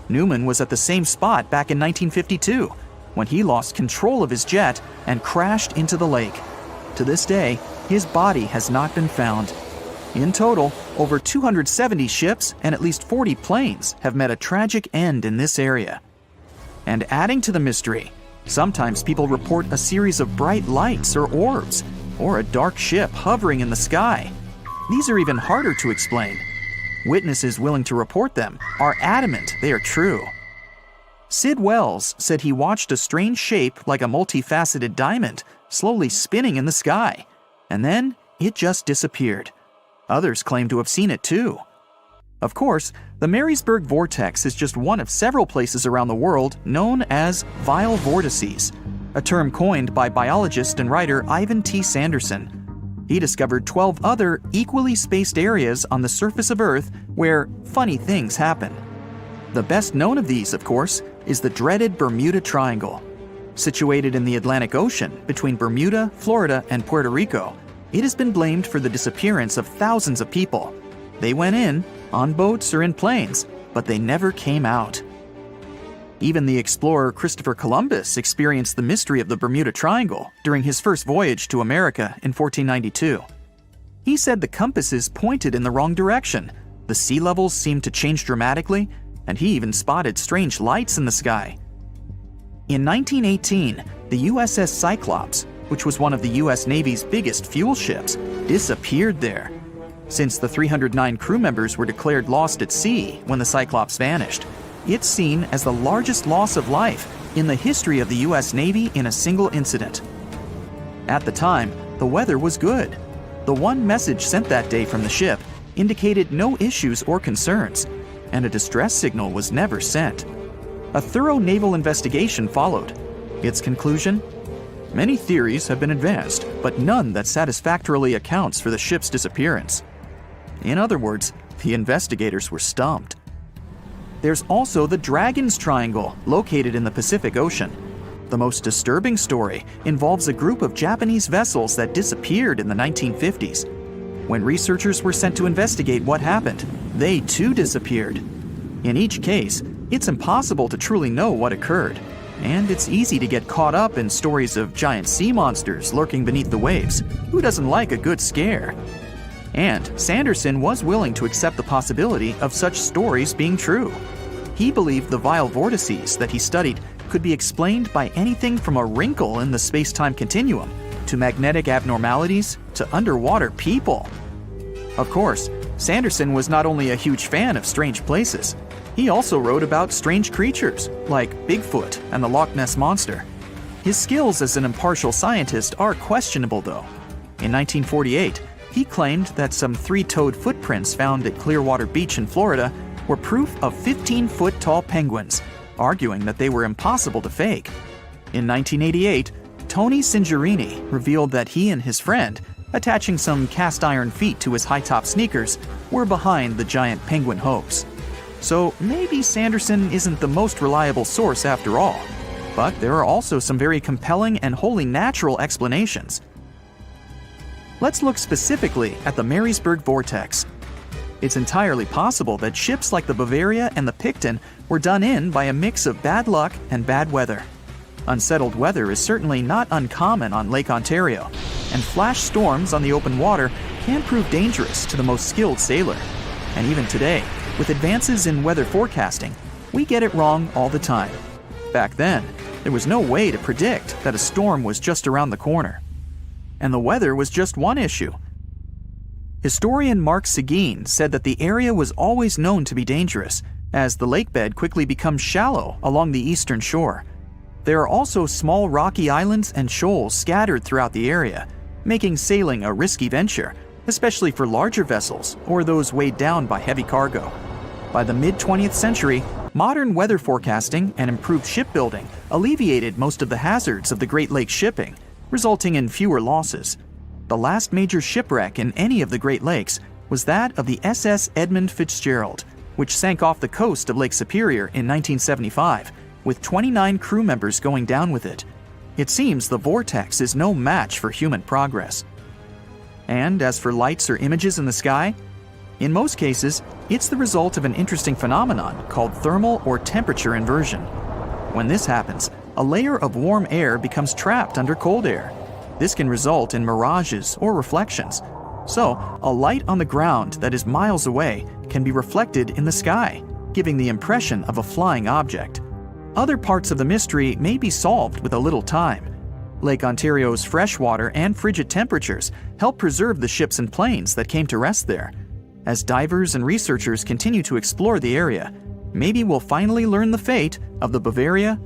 Newman was at the same spot back in 1952, when he lost control of his jet and crashed into the lake. To this day, his body has not been found. In total, over 270 ships and at least 40 planes have met a tragic end in this area. And adding to the mystery, sometimes people report a series of bright lights or orbs, or a dark ship hovering in the sky. These are even harder to explain. Witnesses willing to report them are adamant they are true. Sid Wells said he watched a strange shape like a multifaceted diamond slowly spinning in the sky, and then it just disappeared. Others claim to have seen it too. Of course, the Marysburg Vortex is just one of several places around the world known as vile vortices, a term coined by biologist and writer Ivan T. Sanderson. He discovered 12 other equally spaced areas on the surface of Earth where funny things happen. The best known of these, of course, is the dreaded Bermuda Triangle. Situated in the Atlantic Ocean between Bermuda, Florida, and Puerto Rico, It has been blamed for the disappearance of thousands of people. They went in, on boats or in planes, but they never came out. Even the explorer Christopher Columbus experienced the mystery of the Bermuda Triangle during his first voyage to America in 1492. He said the compasses pointed in the wrong direction, the sea levels seemed to change dramatically, and he even spotted strange lights in the sky. In 1918, the USS Cyclops, which was one of the US Navy's biggest fuel ships, disappeared there. Since the 309 crew members were declared lost at sea when the Cyclops vanished, it's seen as the largest loss of life in the history of the US Navy in a single incident. At the time, the weather was good. The one message sent that day from the ship indicated no issues or concerns, and a distress signal was never sent. A thorough naval investigation followed. Its conclusion? Many theories have been advanced, but none that satisfactorily accounts for the ship's disappearance. In other words, the investigators were stumped. There's also the Dragon's Triangle, located in the Pacific Ocean. The most disturbing story involves a group of Japanese vessels that disappeared in the 1950s. When researchers were sent to investigate what happened, they too disappeared. In each case, it's impossible to truly know what occurred, and it's easy to get caught up in stories of giant sea monsters lurking beneath the waves. Who doesn't like a good scare? And Sanderson was willing to accept the possibility of such stories being true. He believed the vile vortices that he studied could be explained by anything from a wrinkle in the space-time continuum to magnetic abnormalities to underwater people. Of course, Sanderson was not only a huge fan of strange places, he also wrote about strange creatures like Bigfoot and the Loch Ness Monster. His skills as an impartial scientist are questionable though. In 1948, he claimed that some three-toed footprints found at Clearwater Beach in Florida were proof of 15-foot-tall penguins, arguing that they were impossible to fake. In 1988, Tony Singerini revealed that he and his friend, attaching some cast-iron feet to his high-top sneakers, were behind the giant penguin hoax. So maybe Sanderson isn't the most reliable source after all, but there are also some very compelling and wholly natural explanations. Let's look specifically at the Marysburg Vortex. It's entirely possible that ships like the Bavaria and the Picton were done in by a mix of bad luck and bad weather. Unsettled weather is certainly not uncommon on Lake Ontario, and flash storms on the open water can prove dangerous to the most skilled sailor. And even today, with advances in weather forecasting, we get it wrong all the time. Back then, there was no way to predict that a storm was just around the corner. And the weather was just one issue. Historian Mark Seguin said that the area was always known to be dangerous, as the lake bed quickly becomes shallow along the eastern shore. There are also small rocky islands and shoals scattered throughout the area, making sailing a risky venture, especially for larger vessels or those weighed down by heavy cargo. By the mid-20th century, modern weather forecasting and improved shipbuilding alleviated most of the hazards of the Great Lakes shipping, resulting in fewer losses. The last major shipwreck in any of the Great Lakes was that of the SS Edmund Fitzgerald, which sank off the coast of Lake Superior in 1975, with 29 crew members going down with it. It seems the vortex is no match for human progress. And as for lights or images in the sky, in most cases, it's the result of an interesting phenomenon called thermal or temperature inversion. When this happens, a layer of warm air becomes trapped under cold air. This can result in mirages or reflections. So, a light on the ground that is miles away can be reflected in the sky, giving the impression of a flying object. Other parts of the mystery may be solved with a little time. Lake Ontario's freshwater and frigid temperatures help preserve the ships and planes that came to rest there. As divers and researchers continue to explore the area, maybe we'll finally learn the fate of the Bavaria